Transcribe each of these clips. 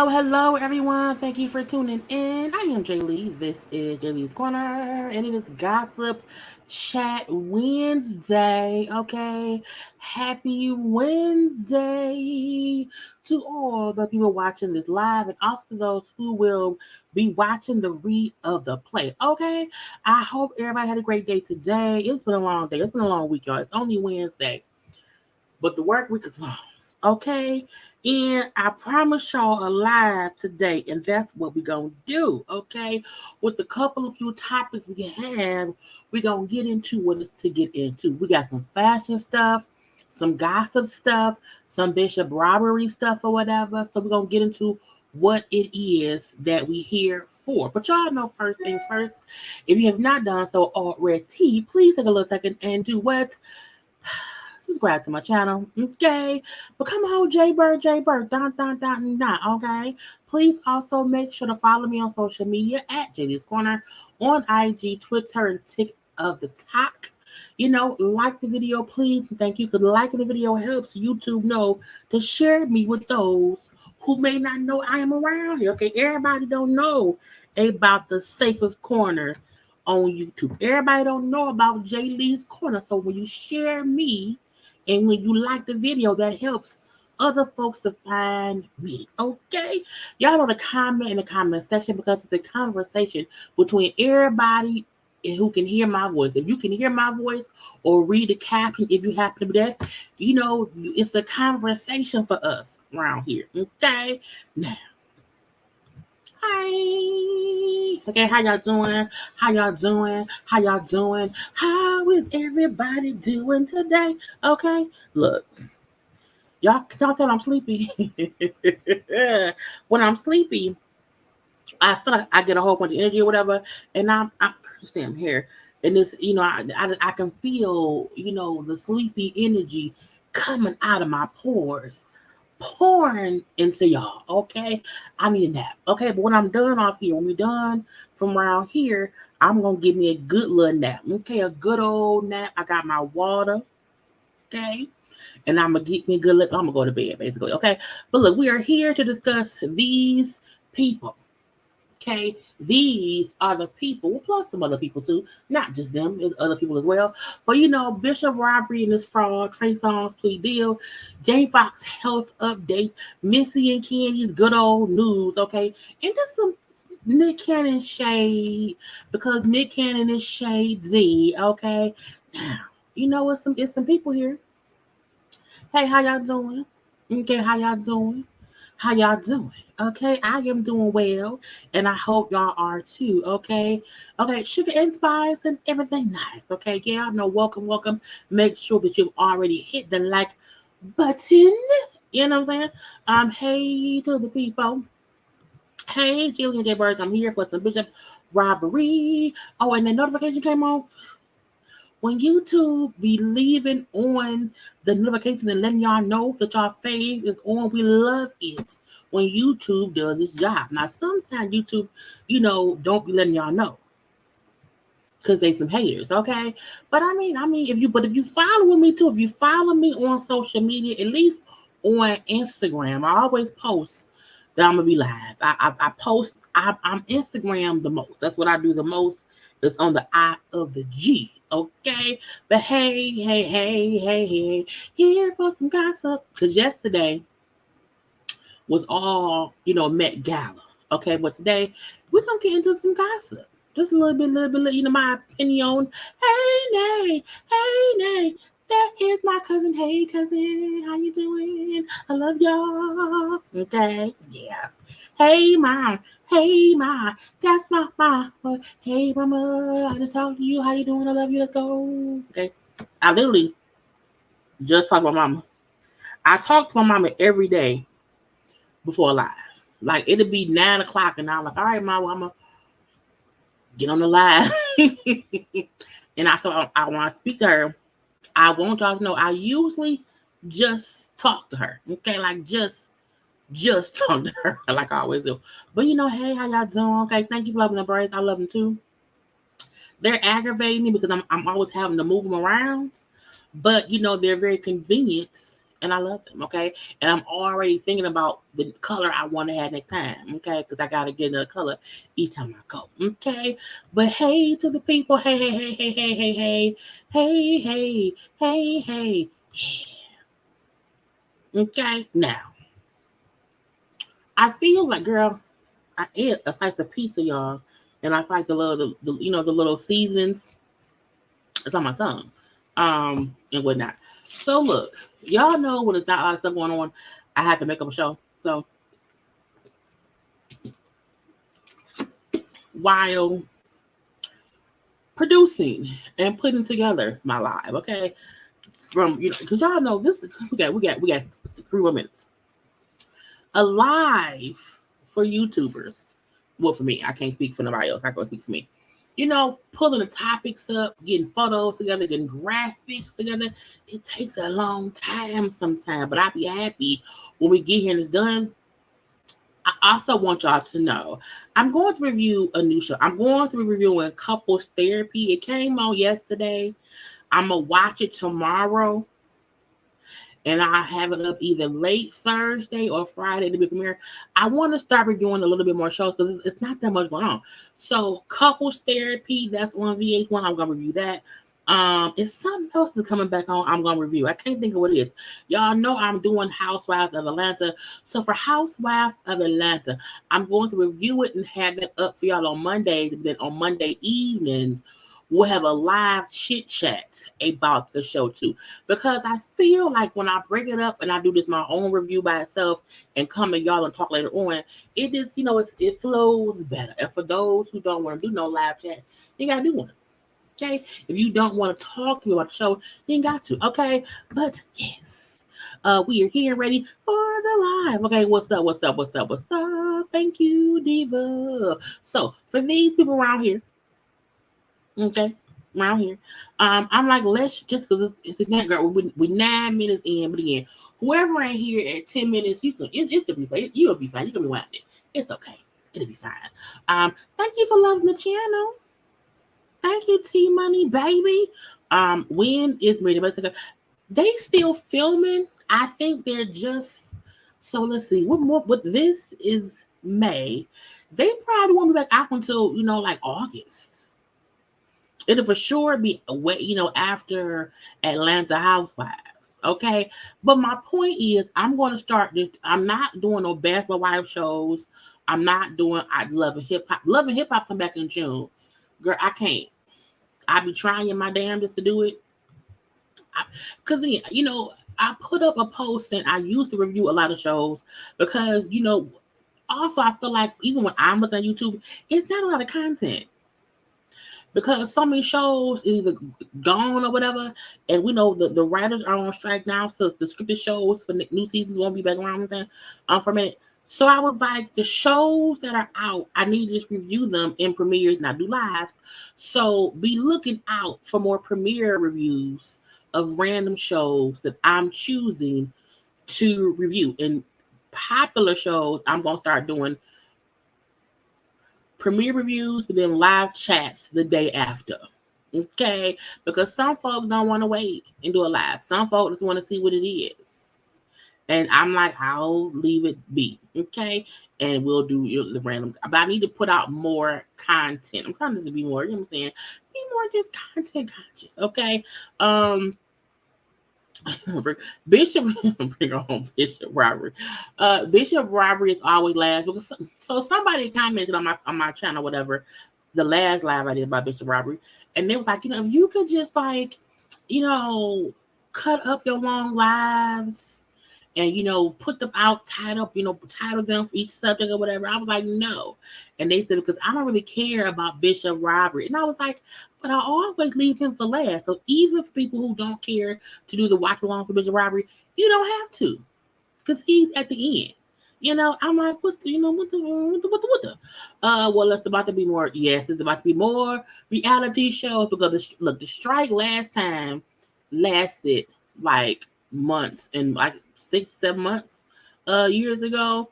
Hello, everyone. Thank you for tuning in. I am Jaylee. This is JayLeesCorner, and it is Gossip Chat Wednesday. Okay, happy Wednesday to all the people watching this live, and also those who will be watching the read of the play. Okay, I hope everybody had a great day today. It's been a long day. It's been a long week, y'all. It's only Wednesday, but the work week is long. Okay, and I promise y'all a live today, and that's what we're gonna do. Okay, with a couple of few topics we have, we're gonna get into what is to get into. We got some fashion stuff, some gossip stuff, some Bishop Robbery stuff or whatever. So we're gonna get into what it is that we here for. But y'all know first things first. If you have not done so already, please take a little second and do what? Subscribe to my channel, okay? Become a whole JayBird, okay? Please also make sure to follow me on social media at JayLeesCorner on IG, Twitter, and TikTok. You know, like the video, please. Thank you, because liking the video helps YouTube know to share me with those who may not know I am around here, okay? Everybody don't know about the safest corner on YouTube. Everybody don't know about JayLeesCorner. So when you share me, and when you like the video, that helps other folks to find me, okay? Y'all know to comment in the comment section, because it's a conversation between everybody who can hear my voice. If you can hear my voice or read the caption, if you happen to be deaf, you know, it's a conversation for us around here, okay? Now, hi. Okay, how y'all doing? How is everybody doing today? Okay, look, y'all said I'm sleepy. When I'm sleepy, I feel like I get a whole bunch of energy or whatever, and I'm just damn here, and this, you know, I can feel, you know, the sleepy energy coming out of my pores, pouring into y'all. Okay, I need a nap. Okay, but when I'm done off here, when we done from around here, I'm gonna give me a good little nap. Okay, a good old nap. I got my water. Okay, and I'm gonna get me a good. I'm gonna go to bed basically. Okay, but look, we are here to discuss these people. Okay, these are the people, well, plus some other people too, not just them, there's other people as well. But you know, Bishop Robbery and this fraud, Trey Songz plea deal, Foxx health update, Missy and Kandi's good old news, okay, and just some Nick Cannon shade, because Nick Cannon is shady, okay. Now, you know, it's some people here. Hey, how y'all doing? Okay, how y'all doing? How y'all doing? Okay, I am doing well, and I hope y'all are too. Okay, sugar and spice and everything nice. Okay, yeah, no, welcome, welcome. Make sure that you've already hit the like button. You know what I'm saying? Hey to the people. Hey, Jillian JayBirds, I'm here for some Bishop Robbery. Oh, and the notification came on. When YouTube be leaving on the notifications and letting y'all know that y'all fave is on, we love it when YouTube does its job. Now, sometimes YouTube, don't be letting y'all know because they some haters, okay? But if you following me too, if you follow me on social media, at least on Instagram, I always post that I'm gonna be live. I post. I'm Instagram the most. That's what I do the most. It's on the I of the G, okay? But hey, here for some gossip. Cause yesterday was all Met Gala, okay? But today we're gonna get into some gossip. Just a little bit, my opinion. Hey, that is my cousin. Hey, cousin, how you doing? I love y'all. Okay, yes. Hey, mom. Hey, ma. That's my mama. Hey, mama. I just talked to you. How you doing? I love you. Let's go. Okay. I literally just talked to my mama. I talk to my mama every day before live. Like it'll be 9 o'clock, and I'm like, all right, mama, I'm gonna get on the live. And I when I speak to her, I want y'all to know I usually just talk to her. Okay, like just talk to her like I always do. But hey, how y'all doing? Okay, thank you for loving the braids. I love them too. They're aggravating me because I'm always having to move them around. But they're very convenient and I love them, okay? And I'm already thinking about the color I want to have next time, okay? Because I gotta get another color each time I go, okay? But hey to the people, hey, yeah. Okay, now I feel like, girl, I ate a slice of pizza, y'all, and I like the little seasons. It's on my tongue, and whatnot. So look, y'all know when there's not a lot of stuff going on, I have to make up a show. So while producing and putting together my live, okay, from because y'all know this. We got 3 more minutes. A live for YouTubers. Well, for me, I can't speak for nobody else. I can speak for me. Pulling the topics up, getting photos together, getting graphics together. It takes a long time sometimes, but I'll be happy when we get here and it's done. I also want y'all to know I'm going to review a new show. I'm going to be reviewing Couples Therapy. It came on yesterday. I'm going to watch it tomorrow. And I have it up either late Thursday or Friday to be premiere. I want to start reviewing a little bit more shows because it's not that much going on. So Couples Therapy, that's on VH1. I'm going to review that. If something else is coming back on, I'm going to review. I can't think of what it is. Y'all know I'm doing Housewives of Atlanta. So for Housewives of Atlanta, I'm going to review it and have it up for y'all on Monday. Then on Monday evenings, we'll have a live chit chat about the show too. Because I feel like when I bring it up and I do this my own review by itself and come to y'all and talk later on, it just, it flows better. And for those who don't want to do no live chat, you gotta do one. Okay? If you don't want to talk to me about the show, you ain't got to. Okay? But yes. We are here ready for the live. Okay, what's up? Thank you, Diva. So for these people around here, okay, around here. I'm like, let's just because it's a night, girl. We 9 minutes in, but again, whoever ain't here at 10 minutes, it's the replay. You'll be fine. You can be watching it. It's okay. It'll be fine. Thank you for loving the channel. Thank you, T Money, baby. When is ready? They still filming. I think they're just so. Let's see. What this is May. They probably won't be back out until like August. It'll for sure be after Atlanta Housewives. Okay. But my point is I'm going to start this. I'm not doing no basketball wife shows. I'm not doing Love and Hip Hop. Love and Hip Hop come back in June. Girl, I can't. I be trying my damnedest to do it. Because I put up a post and I used to review a lot of shows because, also I feel like even when I'm looking at YouTube, it's not a lot of content. Because so many shows is either gone or whatever, and we know the writers are on strike now, so the scripted shows for new seasons won't be back around for a minute. So I was like, the shows that are out, I need to just review them in premieres, not do lives. So be looking out for more premiere reviews of random shows that I'm choosing to review. And popular shows, I'm gonna start doing premiere reviews, but then live chats the day after. Okay? Because some folks don't want to wait and do a live. Some folks just want to see what it is. And I'm like, I'll leave it be. Okay? And we'll do the random. But I need to put out more content. I'm trying to be more, you know what I'm saying? Be more just content conscious. Okay? Bishop, bring on Bishop Robbery. Bishop Robbery is always last because so somebody commented on my channel, whatever, the last live I did about Bishop Robbery, and they was like, if you could just like, cut up your long lives and put them out, title them for each subject or whatever. I was like, no. And they said, because I don't really care about Bishop Robbery. And I was like, but I always leave him for last. So even for people who don't care to do the watch along for Bishop Robbery, you don't have to. Because he's at the end. I'm like, what the? Well, it's about to be more. Yes, it's about to be more reality shows because the strike last time lasted like months and like 6-7 months, years ago.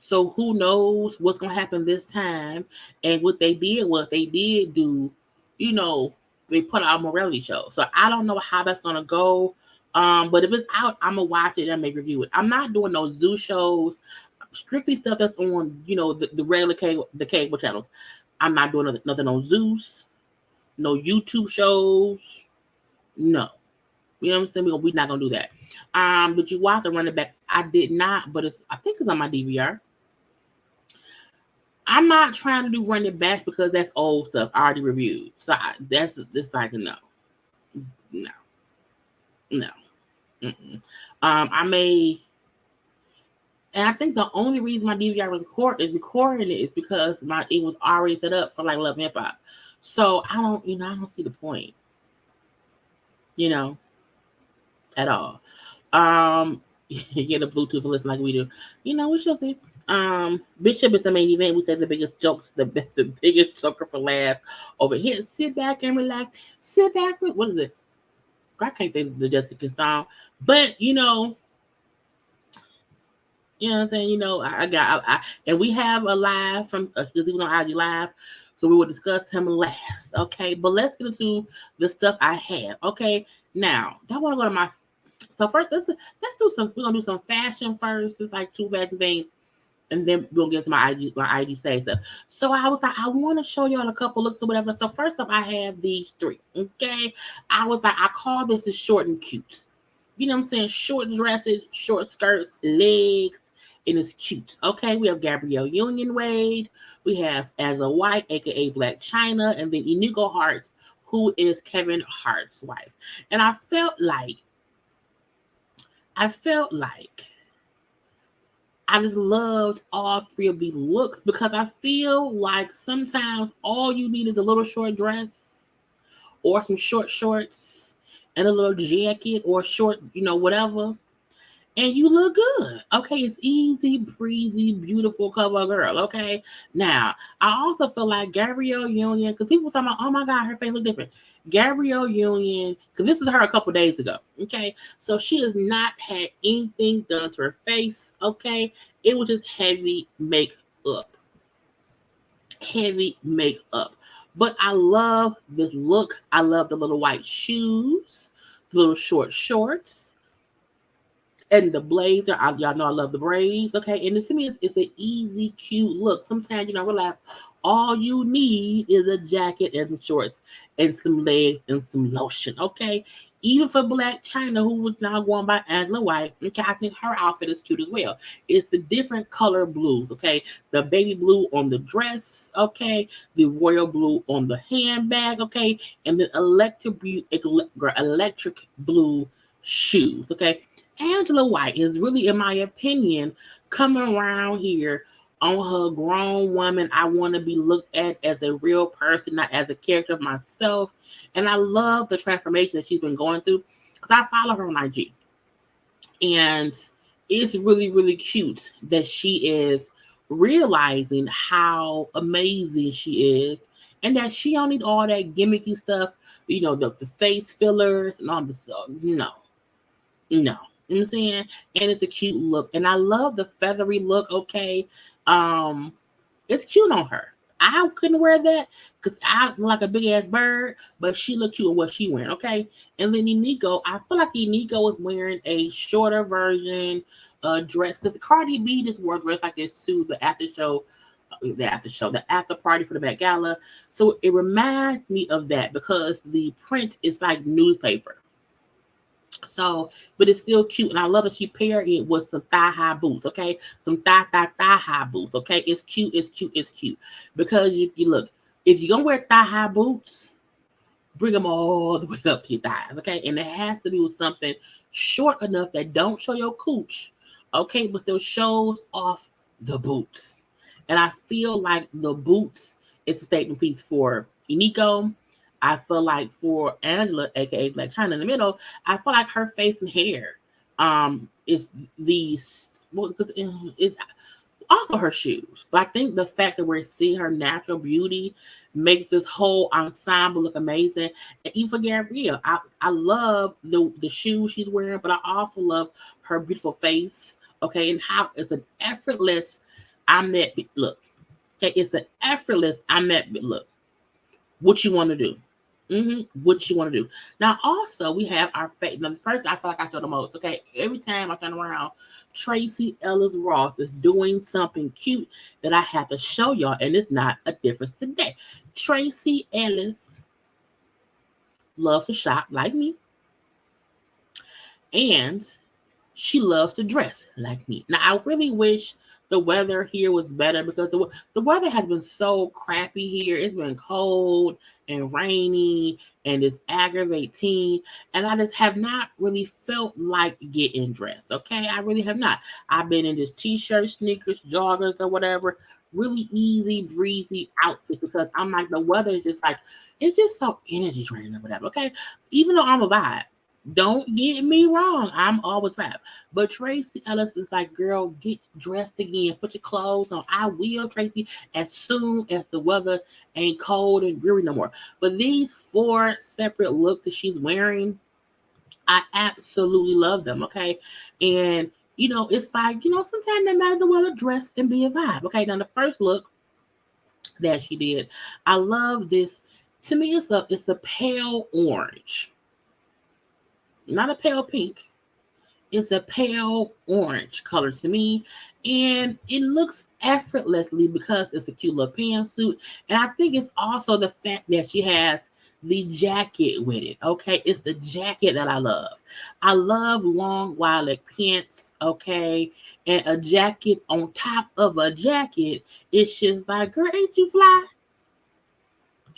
So who knows what's gonna happen this time? And what they did do, they put out a morality show. So I don't know how that's gonna go. But if it's out, I'm gonna watch it and make review it. I'm not doing no zoo shows, strictly stuff that's on, the regular cable channels. I'm not doing nothing on Zeus, no YouTube shows, no. You know what I'm saying? We're not gonna do that. But you watch the running back. I did not, but I think it's on my DVR. I'm not trying to do running back because that's old stuff I already reviewed. So that's like a no. Mm-mm. I may, and I think the only reason my DVR was recording it is because it was already set up for like Love and Hip Hop. So I don't see the point, at all. Get a Bluetooth and listen like we do. We shall see. Bishop is the main event. We said the biggest jokes, the biggest joker for laugh over here. Sit back and relax. Sit back with what is it? I can't think the Jessica song, but you know what I'm saying. And we have a live from because he was on IG Live, so we will discuss him last. Okay, but let's get into the stuff I have. Okay, now I want to go to my. So first, let's do some. We're gonna do some fashion first. It's like 2 fashion things, and then we'll get to my IG say stuff. So I was like, I want to show y'all a couple looks or whatever. So first up, I have these 3. Okay, I was like, I call this is short and cute. You know what I'm saying? Short dresses, short skirts, legs, and it's cute. Okay, we have Gabrielle Union Wade. We have Azza White, aka Black China, and then Inigo Hart, who is Kevin Hart's wife. And I felt like I just loved all 3 of these looks because I feel like sometimes all you need is a little short dress or some short shorts and a little jacket or short, whatever. And you look good. Okay, it's easy, breezy, beautiful cover girl. Okay. Now, I also feel like Gabrielle Union, because people talking about, oh my God, her face look different. Gabrielle Union, because this is her a couple days ago. Okay. So she has not had anything done to her face. Okay. It was just heavy makeup. But I love this look. I love the little white shoes, the little short shorts. And the blazer, y'all know I love the braids, okay? And to me, it's an easy, cute look. Sometimes you don't realize all you need is a jacket and some shorts and some legs and some lotion, okay? Even for Black China, who was now going by Angela White, okay, I think her outfit is cute as well. It's the different color blues, okay? The baby blue on the dress, okay? The royal blue on the handbag, okay? And the electric blue shoes. Okay, Angela White is really, in my opinion, coming around here on her grown woman. I want to be looked at as a real person, not as a character of myself. And I love the transformation that she's been going through because I follow her on IG. And it's really, really cute that she is realizing how amazing she is and that she don't need all that gimmicky stuff, the face fillers and all this stuff. No, no. You know what I'm saying? And it's a cute look. And I love the feathery look, okay? Um, it's cute on her. I couldn't wear that because I look like a big ass bird, but she looked cute in what she wearing, okay? And then Unico, I feel like Unico is wearing a shorter version dress because Cardi B just wore a dress like this to the after party for the Met Gala. So it reminds me of that because the print is like newspaper. So, but it's still cute, and I love that she paired it with some thigh high boots. Okay, some thigh high boots. Okay, it's cute, it's cute, it's cute. Because you look, if you're gonna wear thigh high boots, bring them all the way up to your thighs. Okay, and it has to be with something short enough that don't show your cooch. Okay, but still shows off the boots. And I feel like the boots is a statement piece for Unico. I feel like for Angela, aka Black China in the middle, I feel like her face and hair is it's also her shoes. But I think the fact that we're seeing her natural beauty makes this whole ensemble look amazing. And even for Gabrielle, I love the shoes she's wearing, but I also love her beautiful face. Okay, and how it's an effortless I'm that look. Okay, it's an effortless I'm that look. What you want to do? What you want to do. Now, also, we have our face. Now, the first I feel like I show the most. Okay, every time I turn around, Tracee Ellis Ross is doing something cute that I have to show y'all, and it's not a difference today. Tracee Ellis loves to shop like me, and she loves to dress like me. Now, I really wish the weather here was better because the weather has been so crappy here. It's been cold and rainy and it's aggravating. And I just have not really felt like getting dressed. Okay. I really have not. I've been in this t-shirt, sneakers, joggers, or whatever. Really easy, breezy outfits because I'm like, the weather is just like, it's just so energy draining or whatever. Okay. Even though I'm a vibe. Don't get me wrong. I'm always fab. But Tracee Ellis is like, girl, get dressed again. Put your clothes on. I will, Tracee, as soon as the weather ain't cold and dreary no more. But these 4 separate looks that she's wearing, I absolutely love them, okay? And, it's like, sometimes no matter the weather, dress and be a vibe. Okay, now the first look that she did, I love this. To me, it's a pale orange. Not a pale pink. It's a pale orange color to me. And it looks effortlessly because it's a cute little pantsuit. And I think it's also the fact that she has the jacket with it. Okay. It's the jacket that I love. I love long wide pants. Okay. And a jacket on top of a jacket. It's just like, girl, ain't you fly?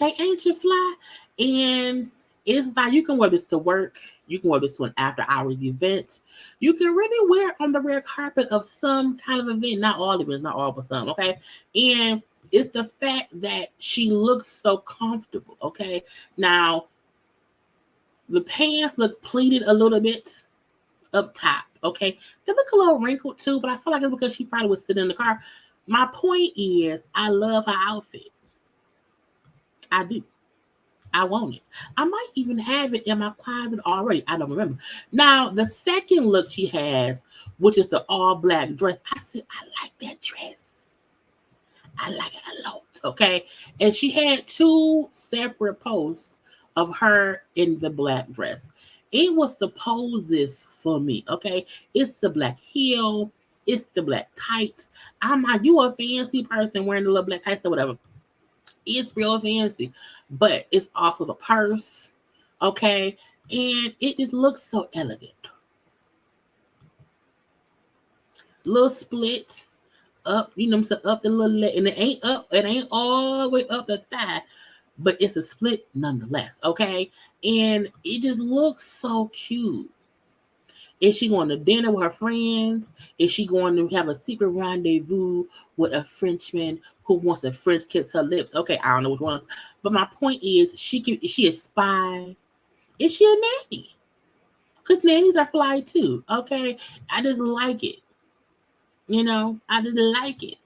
Okay, ain't you fly? And it's like you can wear this to work. You can wear this to an after hours event. You can really wear it on the red carpet of some kind of event. Not all events, not all, but some. Okay. And it's the fact that she looks so comfortable. Okay. Now, the pants look pleated a little bit up top. Okay. They look a little wrinkled too, but I feel like it's because she probably was sitting in the car. My point is, I love her outfit. I do. I want it. I might even have it in my closet already. I don't remember. Now, the second look she has, which is the all black dress, I said, I like that dress. I like it a lot. Okay. And she had 2 separate posts of her in the black dress. It was the poses for me. Okay. It's the black heel. It's the black tights. I'm like, you a fancy person wearing the little black tights or whatever. It's real fancy, but it's also the purse, okay? And it just looks so elegant. Little split up, up the little leg, and it ain't all the way up the thigh, but it's a split nonetheless, okay? And it just looks so cute. Is she going to dinner with her friends? Is she going to have a secret rendezvous with a Frenchman who wants to French kiss her lips? Okay, I don't know which ones. But my point is, is she a spy? Is she a nanny? Because nannies are fly too. Okay, I just like it. I just like it.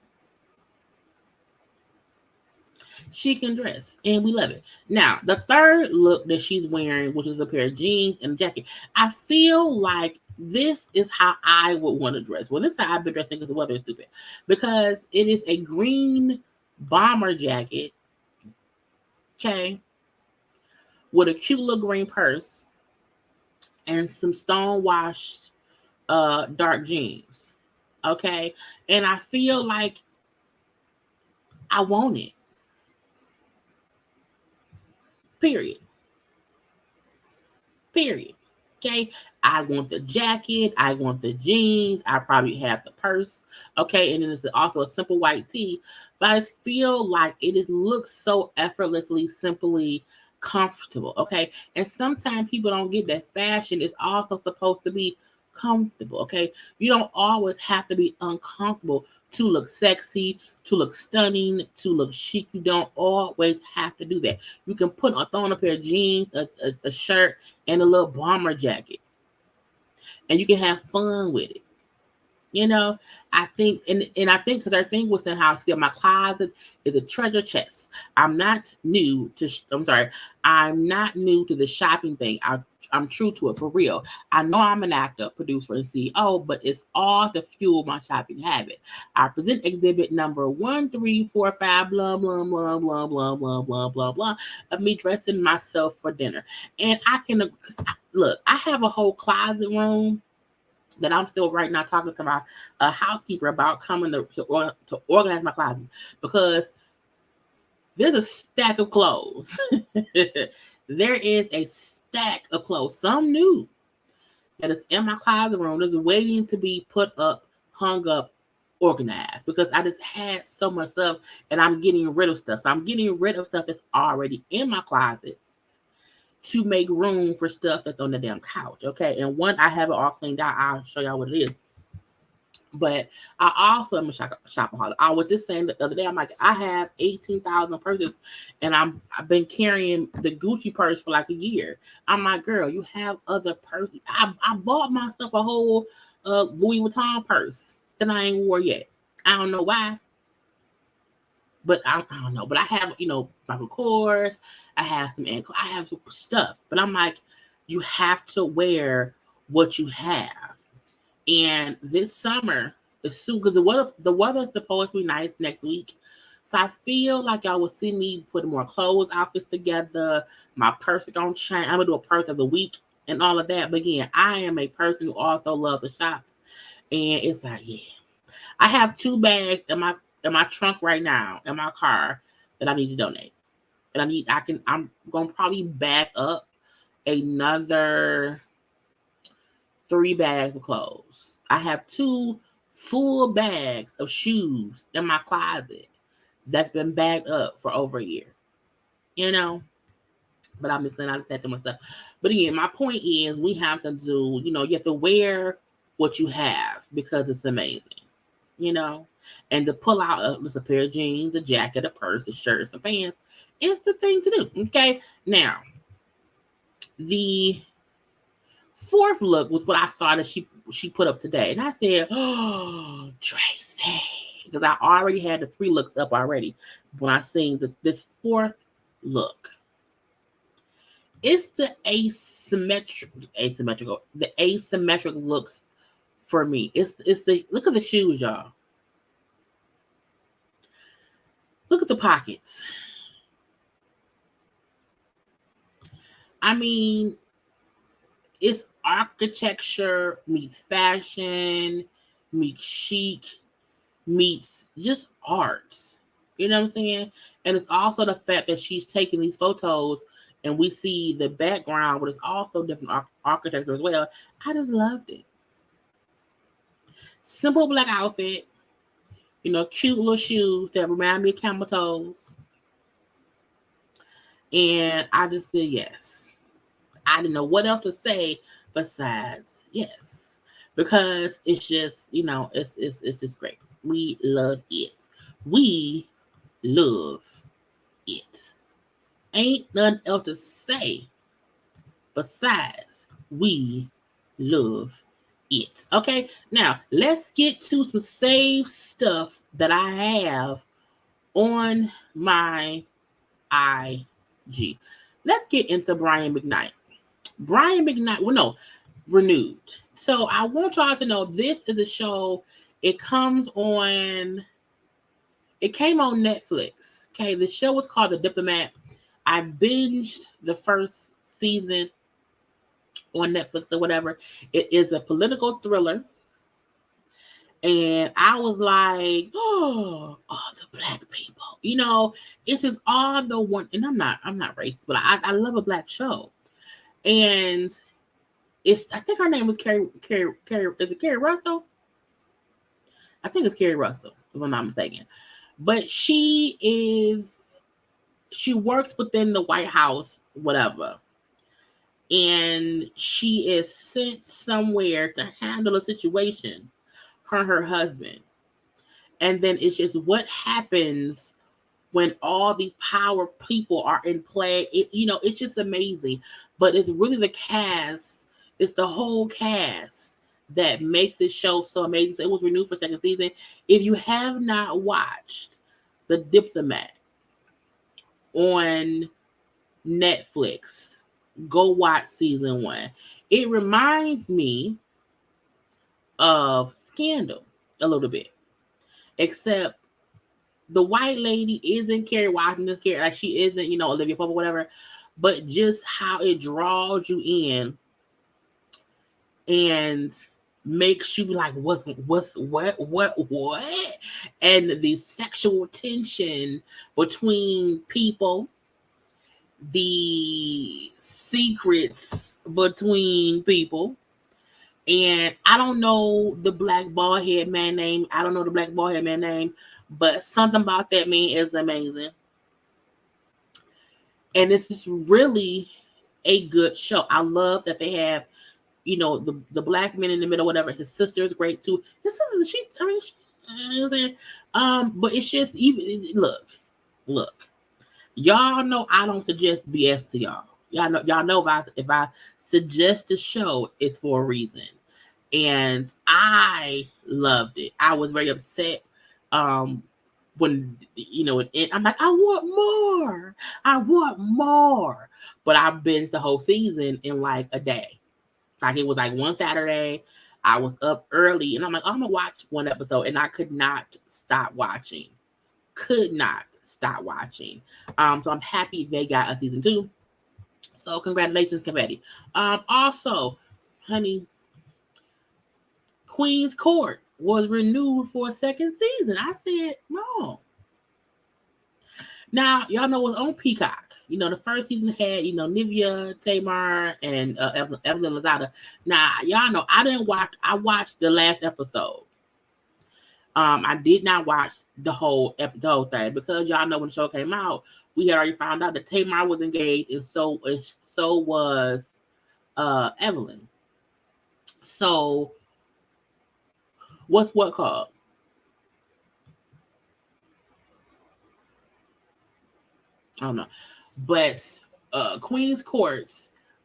She can dress, and we love it. Now, the third look that she's wearing, which is a pair of jeans and a jacket, I feel like this is how I would want to dress. Well, this is how I've been dressing because the weather is stupid. Because it is a green bomber jacket, okay, with a cute little green purse and some stone-washed dark jeans, okay? And I feel like I want it. Period. Okay. I want the jacket. I want the jeans. I probably have the purse. Okay. And then it's also a simple white tee. But I feel like it looks so effortlessly, simply comfortable. Okay. And sometimes people don't get that fashion is also supposed to be comfortable. Okay. You don't always have to be uncomfortable to look sexy, to look stunning, to look chic. You don't always have to do that. You can throw on a pair of jeans, a shirt, and a little bomber jacket. And you can have fun with it. I think, and I think because our thing was in how my closet is a treasure chest. I'm not new to the shopping thing. I'm true to it for real. I know I'm an actor, producer, and CEO, but it's all to fuel my shopping habit. I present exhibit number 1, 3, 4, 5, blah, blah, blah, blah, blah, blah, blah, blah, blah, of me dressing myself for dinner. And I can, look, I have a whole closet room that I'm still right now talking to my housekeeper about coming to organize my closets because there's a stack of clothes. There is a stack of clothes, some new, that is in my closet room that's waiting to be put up, hung up, organized because I just had so much stuff and I'm getting rid of stuff. So I'm getting rid of stuff that's already in my closets to make room for stuff that's on the damn couch. Okay. And one, I have it all cleaned out. I'll show y'all what it is. But I also am a shopaholic. I was just saying the other day, I'm like, I have 18,000 purses and I've been carrying the Gucci purse for like a year. I'm like, girl, you have other purses. I bought myself a whole Louis Vuitton purse that I ain't wore yet. I don't know why. But I don't know. But I have, Michael Kors. I have some stuff. But I'm like, you have to wear what you have. And this summer, as soon because the weather is supposed to be nice next week. So I feel like y'all will see me put more clothes outfits together. My purse is gonna change. I'm gonna do a purse of the week and all of that. But again, I am a person who also loves to shop. And it's like, yeah. I have 2 bags in my trunk right now in my car that I need to donate. And I'm gonna probably back up another 3 bags of clothes. I have 2 full bags of shoes in my closet that's been bagged up for over a year. But I'm just saying I just had too much stuff. But again, my point is we have to do, you have to wear what you have because it's amazing. And to pull out just a pair of jeans, a jacket, a purse, a shirt, some pants, it's the thing to do. Okay. Now, the 4th look was what I saw that she put up today. And I said, oh, Tracy. Because I already had the 3 looks up already when I seen this 4th look. It's the asymmetric looks for me. It's the look at the shoes, y'all. Look at the pockets. I mean, it's architecture meets fashion, meets chic, meets just art. You know what I'm saying? And it's also the fact that she's taking these photos and we see the background, but it's also different architecture as well. I just loved it. Simple black outfit. Cute little shoes that remind me of camel toes. And I just said yes. I didn't know what else to say besides yes. because it's just, it's just great. We love it. We love it. Ain't nothing else to say besides we love it. Okay, now let's get to some saved stuff that I have on my IG. Let's get into Brian McKnight. Brian McKnight, renewed. So I want y'all to know this is a show. It came on Netflix. Okay, the show was called The Diplomat. I binged the first season on Netflix or whatever. It is a political thriller. And I was like, oh, all the black people. It's just all the one. And I'm not racist, but I love a black show. And I think her name was Carrie. Is it Carrie Russell? I think it's Carrie Russell, if I'm not mistaken. But she works within the White House, whatever. And she is sent somewhere to handle a situation, her and her husband. And then it's just what happens when all these power people are in play. It's just amazing. But it's really the cast, it's the whole cast that makes this show so amazing. So it was renewed for second season. If you have not watched The Diplomat on Netflix, go watch season 1. It reminds me of Scandal a little bit, except the white lady isn't Kerry Washington's character, like she isn't, Olivia Pope or whatever, but just how it draws you in and makes you be like, what, and the sexual tension between people, the secrets between people. And I don't know the black bald head man name. But something about that man is amazing. And this is really a good show. I love that they have, the black men in the middle, whatever. His sister is great too. His sister, but it's just even look. Y'all know I don't suggest BS to y'all. Y'all know if I suggest a show, it's for a reason. And I loved it. I was very upset when I'm like, I want more. But I binged the whole season in like a day. Like it was like one Saturday. I was up early and I'm like, I'm gonna watch one episode, and I could not stop watching. So I'm happy they got a season 2. So congratulations, Confetti. Also, honey, Queen's Court was renewed for a second season. I said no. Now y'all know what's on Peacock. The first season had Nivea, Tamar, and Evelyn Lozada. Now y'all know I watched the last episode. I did not watch the whole thing because y'all know when the show came out, we had already found out that Tamar was engaged, and so was Evelyn. So what's what called? I don't know. But Queen's Court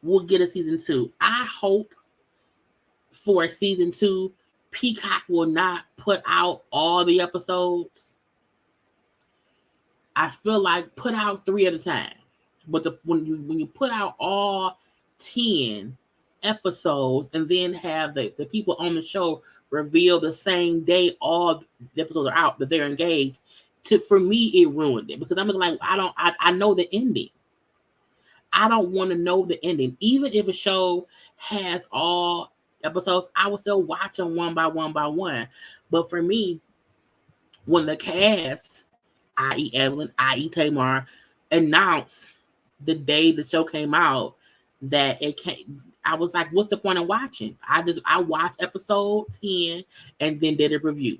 will get a season 2. I hope for season 2, Peacock will not put out all the episodes. I feel like put out 3 at a time. But when you put out all 10 episodes and then have the people on the show reveal the same day all the episodes are out that they're engaged, for me it ruined it, because I'm like, I know the ending. I don't want to know the ending. Even if a show has all episodes, I will still watch them one by one. But for me, when the cast, i.e. Evelyn, i.e. Tamar, announced the day the show came out that it came, I was like, what's the point of watching? I watched episode 10 and then did a review.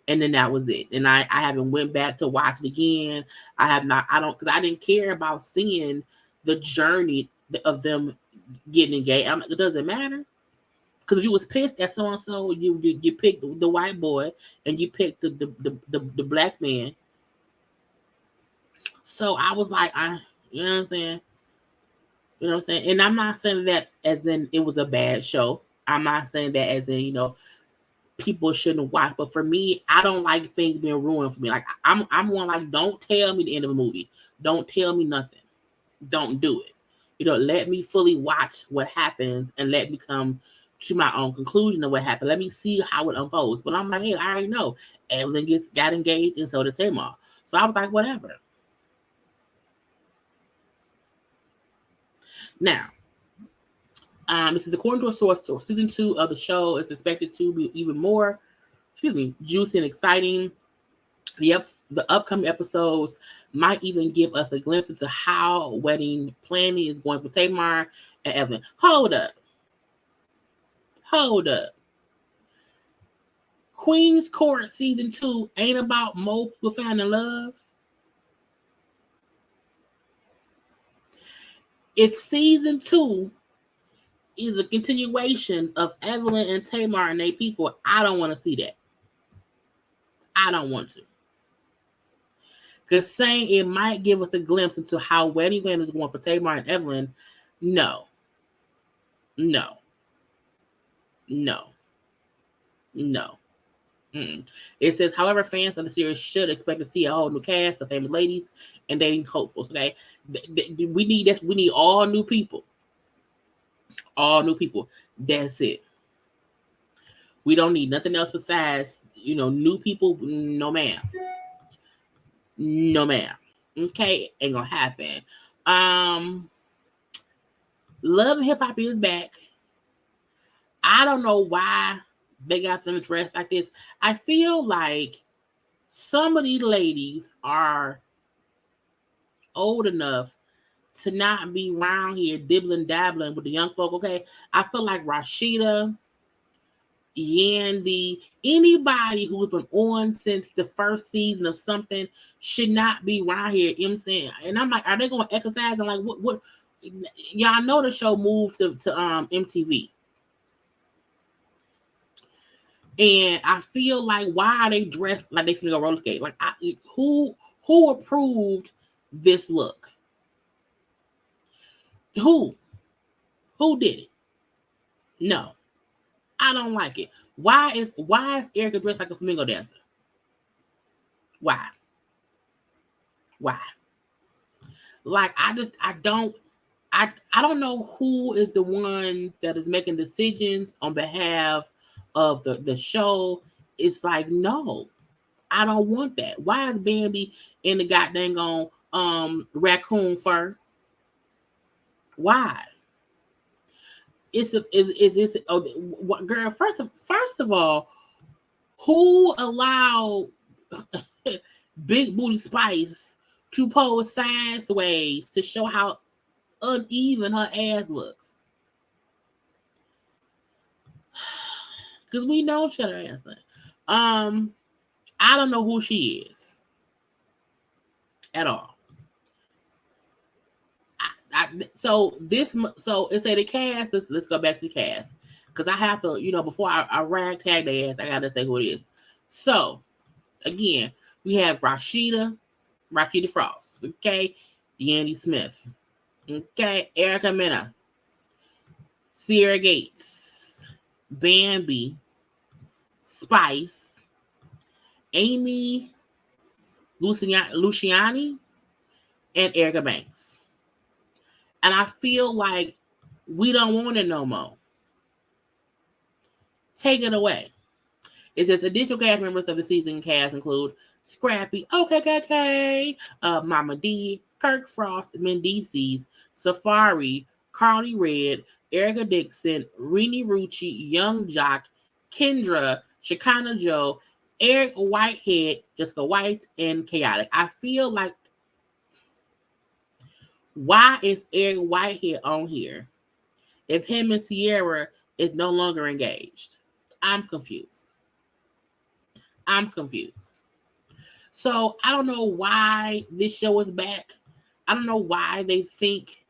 And then that was it. And I haven't went back to watch it again. Because I didn't care about seeing the journey of them getting engaged. It doesn't matter. Because if you was pissed at so and so, you picked the white boy and you picked the black man. So I was like, you know what I'm saying? You know what I'm saying? And I'm not saying that as in it was a bad show. I'm not saying that as in, people shouldn't watch. But for me, I don't like things being ruined for me. Like I'm one like, don't tell me the end of a movie. Don't tell me nothing. Don't do it. Let me fully watch what happens and let me come to my own conclusion of what happened. Let me see how it unfolds. But I'm like, hey, I already know. Evelyn got engaged and so did Tamar. So I was like, whatever. Now, this is according to a source. So season 2 of the show is expected to be even more, juicy and exciting. The upcoming episodes might even give us a glimpse into how wedding planning is going for Tamar and Evelyn. Hold up. Queen's Court season 2 ain't about Mo people finding love. If season 2 is a continuation of Evelyn and Tamar and their people, I don't want to see that. I don't want to. Because saying it might give us a glimpse into how wedding planning is going for Tamar and Evelyn, no. It says, however, fans of the series should expect to see a whole new cast of famous ladies and dating hopefuls. Okay, we need this. We need all new people. All new people. That's it. We don't need nothing else besides new people. No ma'am. Okay, ain't gonna happen. Love and Hip Hop is back. I don't know why they got them dressed like this. I feel like some of these ladies are old enough to not be around here dibbling dabbling with the young folk. Okay, I feel like Rashida, Yandy, anybody who's been on since the first season of something should not be around here. You know what I'm saying? And I'm like, are they going to exercise? And like, what? Y'all know the show moved to MTV. And I feel like, why are they dressed like they finna go roller skate? Like, who approved this look? Who did it? No, I don't like it. Why is Erica dressed like a flamingo dancer? Why? Like, I don't know who is the one that is making decisions on behalf of the show. It's like, no, I don't want that. Why is Bambi in the goddamn raccoon fur? Why? Girl, first of all, who allowed Big Booty Spice to pose sideways to show how uneven her ass looks? Because we know shut her ass up. I don't know who she is at all. So it said the cast. Let's go back to the cast, because I have to, before I ragtag their ass, I gotta say who it is. So again, we have Rashida Frost, okay, Yandy Smith, okay, Erica Mena, Sierra Gates, Bambi, Spice, Amy Luciani, and Erica Banks. And I feel like we don't want it no more. Take it away. It says additional cast members of the season cast include Scrappy, okay, Mama D, Kirk Frost, Mendices, Safari, Carly Red, Erica Dixon, Rini Rucci, Young Jock, Kendra, Shekinah Joe, Eric Whitehead, Jessica White, and Chaotic. I feel like, why is Eric Whitehead on here if him and Sierra is no longer engaged? I'm confused. So I don't know why this show is back. I don't know why they think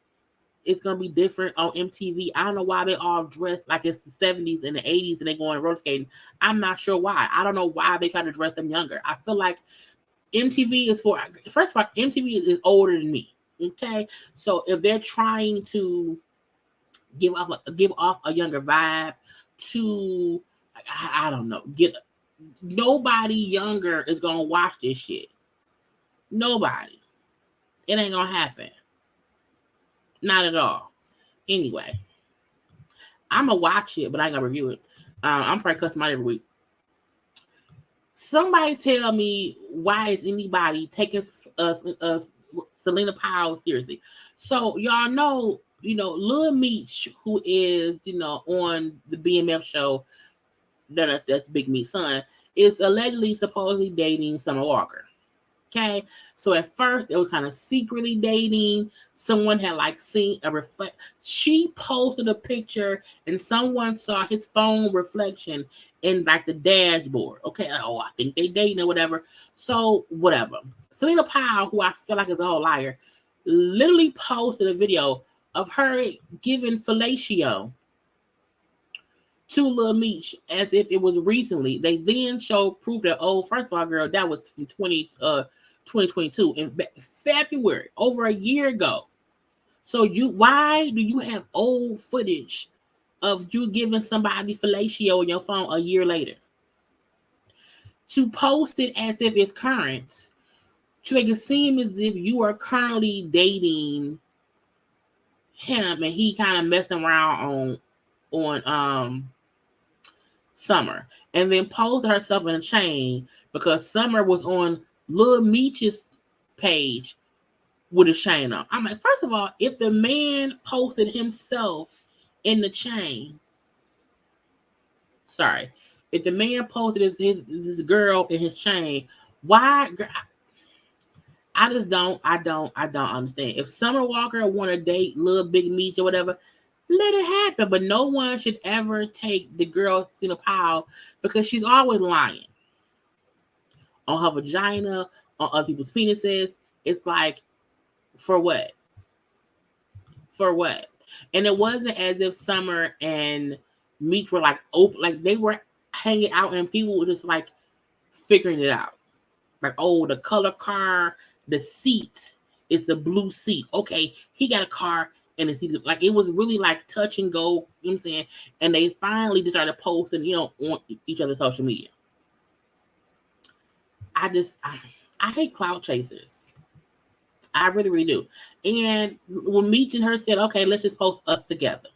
it's gonna be different on MTV. I don't know why they all dressed like it's the 70s and the 80s and they going roller skating. I'm not sure why. I don't know why they try to dress them younger. I feel like MTV is for, first of all, MTV is older than me. Okay, so if they're trying to give off a younger vibe to, I don't know, get nobody younger is gonna watch this shit. Nobody. It ain't gonna happen. Not at all. Anyway, I'm gonna watch it, but I ain't gonna review it. I'm probably cussing out every week. Somebody tell me, why is anybody taking Selena Powell seriously? So y'all know, Lil Meech, who is, on the BMF show, that's Big Meech's son, is allegedly supposedly dating Summer Walker. Okay, so at first it was kind of secretly dating. Someone had seen a reflect. She posted a picture and someone saw his phone reflection in the dashboard. Okay, oh, I think they dating or whatever. So whatever. Selena Powell, who I feel like is a whole liar, literally posted a video of her giving fellatio to Lil Meech as if it was recently. They then showed proof that, first of all, girl, that was from 2022 in February, over a year ago. So why do you have old footage of you giving somebody fellatio on your phone a year later? To post it as if it's current, to make it seem as if you are currently dating him and he kind of messing around on Summer, and then posted herself in a chain because Summer was on Lil Meech's page with a chain on. I'm like, first of all, if the man posted himself in the chain, if the man posted his girl in his chain, why? I just don't understand. If Summer Walker want to date Lil Big Meech or whatever, let it happen. But no one should ever take the girl Selena Powell, because she's always lying on her vagina, on other people's penises. It's like, for what? For what? And it wasn't as if Summer and Meech were open, they were hanging out and people were just figuring it out. The color car, the seat is the blue seat. Okay, he got a car and it's it was really touch and go, you know what I'm saying? And they finally just started posting, on each other's social media. I hate clout chasers. I really, really do. And when Meech and her said, okay, let's just post us together.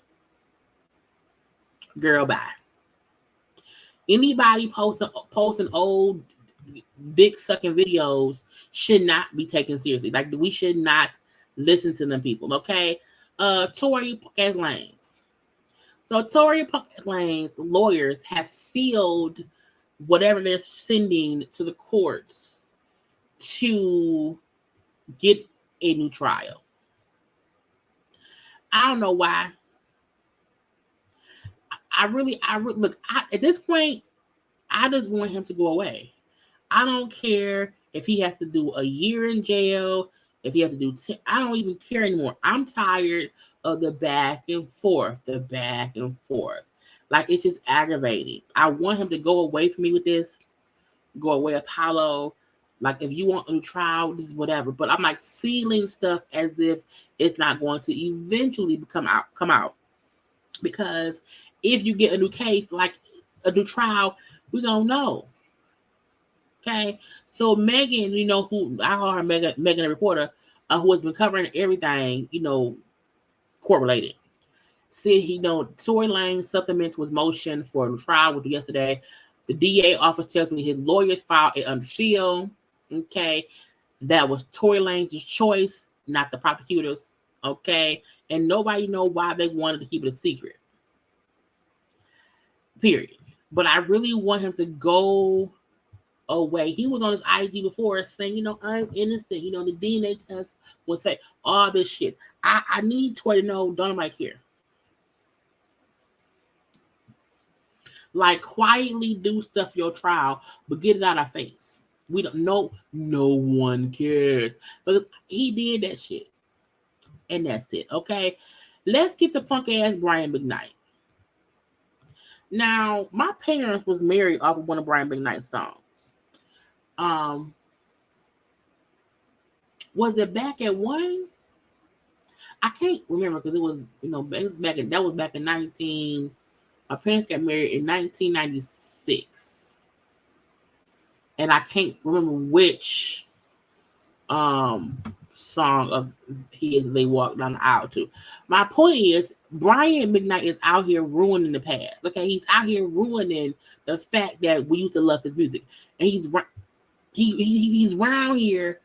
Girl, bye. Anybody posting old dick sucking videos should not be taken seriously. We should not listen to them people, okay? Tory Lanez. So Tory Lanez lawyers have sealed whatever they're sending to the courts to get a new trial. I don't know why. I really look, at this point, I just want him to go away. I don't care if he has to do a year in jail, if he has to do 10, I don't even care anymore. I'm tired of the back and forth. It's just aggravating. I want him to go away from me with this. Go away, Apollo. If you want a new trial, this is whatever. But I'm sealing stuff as if it's not going to eventually come out. Because if you get a new case, a new trial, we're going to know. Okay, so Megan, who I call her Megan the reporter, who has been covering everything, court related, said Tory Lanez supplement was motion for a trial with yesterday. The DA office tells me his lawyers filed it under seal. Okay, that was Tory Lanez's choice, not the prosecutors. Okay, and nobody know why they wanted to keep it a secret. Period. But I really want him to go away. He was on his IG before saying, I'm innocent. The DNA test was fake. All this shit. I need Tory to know, don't nobody care. Quietly do stuff for your trial, but get it out of our face. We don't know. No one cares. But he did that shit. And that's it, okay? Let's get to punk ass Brian McKnight. Now, my parents was married off of one of Brian McKnight's songs. Was it Back at One? I can't remember because it was, it was back in 19. My parents got married in 1996. And I can't remember which song of his they walked down the aisle to. My point is, Brian McKnight is out here ruining the past. Okay, he's out here ruining the fact that we used to love his music, and he's around here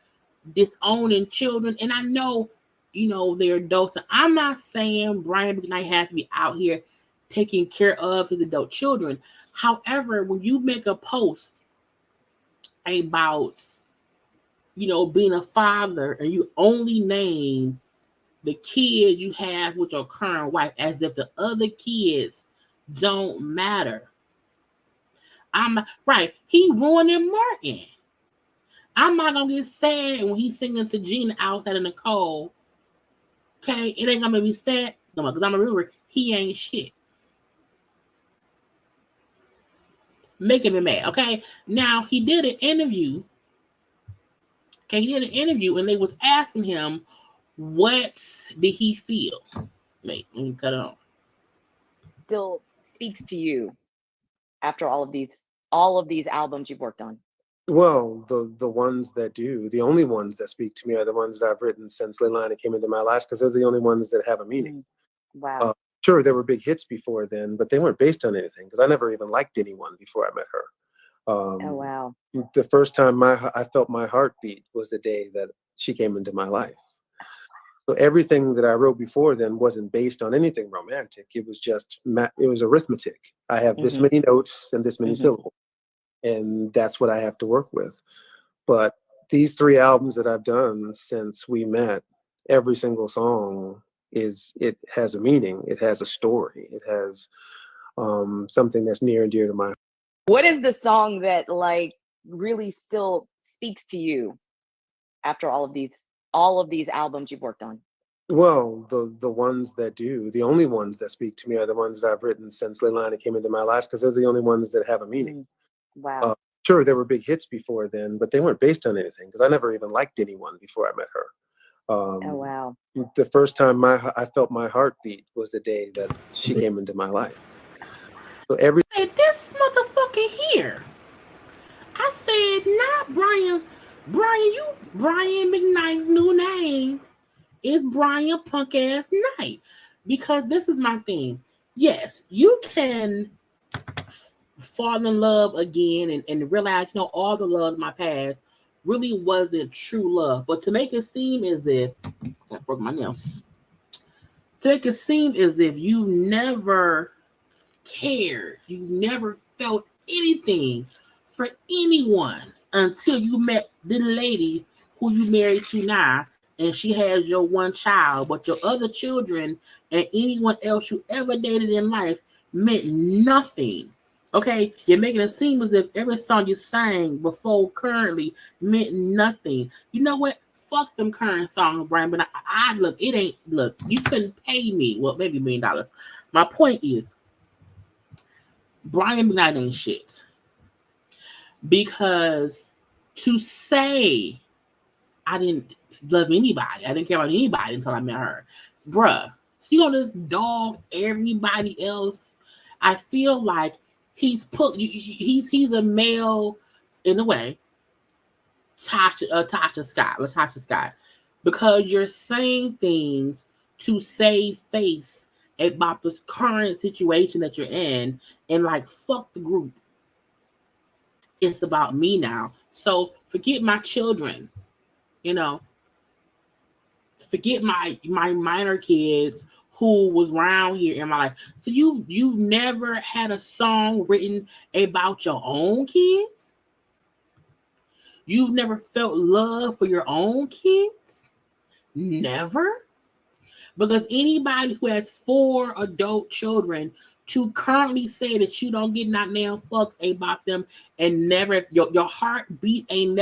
disowning children. And I know, they're adults. And I'm not saying Brian McKnight has to be out here taking care of his adult children. However, when you make a post about being a father and you only name the kids you have with your current wife as if the other kids don't matter. He ruining Martin. I'm not gonna get sad when he's singing to Gina outside of Nicole. Okay, it ain't gonna make me sad no more, because I'm gonna remember he ain't shit. Making me mad. Okay, now he did an interview. Okay, he did an interview and they was asking him, what did he feel? Wait, let me cut it off. Still speaks to you after all of these albums you've worked on. Well, the ones that do, the only ones that speak to me are the ones that I've written since Leilani came into my life, because those are the only ones that have a meaning. Wow. Sure, there were big hits before then, but they weren't based on anything, because I never even liked anyone before I met her. Oh, wow. The first time I felt my heartbeat was the day that she came into my life. So everything that I wrote before then wasn't based on anything romantic. It was just, it was arithmetic. I have this many notes and this many syllables, and that's what I have to work with. But these 3 albums that I've done since we met, every single song it has a meaning. It has a story. It has something that's near and dear to my heart. What is the song that really still speaks to you after all of these albums you've worked on? Well, the ones that do, the only ones that speak to me are the ones that I've written since Leilani came into my life, because those are the only ones that have a meaning. Wow. Sure, there were big hits before then, but they weren't based on anything, because I never even liked anyone before I met her. Oh, wow. The first time I felt my heartbeat was the day that she came into my life. So Hey, this motherfucker here. I said, not Brian. Brian McKnight's new name is Brian Punk Ass Knight. Because this is my thing. Yes, you can fall in love again and realize, all the love of my past really wasn't true love. But to make it seem as if, I broke my nail. To make it seem as if you've never cared, you never felt anything for anyone until you met the lady who you married to now, and she has your one child, but your other children and anyone else you ever dated in life meant nothing. Okay, you're making it seem as if every song you sang before currently meant nothing. You know what? Fuck them current songs, Brian. But I look, you couldn't pay me. Well, maybe $1 million. My point is, Brian McKnight ain't shit. Because to say I didn't love anybody, I didn't care about anybody until I met her, bruh. So you gonna just dog everybody else? I feel like he's a male in a way. Latasha Scott, because you're saying things to save face about this current situation that you're in, and fuck the group. It's about me now. So forget my children, forget my minor kids who was around here in my life. So you've never had a song written about your own kids? You've never felt love for your own kids? Never? Because anybody who has 4 adult children to currently say that you don't get not damn fucks about them, and never your heart ain't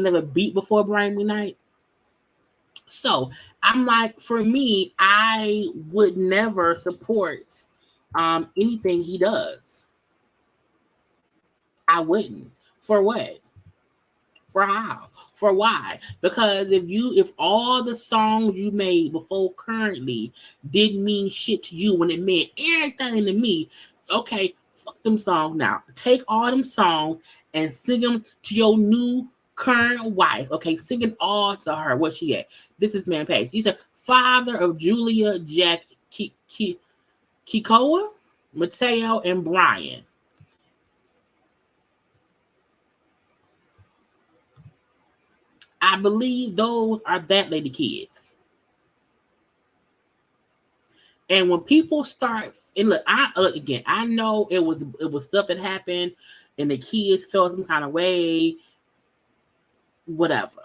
never beat before Brian McKnight. So I'm like, for me, I would never support anything he does. I wouldn't. For what? For how? For why? Because if all the songs you made before currently didn't mean shit to you when it meant everything to me, okay, fuck them songs now. Take all them songs and sing them to your new current wife. Okay, sing it all to her. Where she at? This is Man Pace. He's a father of Julia, Jack, Kikoa, Mateo, and Brian. I believe those are that lady kids. And when people start, and look, again, I know it was stuff that happened, and the kids felt some kind of way, whatever.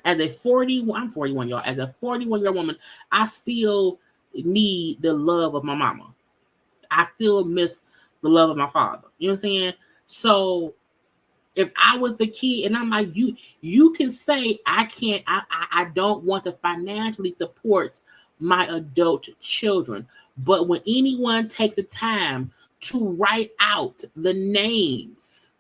As a 41, I'm 41, y'all. As a 41-year-old woman, I still need the love of my mama. I still miss the love of my father. You know what I'm saying? So if I was the kid, and I'm like, you can say I don't want to financially support my adult children, but when anyone takes the time to write out the names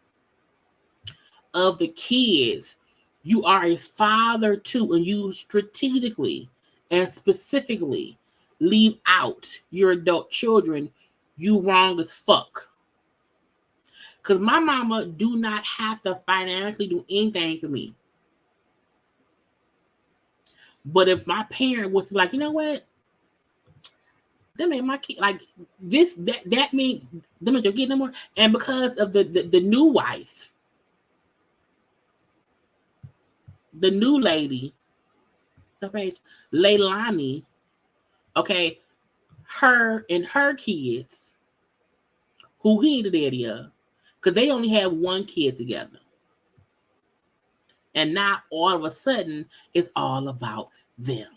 of the kids you are a father to, and you strategically and specifically leave out your adult children, you wrong as fuck. Because my mama do not have to financially do anything for me. But if my parent was like, you know what? That made my kid like this, that mean them ain't your kid no more. And because of the new wife, the new lady, Leilani, okay, her and her kids, who he ain't the daddy of, because they only had one kid together. And now all of a sudden, it's all about them.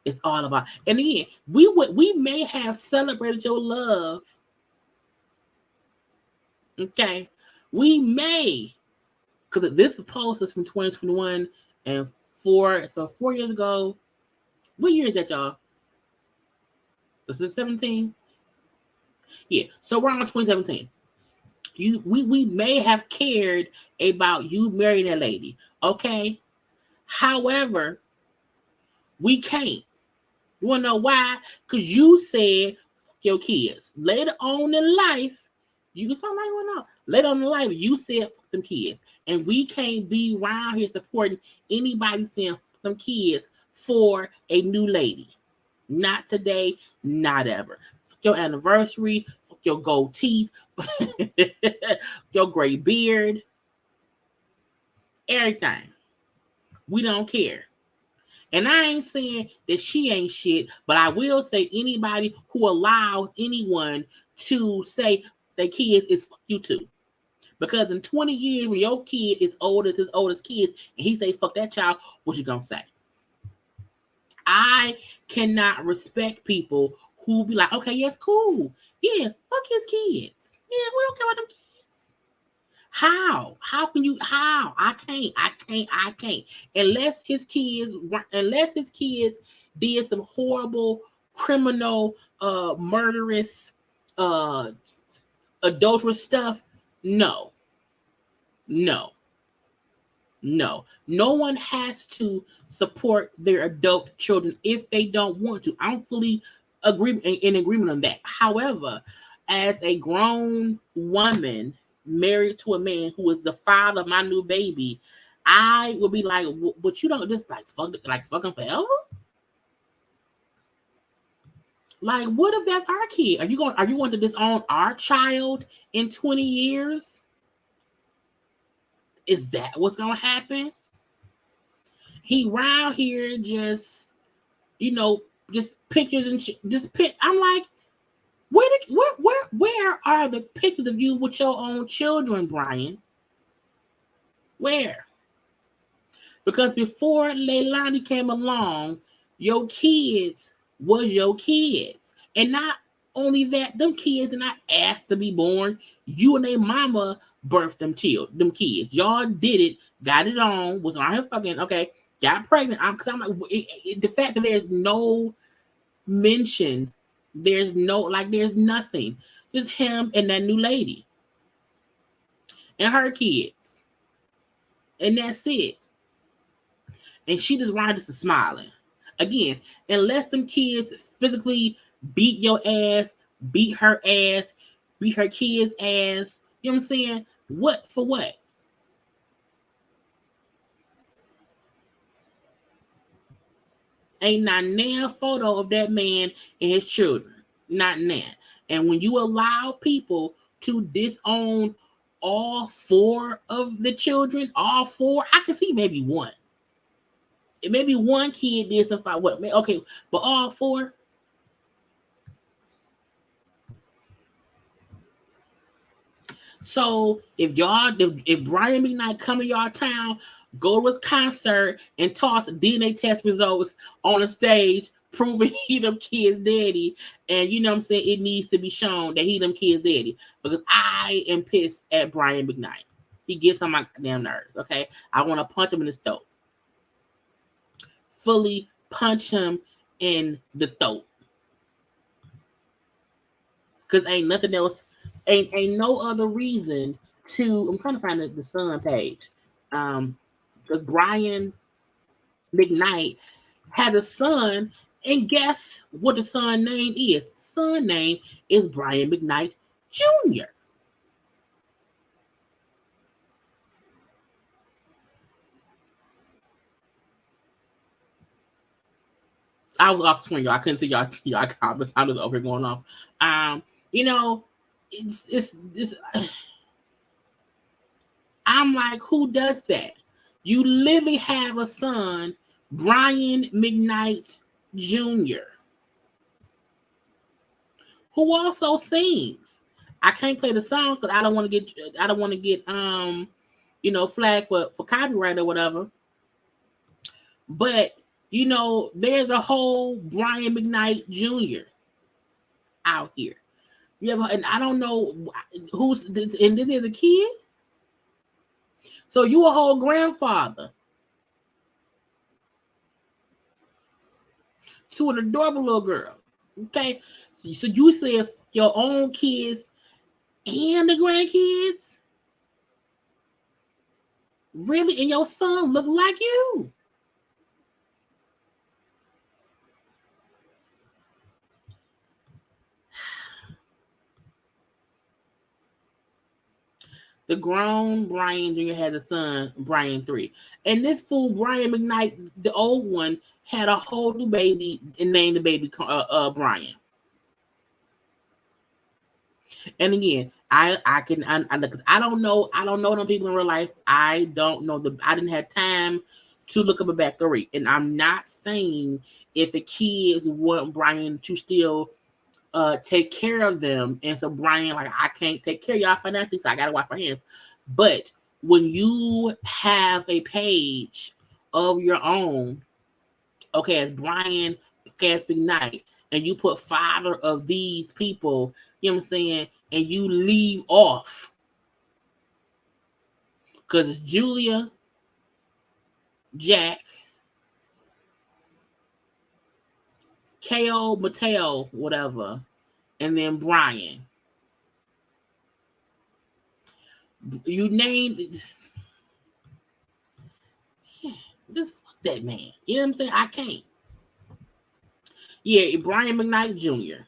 It's all about, and again, we may have celebrated your love. Okay. We may, because this post is from 2021 and 4 years ago. What year is that, y'all? Is it 17? Yeah. So we're on 2017. We may have cared about you marrying that lady. Okay. However, we can't. You want to know why? Because you said fuck your kids. Later on in life, you can sound like you know. Later on in life, you said fuck them kids. And we can't be around here supporting anybody saying fuck them kids for a new lady. Not today, not ever. Fuck your anniversary, fuck your gold teeth, your gray beard, everything. We don't care. And I ain't saying that she ain't shit, but I will say anybody who allows anyone to say their kids is fuck you too. Because in 20 years, when your kid is old as his oldest kid, and he say fuck that child, what you gonna say? I cannot respect people who be like, okay, yes, cool. Yeah, fuck his kids. Yeah, we don't care about them kids. How? How can you? How? I can't. Unless his kids did some horrible, criminal, murderous, adulterous stuff. No. No one has to support their adult children if they don't want to. I'm fully in agreement on that. However, as a grown woman married to a man who is the father of my new baby, I will be like, but you don't just like fuck him forever? Like, what if that's our kid? Are you going to disown our child in 20 years? Is that what's gonna happen? He round here just, just pictures and shit. I'm like, where are the pictures of you with your own children, Brian? Where? Because before Leilani came along, your kids was your kids. And not only that, them kids did not ask to be born. You and their mama birthed them kids. Y'all did it, got it on, was on here fucking, okay. got pregnant. Because I'm like, the fact that there's no mention, there's nothing, just him and that new lady and her kids, and that's it. And she just wanted us to smiling again, unless them kids physically beat your ass, beat her ass, beat her kids' ass. You know what I'm saying? What for what? Ain't not now photo of that man and his children. Not now. And when you allow people to disown all four of the children, all four, I can see maybe one. Maybe one kid did some fight. What? Okay, but all four. So if Brian McKnight come to y'all town, go to his concert and toss DNA test results on the stage, proving he them kids daddy, and you know what I'm saying, it needs to be shown that he them kids daddy. Because I am pissed at Brian McKnight. He gets on my damn nerves. Okay, I want to punch him in the throat. Fully punch him in the throat. Because ain't nothing else. Ain't no other reason to. I'm trying to find the Sun page. Because Brian McKnight had a son, and guess what the son name is? Son name is Brian McKnight Jr. I was off screen, y'all. I couldn't see y'all comments. I was over here going off. You know, it's I'm like, who does that? You literally have a son, Brian McKnight Jr., who also sings. I can't play the song because I don't want to get flagged for copyright or whatever. But there's a whole Brian McKnight Jr. out here. And I don't know who's, and this is a kid. So you a whole grandfather to an adorable little girl. Okay, so you said your own kids and the grandkids, really, and your son look like you. The grown Brian Jr. has a son, Brian 3. And this fool, Brian McKnight, the old one, had a whole new baby and named the baby Brian. And again, I don't know them people in real life. I don't know I didn't have time to look up a backstory. And I'm not saying if the kids want Brian to still take care of them, and so Brian, like, I can't take care of y'all financially, so I gotta wash my hands. But when you have a page of your own, okay, as Brian McKnight, and you put father of these people, you know what I'm saying, and you leave off because it's Julia, Jack, Ko, Mateo, whatever, and then Brian. You named just fuck that man. You know what I'm saying? I can't. Yeah, Brian McKnight Jr.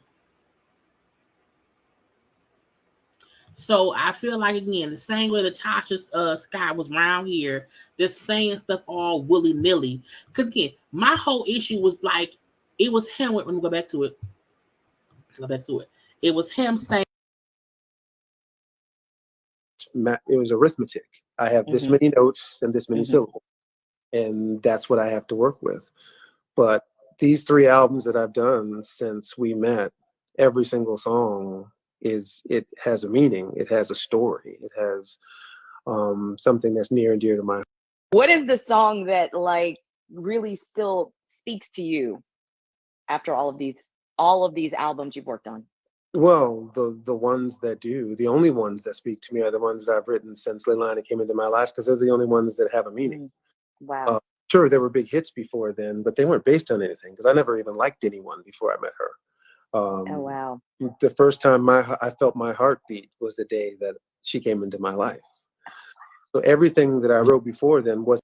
So I feel like, again, the same way that Tasha Scott was around here, just saying stuff all willy-nilly. Because again, my whole issue was like, it was him. Let me go back to it. It was him saying, it was arithmetic. I have this many notes and this many syllables, and that's what I have to work with. But these 3 albums that I've done since we met, every single song it has a meaning. It has a story. It has something that's near and dear to my heart. What is the song that like really still speaks to you after all of these albums you've worked on? Well, the ones that do, the only ones that speak to me are the ones that I've written since Leilani came into my life, because those are the only ones that have a meaning. Wow. Sure, there were big hits before then, but they weren't based on anything because I never even liked anyone before I met her. Oh wow. The first time I felt my heartbeat was the day that she came into my life. So everything that I wrote before then was.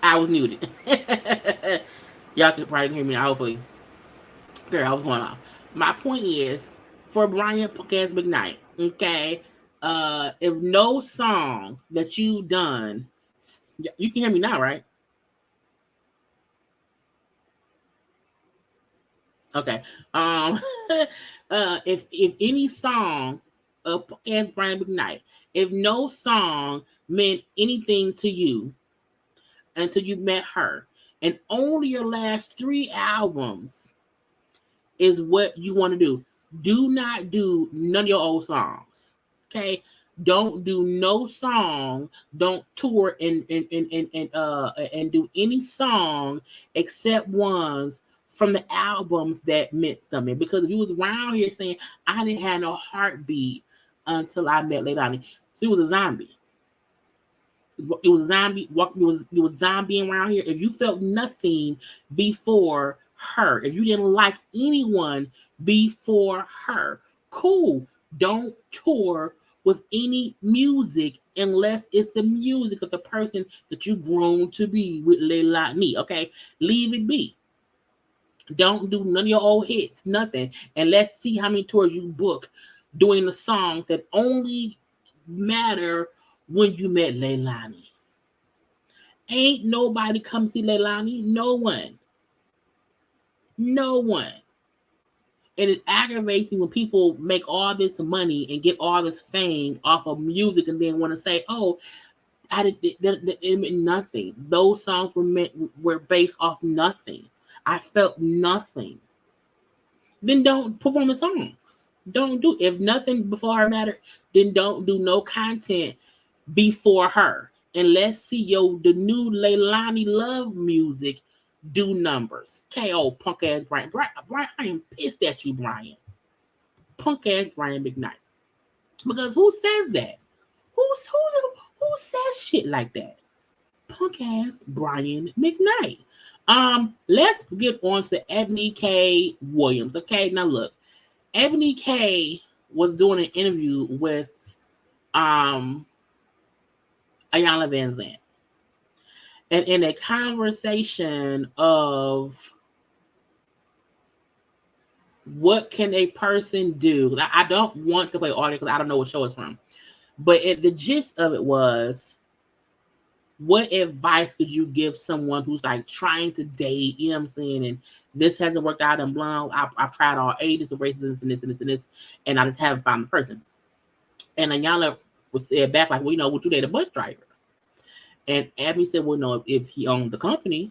I was muted. Y'all can probably hear me now, hopefully. Girl, I was going off. My point is, for Brian Podcast McKnight, okay, if no song that you've done, you can hear me now, right? Okay. Um, if any song of and Brian McKnight, if no song meant anything to you until you met her, and only your last 3 albums is what you want to do not do none of your old songs. Okay. Don't do no song. Don't tour and do any song except ones from the albums that meant something. Because if you was around here saying I didn't have no heartbeat until I met Leilani, so he was a zombie. It was a zombie. It was zombieing around here. If you felt nothing before her, if you didn't like anyone before her, cool. Don't tour with any music unless it's the music of the person that you grown to be with Leilani. Okay, leave it be. Don't do none of your old hits, nothing. And let's see how many tours you book doing the songs that only matter when you met Leilani. Ain't nobody come see Leilani. No one. No one. And it aggravates me when people make all this money and get all this fame off of music and then want to say, oh, it meant nothing. Those songs were based off nothing. I felt nothing. Then don't perform the songs. Don't do. If nothing before her mattered, then don't do no content before her. And let's see the new Leilani Love music do numbers. KO punk ass Brian. Brian, I am pissed at you, Brian. Punk ass Brian McKnight. Because who says that? Who says shit like that? Punk ass Brian McKnight. Let's get on to Ebony K. Williams. Okay, now look, Ebony K was doing an interview with Ayanna Van Zandt. And in a conversation of what can a person do, I don't want to play audio because I don't know what show it's from, but the gist of it was, what advice could you give someone who's like trying to date, you know what I'm saying, and this hasn't worked out, and blah, I've tried all ages of races and this, and I just haven't found the person. And Ayanna was said back like, well, you know, would you date a bus driver? And Abby said, well, no, if he owned the company,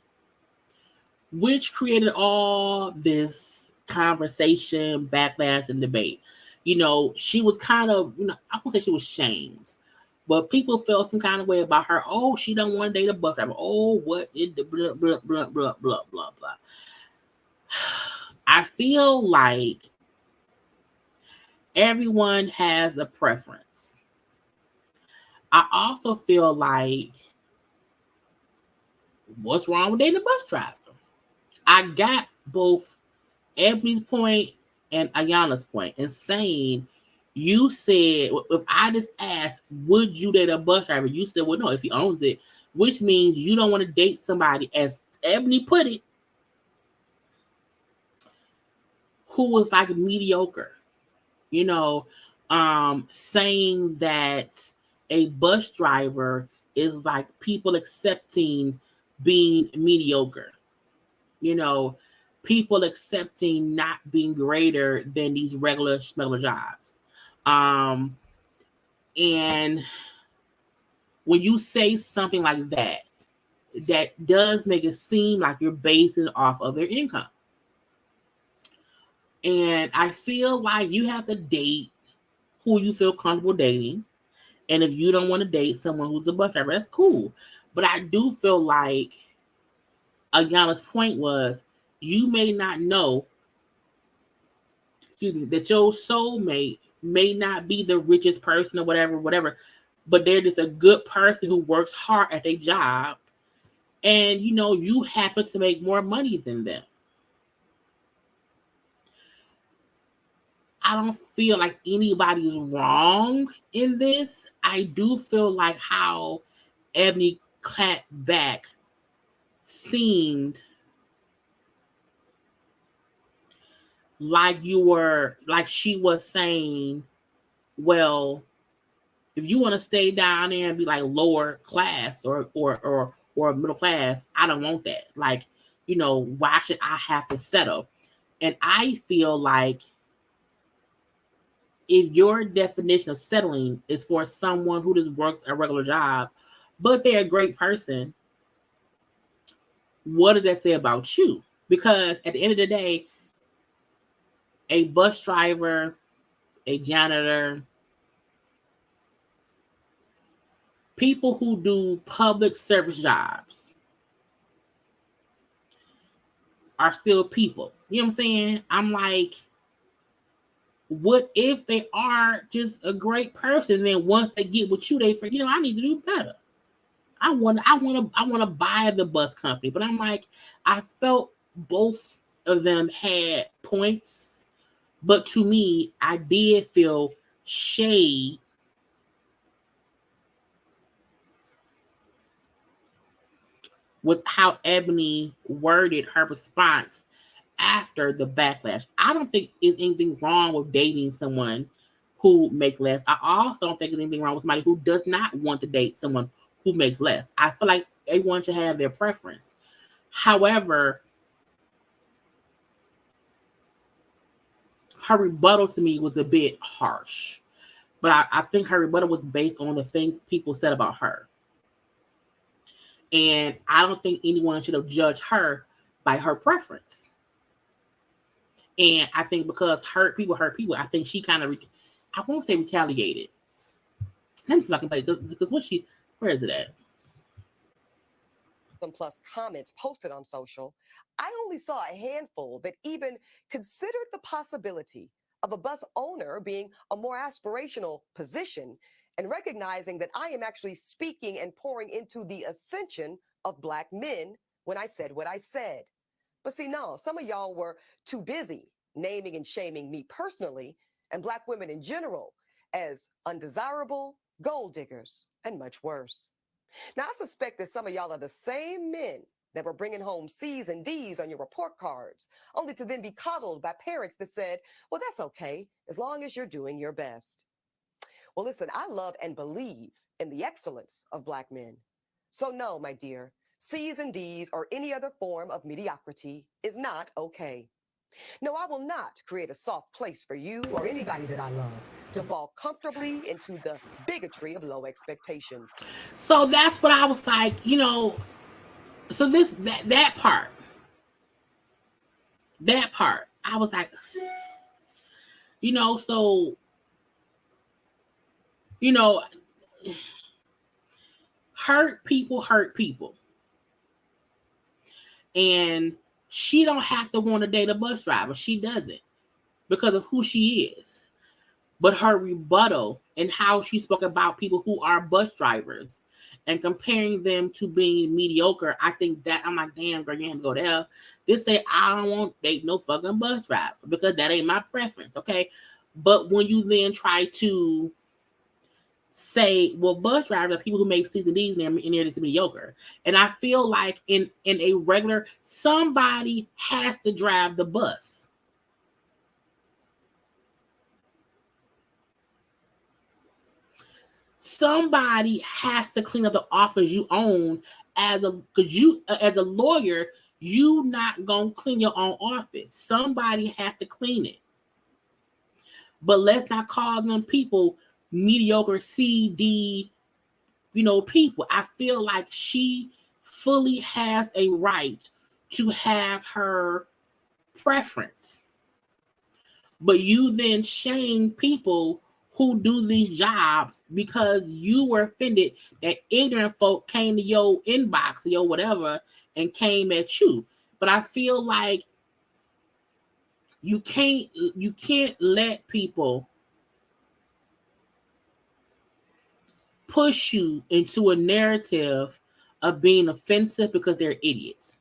which created all this conversation, backlash, and debate. You know, she was kind of, you know, I won't say she was shamed, but people felt some kind of way about her. Oh, she don't want to date a bus driver. Oh, what is the blah, blah, blah, blah, blah, blah, blah. I feel like everyone has a preference. I also feel like, what's wrong with dating a bus driver? I got both Ebony's point and Ayanna's point in saying, you said, if I just asked, would you date a bus driver? You said, well, no, if he owns it, which means you don't want to date somebody, as Ebony put it, who was like mediocre. You know, saying that a bus driver is like people accepting being mediocre. You know, people accepting not being greater than these regular smuggler jobs. And when you say something like that, that does make it seem like you're basing off of their income. And I feel like you have to date who you feel comfortable dating. And if you don't want to date someone who's a bus driver, that's cool. But I do feel like Ayana's point was you may not know, that your soulmate may not be the richest person or whatever, but they're just a good person who works hard at their job. And, you happen to make more money than them. I don't feel like anybody's wrong in this. I do feel like how Ebony clapped back seemed like she was saying, well, if you want to stay down there and be like lower class or middle class, I don't want that. Like, why should I have to settle? And I feel like if your definition of settling is for someone who just works a regular job, but they're a great person, what does that say about you? Because at the end of the day, a bus driver, a janitor, people who do public service jobs are still people. You know what I'm saying? I'm like, what if they are just a great person? And then once they get with you, they think, I need to do better. I want to buy the bus company. But I'm like, I felt both of them had points, but to me, I did feel shade with how Ebony worded her response after the backlash. I don't think there's anything wrong with dating someone who makes less. I also don't think there's anything wrong with somebody who does not want to date someone who makes less. I feel like everyone should have their preference. However, her rebuttal to me was a bit harsh. But I think her rebuttal was based on the things people said about her. And I don't think anyone should have judged her by her preference. And I think because hurt people, I think she kind of, I won't say retaliated. Let me see if I can play it, because where is it at? Plus comments posted on social, I only saw a handful that even considered the possibility of a bus owner being a more aspirational position and recognizing that I am actually speaking and pouring into the ascension of Black men when I said what I said. But see, no, some of y'all were too busy naming and shaming me personally and Black women in general as undesirable, gold diggers, and much worse. Now, I suspect that some of y'all are the same men that were bringing home C's and D's on your report cards, only to then be coddled by parents that said, well, that's okay, as long as you're doing your best. Well, listen, I love and believe in the excellence of Black men. So no, my dear, C's and D's or any other form of mediocrity is not okay. No, I will not create a soft place for you or anybody that I love to fall comfortably into the bigotry of low expectations. So that's what I was like, so that part, I was like, so, hurt people. And she don't have to want to date a bus driver. She doesn't, because of who she is. But her rebuttal and how she spoke about people who are bus drivers and comparing them to being mediocre, I think that I'm like, damn, girl, you have to go there. Just say, I don't want to date no fucking bus driver because that ain't my preference, okay? But when you then try to say, well, bus drivers are people who make C's and D's and they're just mediocre. And I feel like in a regular, somebody has to drive the bus. Somebody has to clean up the office you own as a lawyer, you not gonna clean your own office. Somebody has to clean it. But let's not call them people mediocre CD, people. I feel like she fully has a right to have her preference. But you then shame people who do these jobs because you were offended that ignorant folk came to your inbox or your whatever and came at you. But I feel like you can't let people push you into a narrative of being offensive because they're idiots.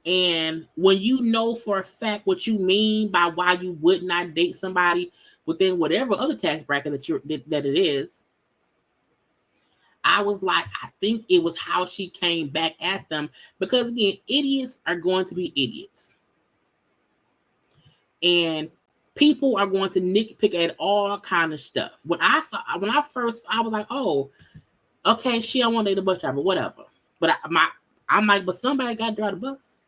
And when you know for a fact what you mean by why you would not date somebody within whatever other tax bracket that it is, I was like, I think it was how she came back at them, because again, idiots are going to be idiots, and people are going to nitpick at all kind of stuff. When I first, I was like, oh, okay, she don't want to date a bus driver, whatever. But I'm like, but somebody got to drive the bus.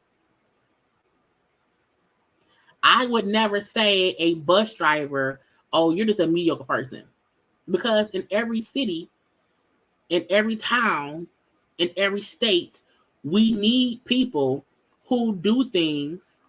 I would never say a bus driver, oh, you're just a mediocre person. Because in every city, in every town, in every state, we need people who do things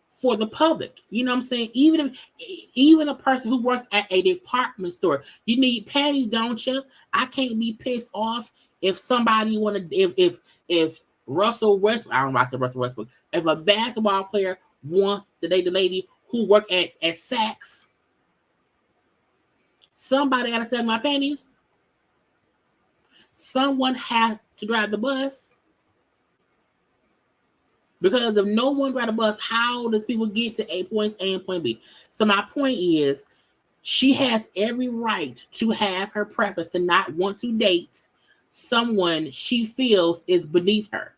for the public. You know what I'm saying? Even a person who works at a department store, you need panties, don't you? I can't be pissed off if somebody if Russell Westbrook, I don't know why I said Russell Westbrook, if a basketball player wants to date the lady who work at Saks, somebody gotta sell my panties. Someone has to drive the bus. Because if no one drives the bus, how does people get to point A and point B? So my point is, she has every right to have her preference to not want to date someone she feels is beneath her.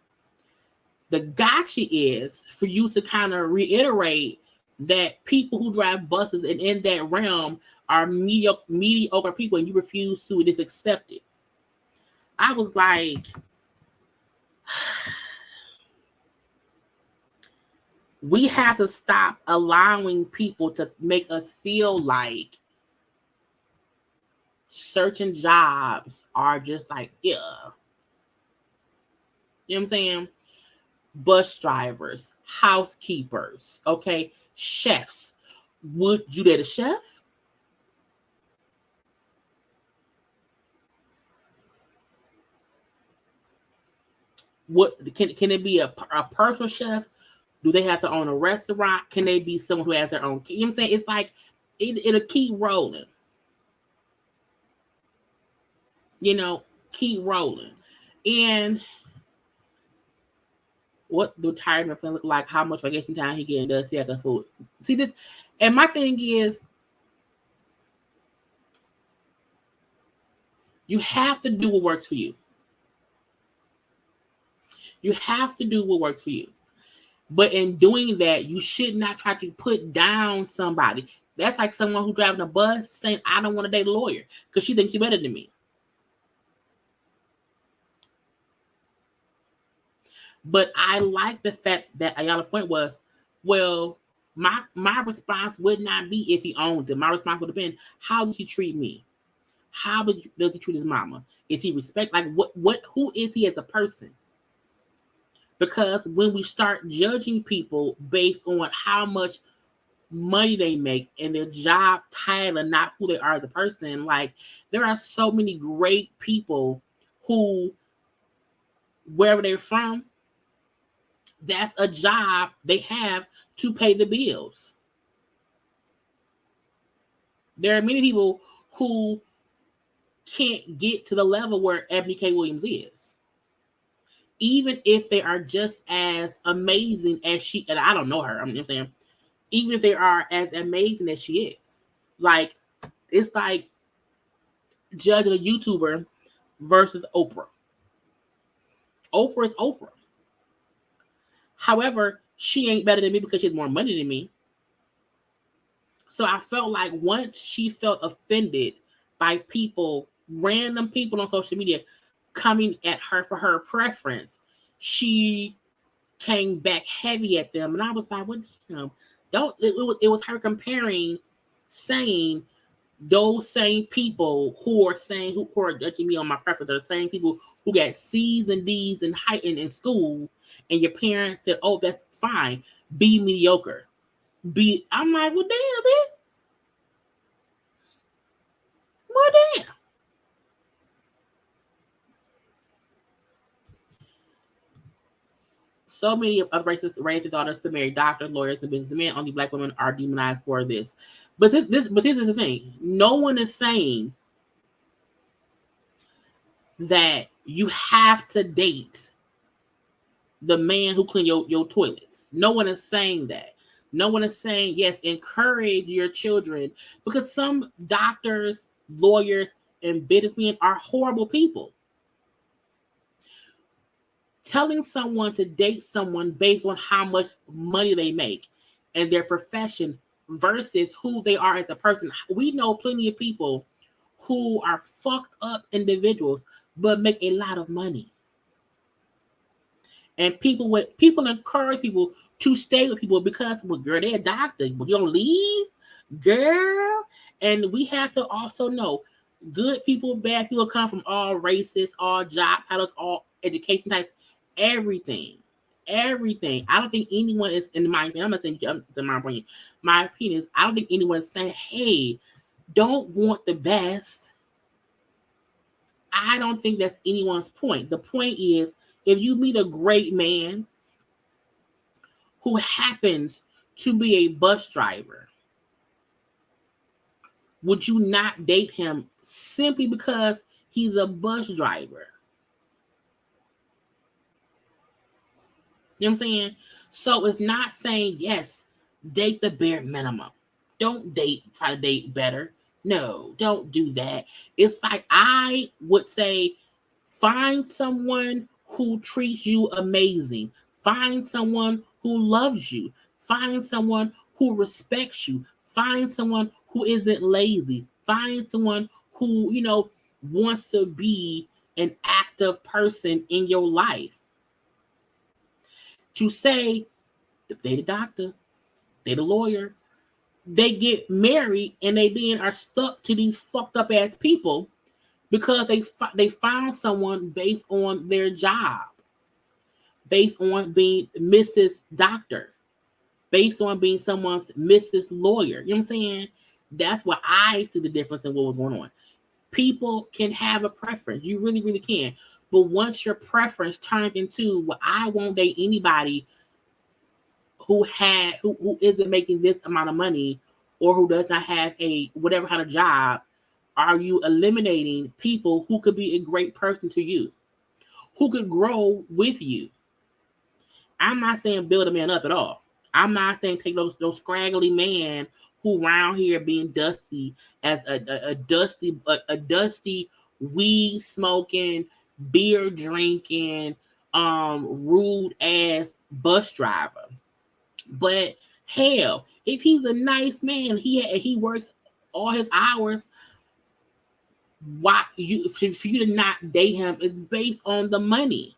The gotcha is for you to kind of reiterate that people who drive buses and in that realm are mediocre people, and you refuse to just accept it. I was like, we have to stop allowing people to make us feel like certain jobs are just like, yeah. You know what I'm saying? Bus drivers, housekeepers, okay, chefs. Would you date a chef? What can it be a personal chef? Do they have to own a restaurant? Can they be someone who has their own? You know what I'm saying? It's like it'll keep rolling. Keep rolling. And what the retirement plan look like? How much vacation time he getting? Does he have the food? See this? And my thing is, you have to do what works for you. You have to do what works for you. But in doing that, you should not try to put down somebody. That's like someone who's driving a bus saying, I don't want to date a lawyer because she thinks she's better than me. But I like the fact that Ayala's point was, well, my response would not be if he owns it. My response would have been, how does he treat me? How does he treat his mama? Is he respect? Like who is he as a person? Because when we start judging people based on how much money they make and their job title and not who they are as a person, like there are so many great people who, wherever they're from, that's a job they have to pay the bills. There are many people who can't get to the level where Ebony K. Williams is, even if they are just as amazing as she. And I don't know her. I'm saying, even if they are as amazing as she is, like it's like judging a YouTuber versus Oprah. Oprah is Oprah. However, she ain't better than me because she has more money than me. So I felt like once she felt offended by people, random people on social media coming at her for her preference, she came back heavy at them. And I was like, what damn? It was her comparing, saying those same people who are judging me on my preference are the same people who got C's and D's in in school, and your parents said, oh, that's fine. Be mediocre. I'm like, well, damn it. Well, damn. So many of racists raised their daughters to marry doctors, lawyers, and businessmen. Only Black women are demonized for this. But here's the thing: no one is saying that you have to date the man who clean your toilets. No one is saying that. No one is saying, yes, encourage your children, because some doctors, lawyers, and businessmen are horrible people. Telling someone to date someone based on how much money they make and their profession versus who they are as a person. We know plenty of people who are fucked up individuals but make a lot of money. And people encourage people to stay with people because, well, girl, they're a doctor. But you don't leave, girl. And we have to also know good people, bad people come from all races, all job titles, all education types, everything. Everything. I don't think anyone is, in my opinion, I'm not saying in my opinion. My opinion is, I don't think anyone is saying, hey, don't want the best. I don't think that's anyone's point. The point is, if you meet a great man who happens to be a bus driver, would you not date him simply because he's a bus driver? You know what I'm saying? So it's not saying, yes, date the bare minimum. Don't try to date better. No, don't do that. It's like, I would say, find someone who treats you amazing. Find someone who loves you. Find someone who respects you. Find someone who isn't lazy. Find someone who, wants to be an active person in your life. To say, they the doctor, they the lawyer, they get married and they then are stuck to these fucked up ass people because they found someone based on their job, based on being Mrs. Doctor, based on being someone's Mrs. Lawyer. You know what I'm saying? That's what I see the difference in what was going on. People can have a preference. You really, really can. But once your preference turns into, well, I won't date anybody who isn't making this amount of money or who does not have a whatever kind of job, are you eliminating people who could be a great person to you, who could grow with you? I'm not saying build a man up at all. I'm not saying take those scraggly man who around here being dusty as a dusty weed smoking, beer drinking, rude ass bus driver. But hell, if he's a nice man, he works all his hours, why for you to not date him is based on the money.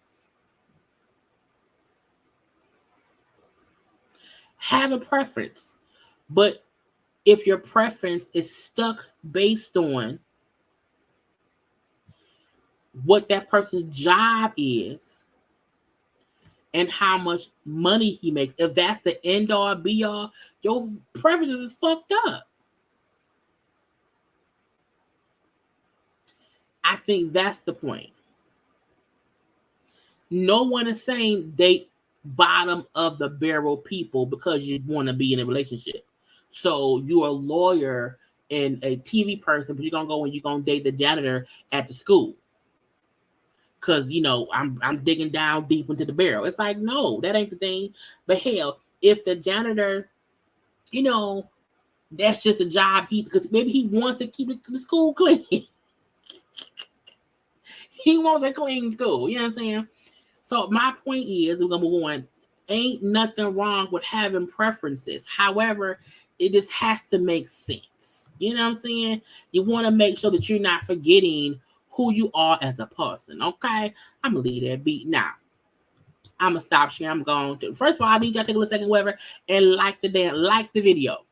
Have a preference, but if your preference is stuck based on what that person's job is and how much money he makes, if that's the end all be all, your preferences is fucked up. I think that's the point. No one is saying date bottom of the barrel people because you want to be in a relationship. So you're a lawyer and a TV person, but you're gonna go and you're gonna date the janitor at the school. Cause I'm digging down deep into the barrel. It's like, no, that ain't the thing. But hell, if the janitor, that's just a job because maybe he wants to keep the school clean. He wants a clean school. You know what I'm saying? So my point is, we're gonna move on. Ain't nothing wrong with having preferences. However, it just has to make sense. You know what I'm saying? You want to make sure that you're not forgetting who you are as a person. Okay, I'm gonna leave that beat now. I'm gonna stop sharing. I'm going to. First of all, I need y'all to take a little second, whatever, and like the video.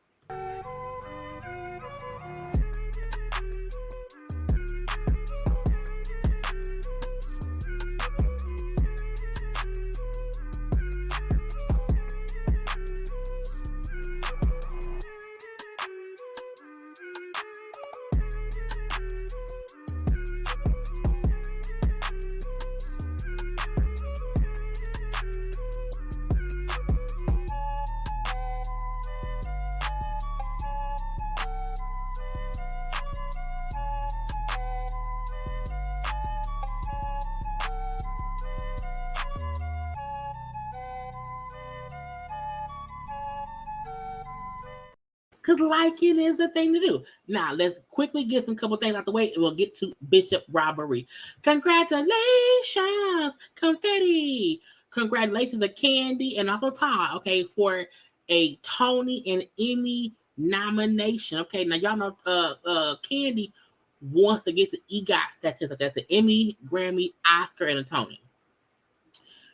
Because liking is the thing to do. Now, let's quickly get some couple things out the way and we'll get to Bishop Robbery. Congratulations, confetti. Congratulations to Kandi and also Todd, okay, for a Tony and Emmy nomination. Okay, now y'all know Kandi wants to get the EGOT statistic. That's an Emmy, Grammy, Oscar, and a Tony.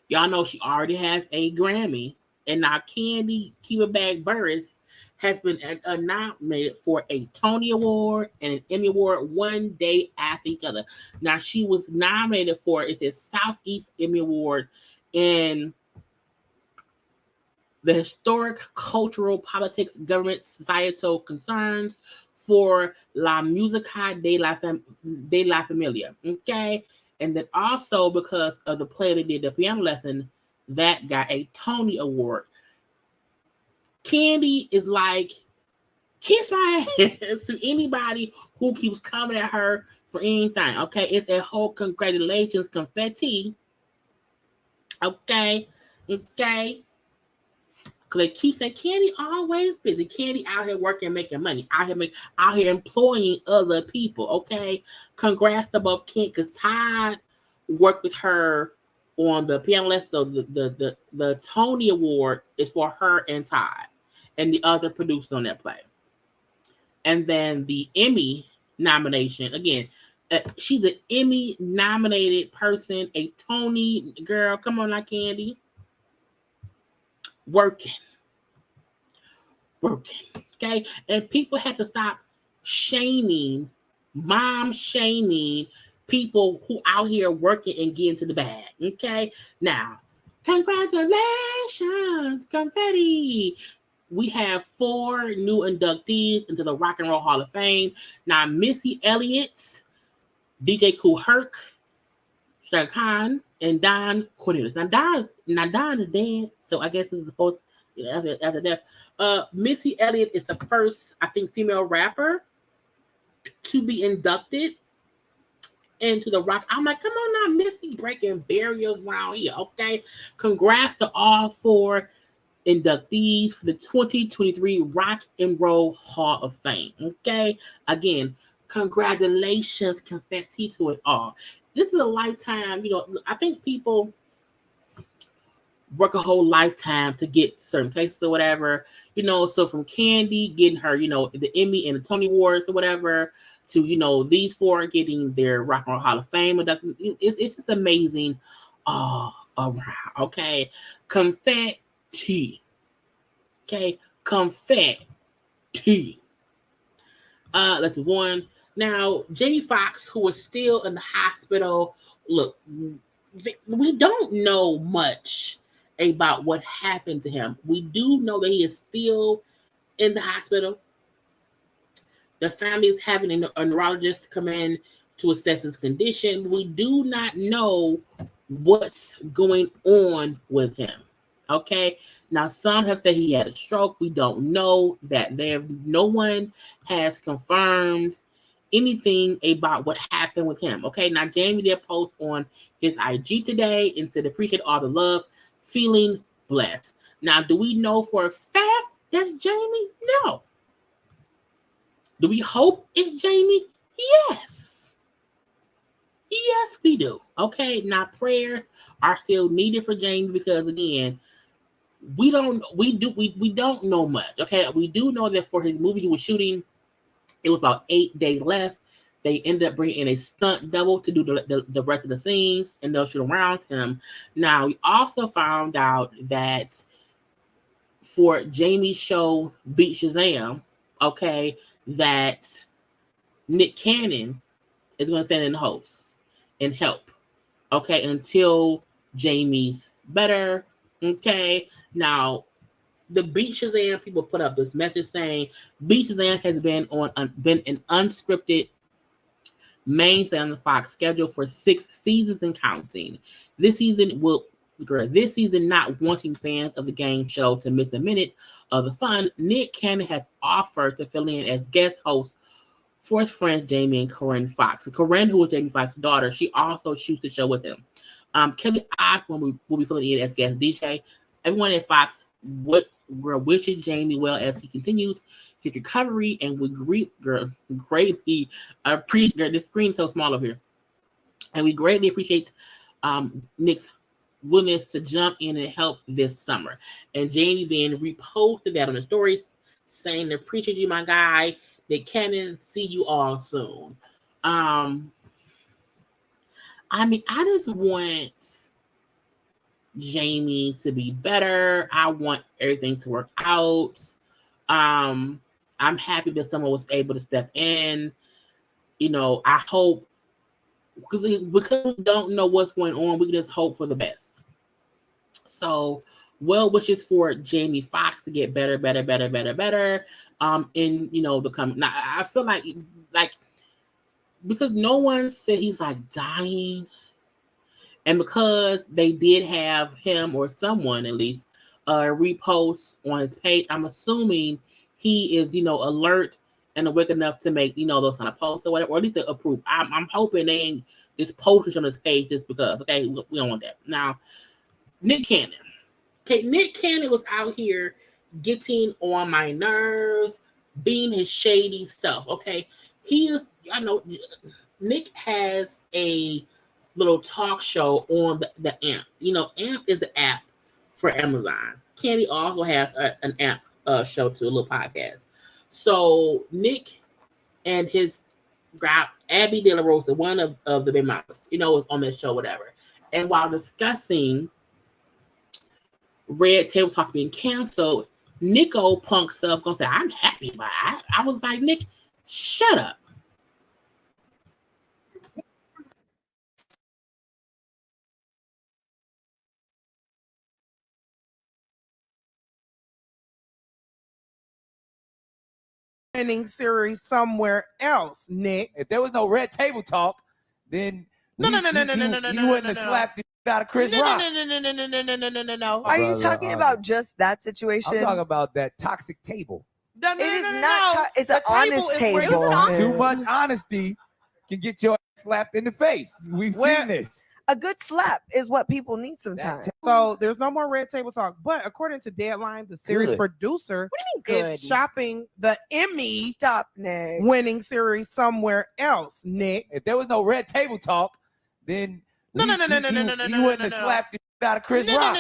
Y'all know she already has a Grammy. And now Kandi JayBirds has been nominated for a Tony Award and an Emmy Award one day after each other. Now, she was nominated for, it says, Southeast Emmy Award in the Historic, Cultural, Politics, Government, Societal Concerns for La Musica de la Familia, okay? And then also because of the play they did, the piano lesson, that got a Tony Award. Kandi is like, kiss my ass to anybody who keeps coming at her for anything. Okay, it's a whole congratulations confetti. Okay. Because they keep saying Kandi always busy. Kandi out here working, making money, out here employing other people. Okay, congrats to both Kandi, because Todd worked with her on the piano lesson. So the Tony Award is for her and Todd and the other producers on that play. And then the Emmy nomination, again, she's an Emmy nominated person, a Tony girl. Come on, like Kandi. Working. Okay. And people have to stop mom shaming people who out here working and getting to the bag. Okay. Now, congratulations, confetti. We have 4 new inductees into the Rock and Roll Hall of Fame. Now, Missy Elliott, DJ Kool Herc, Shaka Khan, and Don Cornelius. Now, Don is dead, so I guess this is supposed to, as a death. Missy Elliott is the first, I think, female rapper to be inducted into the Rock. I'm like, come on now, Missy, breaking barriers around here, okay? Congrats to all 4 inductees for the 2023 Rock and Roll Hall of Fame. Okay, again, congratulations, confetti to it all. This is a lifetime. I think people work a whole lifetime to get certain places or whatever. So from Kandi getting her, the Emmy and the Tony Awards or whatever, to these 4 getting their Rock and Roll Hall of Fame induction. It's just amazing. Around. Okay, confetti. Okay, confetti. Let's move on. Now, Jamie Foxx, who is still in the hospital. Look, we don't know much about what happened to him. We do know that he is still in the hospital. The family is having a neurologist come in to assess his condition. We do not know what's going on with him. Okay. Now, some have said he had a stroke. We don't know that. No one has confirmed anything about what happened with him. Okay. Now, Jamie did post on his IG today and said, appreciate all the love, feeling blessed. Now, do we know for a fact that's Jamie? No. Do we hope it's Jamie? Yes. Yes, we do. Okay. Now, prayers are still needed for Jamie because, again, we don't know much. Okay, we do know that for his movie he was shooting It was about 8 days left. They ended up bringing in a stunt double to do the rest of the scenes and they'll shoot around him. Now, we also found out that for Jamie's show, Beat Shazam, okay, that Nick Cannon is going to stand in the host and help, okay, until Jamie's better, okay. Now, the Beat Shazam people put up this message saying Beat Shazam has been an unscripted mainstay on the Fox schedule for 6 seasons and counting. This season not wanting fans of the game show to miss a minute of the fun, Nick Cannon has offered to fill in as guest host for his friends Jamie and Corinne Foxx. Corinne, who is Jamie Foxx's daughter, she also shoots the show with him. Kelly Osbourne will be filling in as guest DJ. Everyone at Fox wishes Jamie well as he continues his recovery, and we greatly appreciate this screen so small over here, and we greatly appreciate Nick's willingness to jump in and help this summer. And Jamie then reposted that on the story, saying, "Appreciate you, my guy. Nick Cannon, see you all soon." I mean, I just want Jamie to be better. I want everything to work out. I'm happy that someone was able to step in. You know, I hope because we don't know what's going on, we can just hope for the best. So, well wishes for Jamie Foxx to get better. In the coming. Now, I feel like because no one said he's like dying. And because they did have him or someone at least repost on his page, I'm assuming he is, alert and awake enough to make, those kind of posts or whatever, or at least to approve. I'm hoping they ain't just posting on his page just because. Okay, we don't want that. Now, Nick Cannon. Okay, Nick Cannon was out here getting on my nerves, being his shady stuff. Okay, Nick has a little talk show on the AMP. AMP is an app for Amazon. Kandi also has an AMP show too, a little podcast. So Nick and his Abby De La Rosa, one of the big mamas, was on that show, whatever. And while discussing Red Table Talk being canceled, Nico punk self gonna say, "I'm happy about it." I was like, Nick, shut up. Winning series somewhere else, Nick. If there was no Red Table Talk, then No. you wouldn't have slapped the shit out of Chris Rock. No. Are you talking about just that situation? I'm talking about that toxic table. It is not. It's an honest table. Too much honesty can get your ass slapped in the face. We've seen this. A good slap is what people need sometimes. So there's no more Red Table Talk. But according to Deadline, the series producer is shopping the Emmy winning series somewhere else, Nick. If there was no Red Table Talk, then you wouldn't have slapped the shit out of Chris Rock.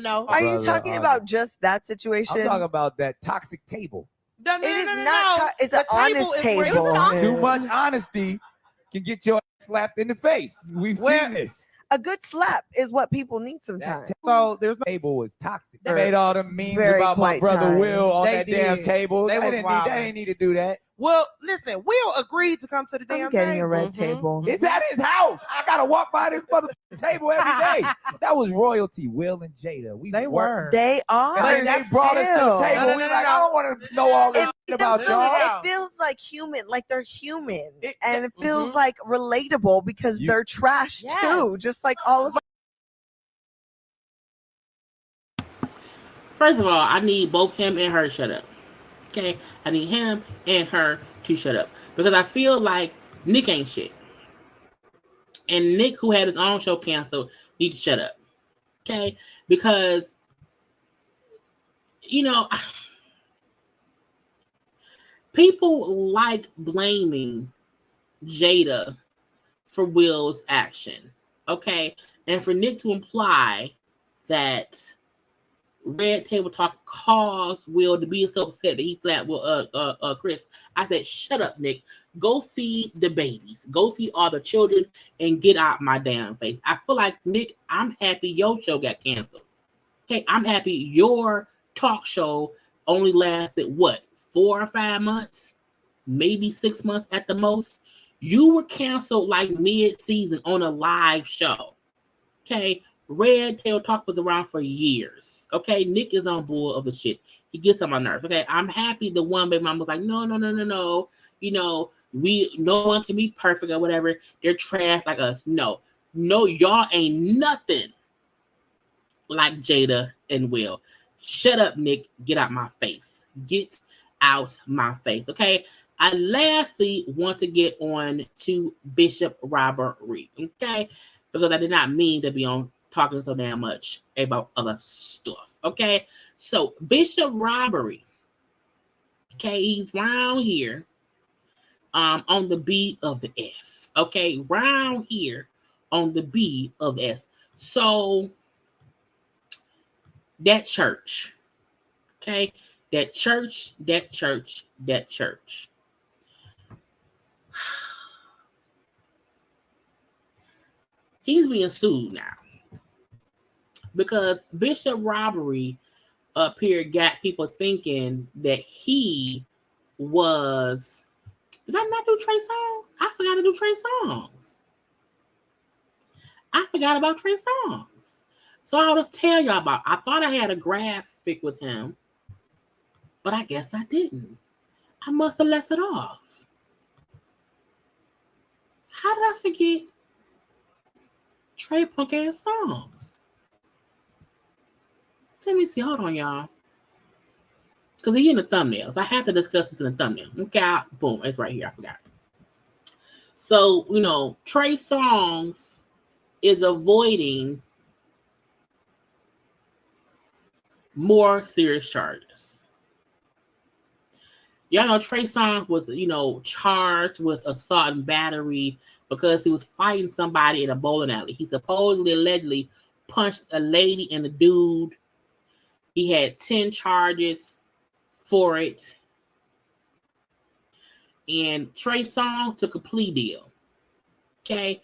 No. Are you talking about just that situation? I'm talking about that toxic table. It is not. It's an honest table. Too much honesty can get your ass slapped in the face. We've seen this. A good slap is what people need sometimes. So there's no table was toxic. They made all the memes about my brother Will on that damn table. They didn't need to do that. Well, listen, Will agreed to come to the damn getting table. a red table. It's at his house. I gotta walk by this motherfucking table every day. That was royalty. Will and Jada. They were. They are. And they brought us to the table. We're like, I don't want to know all this shit about y'all. It feels like human, like they're human, and it feels like relatable because they're trash too, just like all of us. First of all, I need both him and her to shut up. Okay? I need him and her to shut up. Because I feel like Nick ain't shit. And Nick, who had his own show canceled, needs to shut up. Okay? Because, people like blaming Jada for Will's action. Okay? And for Nick to imply that Red Table Talk caused Will to be so upset that he slapped Chris. I said, shut up, Nick. Go feed the babies. Go feed all the children and get out my damn face. I feel like, Nick, I'm happy your show got canceled. Okay, I'm happy your talk show only lasted, what, 4 or 5 months? Maybe 6 months at the most. You were canceled like mid-season on a live show. Okay, Red Tail Talk was around for years. Okay, Nick is on board of the shit. He gets on my nerves. Okay, I'm happy the one baby mom was like, no. You know, no one can be perfect or whatever. They're trash like us. No, y'all ain't nothing like Jada and Will. Shut up, Nick. Get out my face. Get out my face. Okay. I lastly want to get on to Bishop Robbery. Okay. Because I did not mean to be on talking so damn much about other stuff. Okay. So Bishop Robbery. Okay. He's round here. On the B of the S. Okay. Round here on the B of the S. So that church. Okay. That church. He's being sued now because Bishop Robbery up here got people thinking that he was. Did I not do Trey Songz? I forgot to do Trey Songz. I forgot about Trey Songz. So I'll just tell y'all about. I thought I had a graphic with him, but I guess I didn't. I must have left it off. How did I forget Trey punk ass songs? Let me see. Hold on, y'all. Because he's in the thumbnails. I have to discuss this in the thumbnail. Okay, boom. It's right here. I forgot. So, you know, Trey Songz is avoiding more serious charges. Y'all know Trey Songz was, you know, charged with assault and battery because he was fighting somebody in a bowling alley. He supposedly, allegedly punched a lady and a dude. He had 10 charges for it. And Trey Songz took a plea deal. Okay?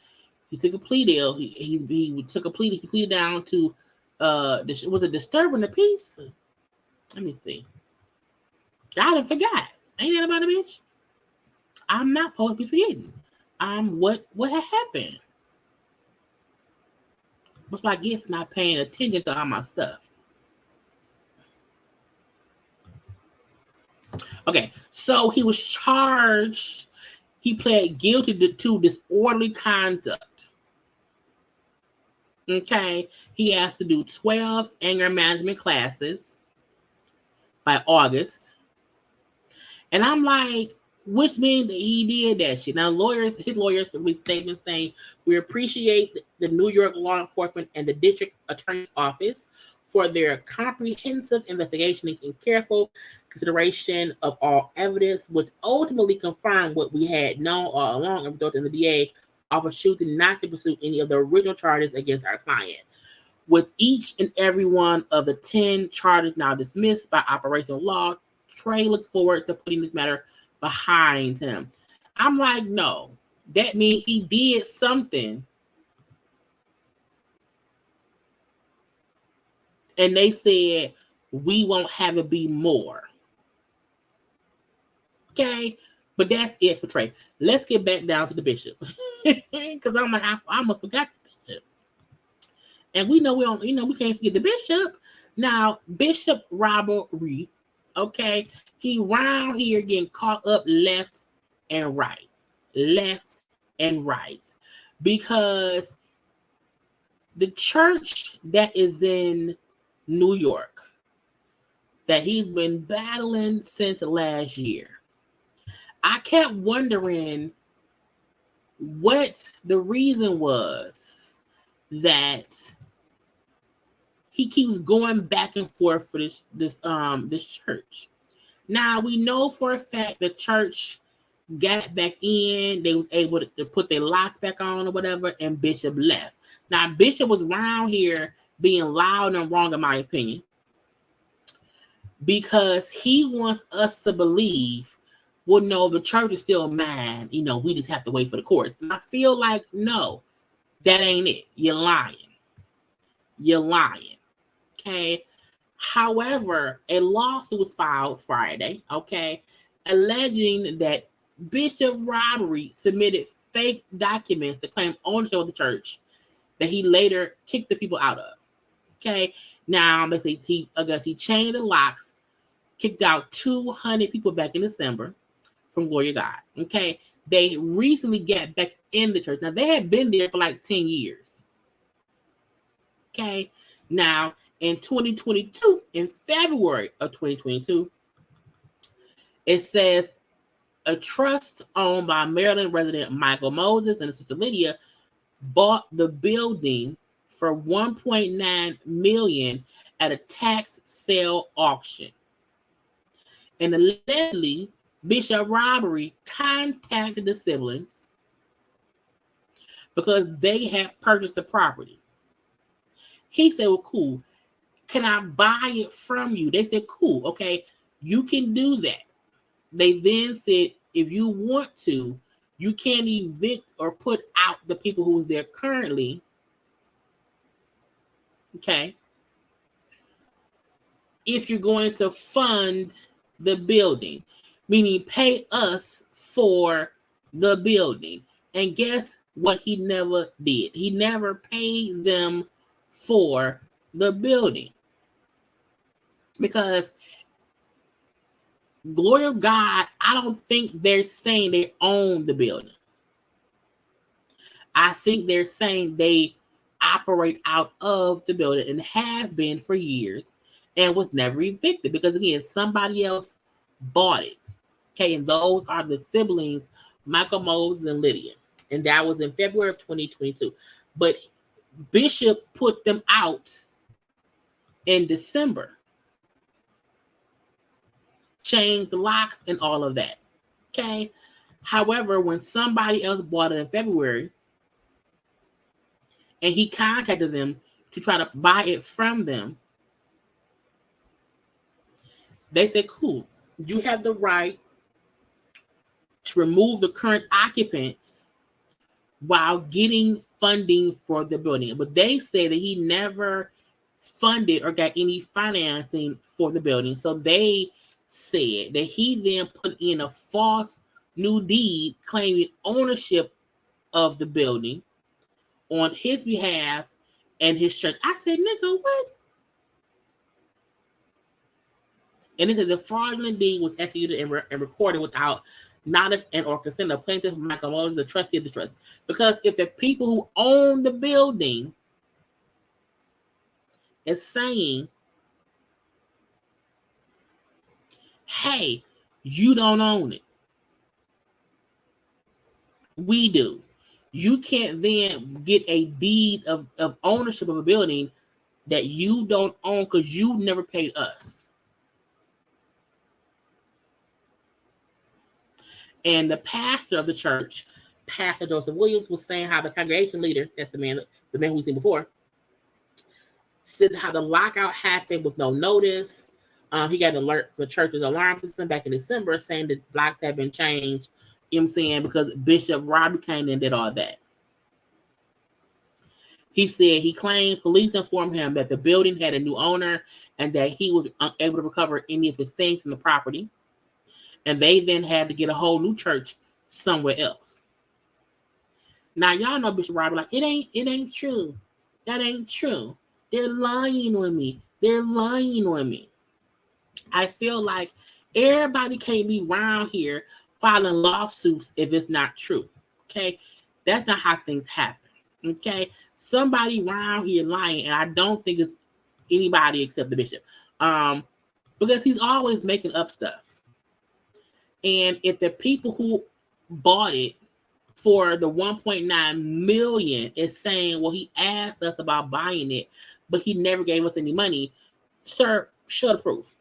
He took a plea deal. He took a plea. He pleaded down to, was it disturbing the peace? Let me see. I done forgot. Ain't that about a bitch? I'm not supposed to be forgetting. What had happened? What's my gift for not paying attention to all my stuff? Okay, so he was charged. He pled guilty to disorderly conduct. Okay, he has to do 12 anger management classes by August. And I'm like, which means that he did that shit. Now, his lawyers released statements saying, we appreciate the New York law enforcement and the district attorney's office for their comprehensive investigation and careful consideration of all evidence, which ultimately confirmed what we had known all along and resulted in the DA office choosing not to pursue any of the original charges against our client. With each and every one of the 10 charges now dismissed by operational law, Trey looks forward to putting this matter behind him. I'm like, no, that means he did something. And they said, we won't have it be more. Okay, but that's it for Trey. Let's get back down to the bishop. Because I'm like, I almost forgot the bishop. And we know we can't forget the bishop. Now, Bishop Robbery, okay, he round here getting caught up left and right. Because the church that is in New York that he's been battling since last year, I kept wondering what the reason was that he keeps going back and forth for this church. Now we know for a fact the church got back in, they was able to put their locks back on or whatever, and Bishop left. Now Bishop was around here being loud and wrong in my opinion. because he wants us to believe, well, no, the church is still mine. You know, we just have to wait for the courts. And I feel like, no, that ain't it. You're lying. You're lying. Okay. However, a lawsuit was filed Friday, okay, alleging that Bishop Robbery submitted fake documents to claim ownership of the church that he later kicked the people out of. Okay. Now, I guess he changed the locks, kicked out 200 people back in December from Glory to God. Okay. They recently got back in the church. Now, they had been there for like 10 years. Okay. Now, in 2022, in February of 2022, it says a trust owned by Maryland resident Michael Moses and his sister Lydia bought the building for $1.9 million at a tax sale auction. And allegedly, Bishop Robbery contacted the siblings because they had purchased the property. He said, well, cool. Can I buy it from you? They said, cool. Okay, you can do that. They then said, if you want to, you can evict or put out the people who's there currently. Okay. If you're going to fund the building, meaning pay us for the building. And guess what he never did? He never paid them for the building. Because glory of God, I don't think they're saying they own the building. I think they're saying they operate out of the building and have been for years and was never evicted because, again, somebody else bought it. Okay, and those are the siblings, Michael Moses and Lydia. And that was in February of 2022. But Bishop put them out in December. Changed the locks and all of that. Okay. However, when somebody else bought it in February and he contacted them to try to buy it from them, they said, cool, you have the right to remove the current occupants while getting funding for the building. But they say that he never funded or got any financing for the building. So they said that he then put in a false new deed claiming ownership of the building on his behalf and his church. I said, nigga, what? And it said the fraudulent deed was executed and recorded without knowledge and or consent of plaintiff Michael Moses, the trustee of the trust. Because if the people who own the building is saying, hey, you don't own it, we do. You can't then get a deed of ownership of a building that you don't own because you never paid us. And the pastor of the church, Pastor Joseph Williams, was saying how the congregation leader, that's the man who we've seen before, said how the lockout happened with no notice. He got an alert the church's alarm system back in December saying that locks had been changed, you know what I'm saying, because Bishop Robbery came in and did all that. He said he claimed police informed him that the building had a new owner and that he was unable to recover any of his things from the property. And they then had to get a whole new church somewhere else. Now, y'all know Bishop Robbery, like, it ain't true. That ain't true. They're lying on me. They're lying on me. I feel like everybody can't be around here filing lawsuits if it's not true. Okay? That's not how things happen. Okay? Somebody around here lying, and I don't think it's anybody except the bishop. Because he's always making up stuff. And if the people who bought it for the $1.9 million is saying, well, he asked us about buying it, but he never gave us any money, sir, show the proof.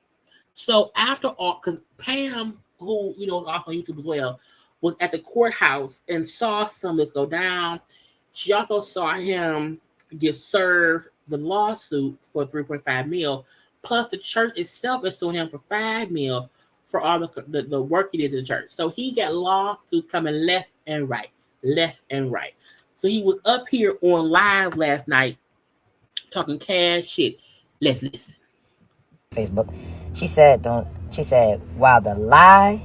So after all, because Pam, who is off on YouTube as well, was at the courthouse and saw some of this go down. She also saw him get served the lawsuit for $3.5 million, Plus, the church itself is suing him for $5 million for all the work he did to the church. So he got lawsuits coming left and right. So he was up here on live last night talking cash shit. Let's listen. Facebook. She said, while the lie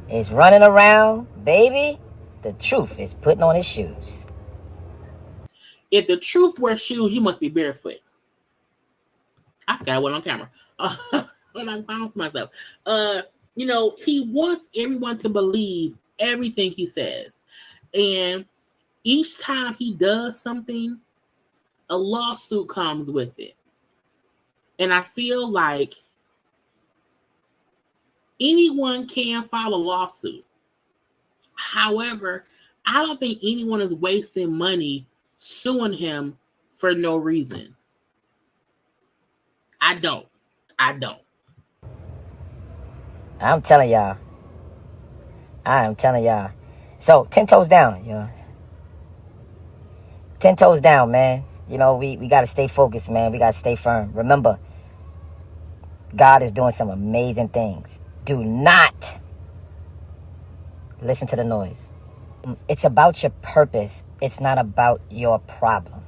is running around, baby, the truth is putting on his shoes. If the truth wears shoes, you must be barefoot. I forgot I went on camera. When I bounced myself. He wants everyone to believe everything he says. And each time he does something, a lawsuit comes with it. And I feel like anyone can file a lawsuit. However, I don't think anyone is wasting money suing him for no reason. I don't. I'm telling y'all. So 10 toes down, 10 toes down, man. We got to stay focused, man. We got to stay firm. Remember, God is doing some amazing things. Do not listen to the noise. It's about your purpose. It's not about your problem.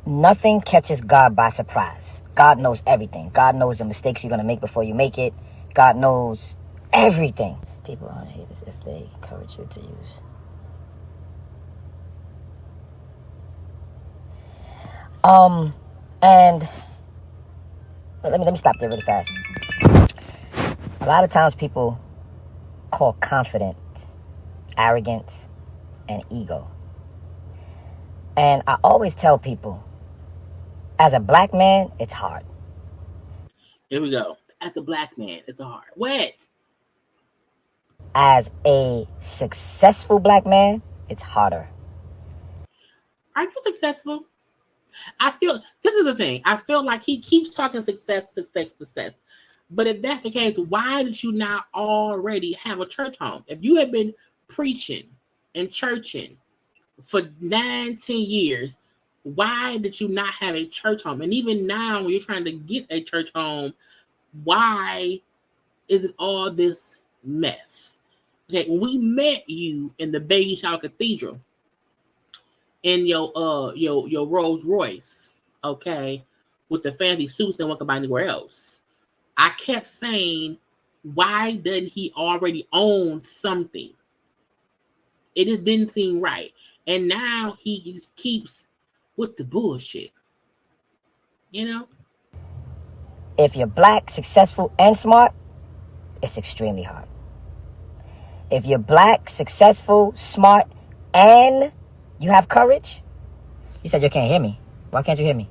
Nothing catches God by surprise. God knows everything. God knows the mistakes you're going to make before you make it. God knows everything. People aren't haters if they encourage you to use. And let me stop there really fast. A lot of times people call confidence arrogance and ego. And I always tell people, as a black man, it's hard. Here we go. As a black man, it's hard. What? As a successful black man, it's harder. Are you successful? I feel, this is the thing. I feel like he keeps talking success. But if that's the case, why did you not already have a church home? If you had been preaching and churching for 19 years, why did you not have a church home? And even now, when you're trying to get a church home, why is it all this mess? Okay, when we met you in the Baby Shower Cathedral in your Rolls Royce, okay, with the fancy suits that won't buy anywhere else, I kept saying, why doesn't he already own something? It just didn't seem right. And now he just keeps with the bullshit. You know? If you're black, successful, and smart, it's extremely hard. If you're black, successful, smart, and you have courage, you said you can't hear me. Why can't you hear me?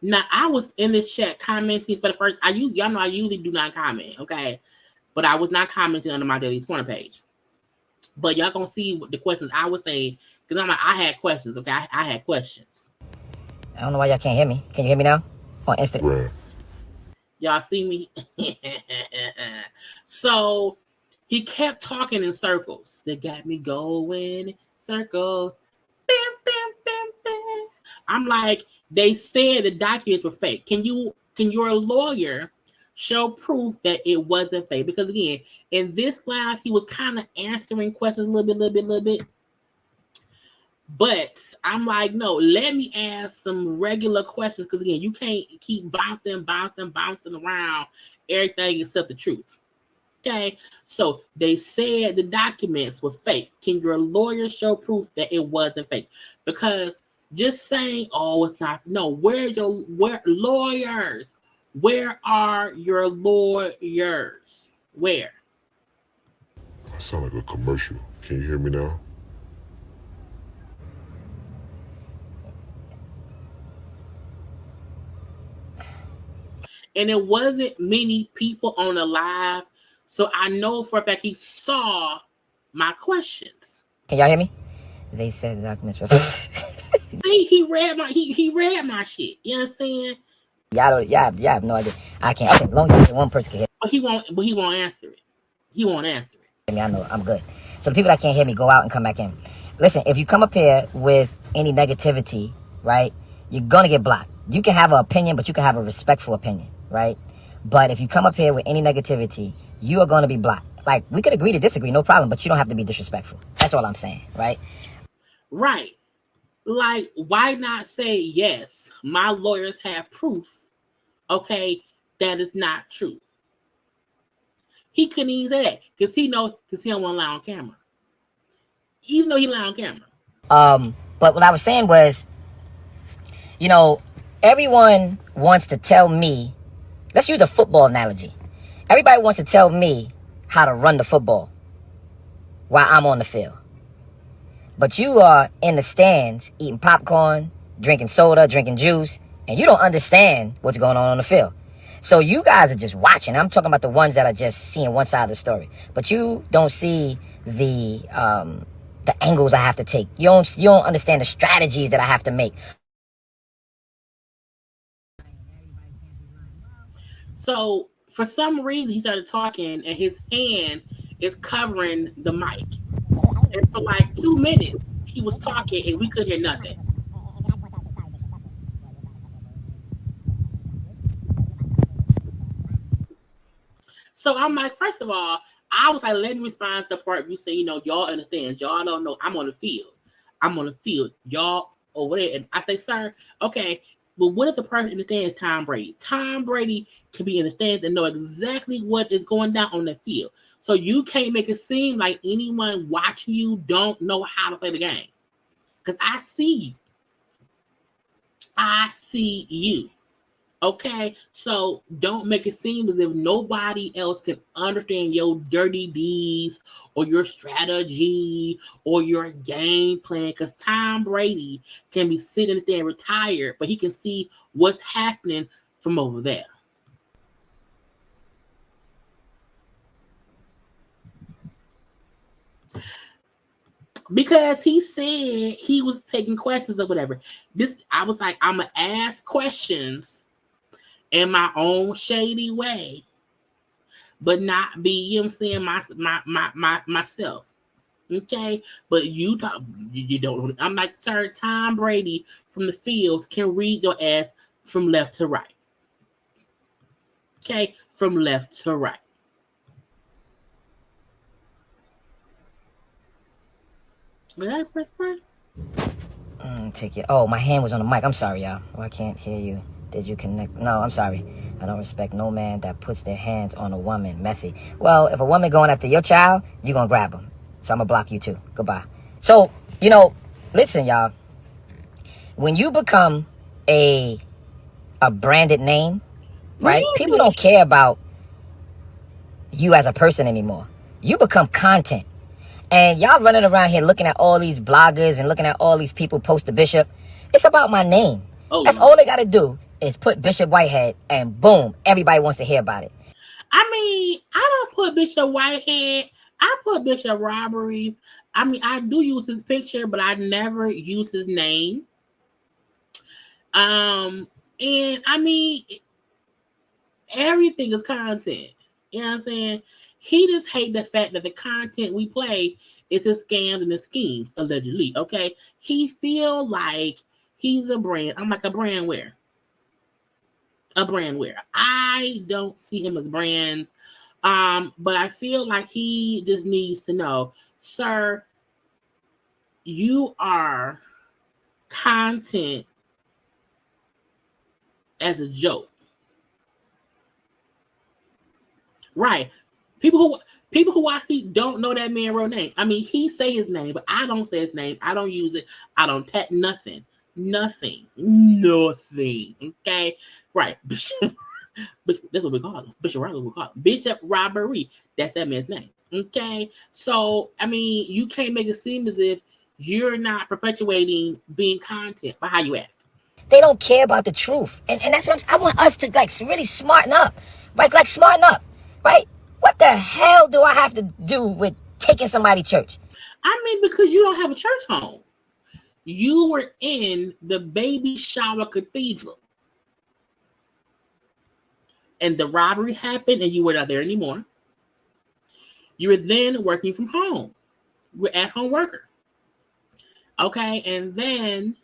Now, I was in this chat commenting for the first, y'all know I usually do not comment, okay? But I was not commenting under my Jaylee's Corner page. But y'all gonna see what the questions I was saying, because I had questions, okay? I had questions. I don't know why y'all can't hear me. Can you hear me now? On Instagram. Y'all see me? So, he kept talking in circles. They got me going in circles. Bam, bam, bam, bam. I'm like, they said the documents were fake. Can your lawyer show proof that it wasn't fake? Because again, in this live, he was kind of answering questions a little bit. But I'm like, no, let me ask some regular questions. Because again, you can't keep bouncing around everything except the truth. Okay, so they said the documents were fake. Can your lawyer show proof that it wasn't fake? Because just saying, oh, it's not. No, where lawyers? Where are your lawyers? Where? I sound like a commercial. Can you hear me now? And it wasn't many people on the live, so I know for a fact he saw my questions. Can y'all hear me? They said the documents were See, he read my shit. You know what I'm saying? Y'all have no idea. I can't. Okay, as long as one person can hear. But he won't answer it. He won't answer it. I mean, I know I'm good. So the people that can't hear me, go out and come back in. Listen, if you come up here with any negativity, right, you're gonna get blocked. You can have an opinion, but you can have a respectful opinion, right? But if you come up here with any negativity, you are gonna be blocked. Like, we could agree to disagree, no problem, but you don't have to be disrespectful. That's all I'm saying, right? Right. Like, why not say, yes, my lawyers have proof, okay, that is not true. He couldn't even say that because he don't want to lie on camera. Even though he lie on camera. But what I was saying was, you know, everyone wants to tell me, let's use a football analogy. Everybody wants to tell me how to run the football while I'm on the field. But you are in the stands eating popcorn, drinking soda, drinking juice, and you don't understand what's going on the field. So you guys are just watching. I'm talking about the ones that are just seeing one side of the story. But you don't see the angles I have to take. You don't understand the strategies that I have to make. So for some reason he started talking and his hand is covering the mic. And for like 2 minutes he was talking and we couldn't hear nothing. So I'm like, first of all, I was like, let me respond to the part you say, you know, y'all understand. Y'all don't know I'm on the field. I'm on the field. Y'all over there. And I say, sir, okay, but what if the person in the stand is Tom Brady? Tom Brady can be in the stands and know exactly what is going down on the field. So you can't make it seem like anyone watching you don't know how to play the game. Because I see you. I see you. Okay, so don't make it seem as if nobody else can understand your dirty deeds or your strategy or your game plan. Because Tom Brady can be sitting there retired, but he can see what's happening from over there. Because he said he was taking questions or whatever. I was like, I'm gonna ask questions in my own shady way, but not be, you know what I'm saying, myself. Okay, but you don't. I'm like, sir, Tom Brady from the fields can read your ass from left to right. Okay, from left to right. Did I press play? Take it. Oh, my hand was on the mic. I'm sorry, y'all. Oh, I can't hear you. Did you connect? No, I'm sorry. I don't respect no man that puts their hands on a woman. Messy. Well, if a woman going after your child, you gonna grab them. So I'm gonna block you too. Goodbye. So, you know, listen, y'all. When you become a branded name, right? People don't care about you as a person anymore. You become content. And y'all running around here looking at all these bloggers and looking at all these people post the Bishop. It's about my name. That's all they gotta do is put Bishop Whitehead and boom, everybody wants to hear about it. I mean, I don't put Bishop Whitehead. I put Bishop Robbery. I mean, I do use his picture, but I never use his name. And I mean, everything is content. You know what I'm saying? He just hate the fact that the content we play is his scams and his schemes, allegedly. Okay, he feel like he's a brand. I'm like a brand where? A brand where? I don't see him as brands. But I feel like he just needs to know, sir, you are content as a joke. Right. People who watch me don't know that man's real name. I mean, he say his name, but I don't say his name. I don't use it. I don't tap nothing. Nothing. Okay? Right. Bishop, that's what we call him. Bishop Robbery, we call him. Bishop Robbery. That's that man's name. Okay? So, I mean, you can't make it seem as if you're not perpetuating being content by how you act. They don't care about the truth. And that's what I want us to like really smarten up. Like smarten up. Right? What the hell do I have to do with taking somebody to church? I mean, because you don't have a church home. You were in the baby shower cathedral. And the robbery happened and you were not there anymore. You were then working from home. You were at home worker. Okay, and then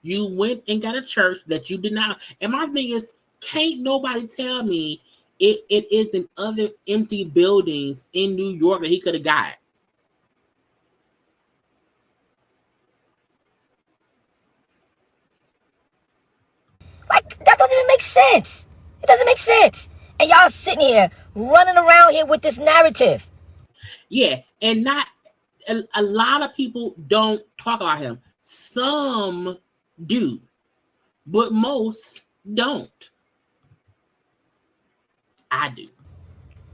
You went and got a church that you did not. And my thing is, can't nobody tell me it isn't other empty buildings in New York that he could have got. Like, that doesn't even make sense. It doesn't make sense. And y'all sitting here running around here with this narrative. Yeah, and not a lot of people don't talk about him. Some do, but most don't. I do.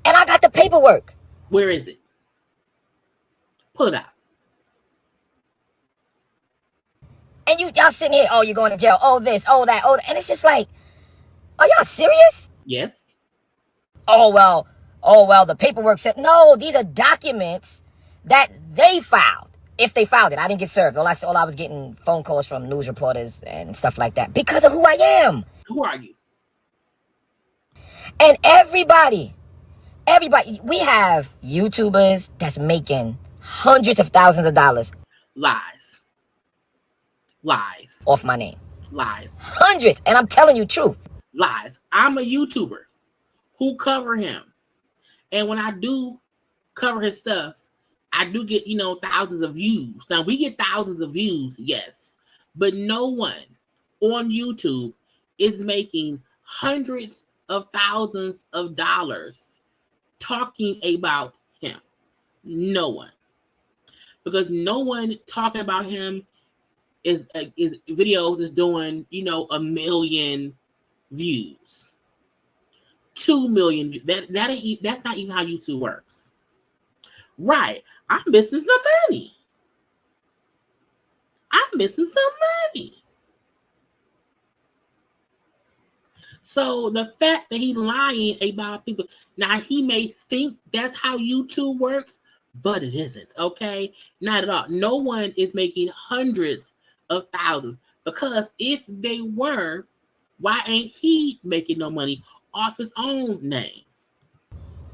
And I got the paperwork. Where is it? Pull it out. And y'all sitting here, oh, you're going to jail, oh this, oh that, oh that. And it's just like, are y'all serious? Yes. Oh well, the paperwork said, no, these are documents that they filed. If they filed it, I didn't get served. All I was getting phone calls from news reporters and stuff like that because of who I am. Who are you? And everybody, we have YouTubers that's making hundreds of thousands of dollars. Lies. Off my name. Lies. Hundreds. And I'm telling you truth. Lies. I'm a YouTuber who cover him. And when I do cover his stuff, I do get, thousands of views. Now, we get thousands of views, yes. But no one on YouTube is making hundreds of thousands of dollars talking about him. No one. Because no one talking about him is videos is doing, 1 million views. 2 million. That's not even how YouTube works. Right. I'm missing some money. So the fact that he's lying about people, now he may think that's how YouTube works, but it isn't, okay? Not at all. No one is making hundreds of thousands, because if they were, why ain't he making no money off his own name?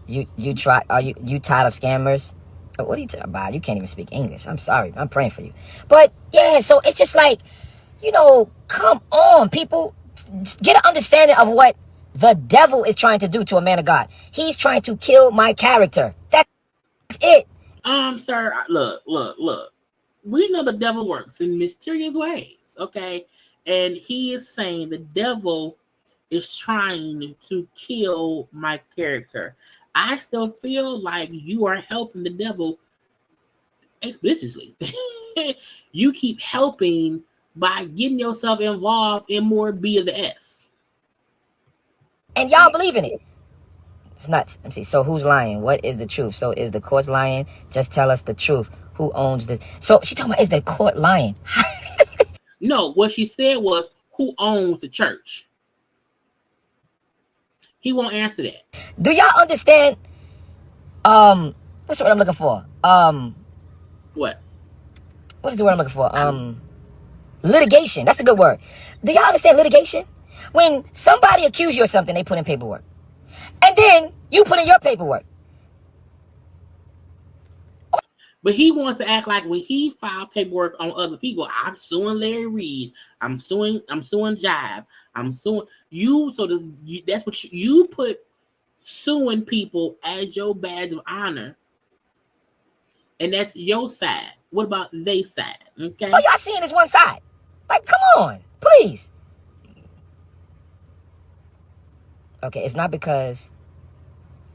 You tired of scammers? What are you talking about? You can't even speak English. I'm sorry. I'm praying for you. But yeah, so it's just like, come on, people. Get an understanding of what the devil is trying to do to a man of God. He's trying to kill my character. That's it. Sir, look. We know the devil works in mysterious ways, okay? And he is saying the devil is trying to kill my character. I still feel like you are helping the devil explicitly. You keep helping by getting yourself involved in more B of the S. And y'all believe in it. It's nuts. Let me see. So who's lying? What is the truth? So is the court lying? Just tell us the truth. Who owns the... So she talking about, is the court lying? No, what she said was, who owns the church? He won't answer that. Do y'all understand? What's the word I'm looking for? What? What is the word I'm looking for? Litigation. That's a good word. Do y'all understand litigation? When somebody accuses you of something, they put in paperwork. And then you put in your paperwork. But he wants to act like when he filed paperwork on other people, I'm suing Larry Reed, I'm suing Jive, I'm suing you. So that's what you put, suing people as your badge of honor, and that's your side. What about they side? Okay. Oh, y'all seeing this one side? Like, come on, please. Okay, it's not because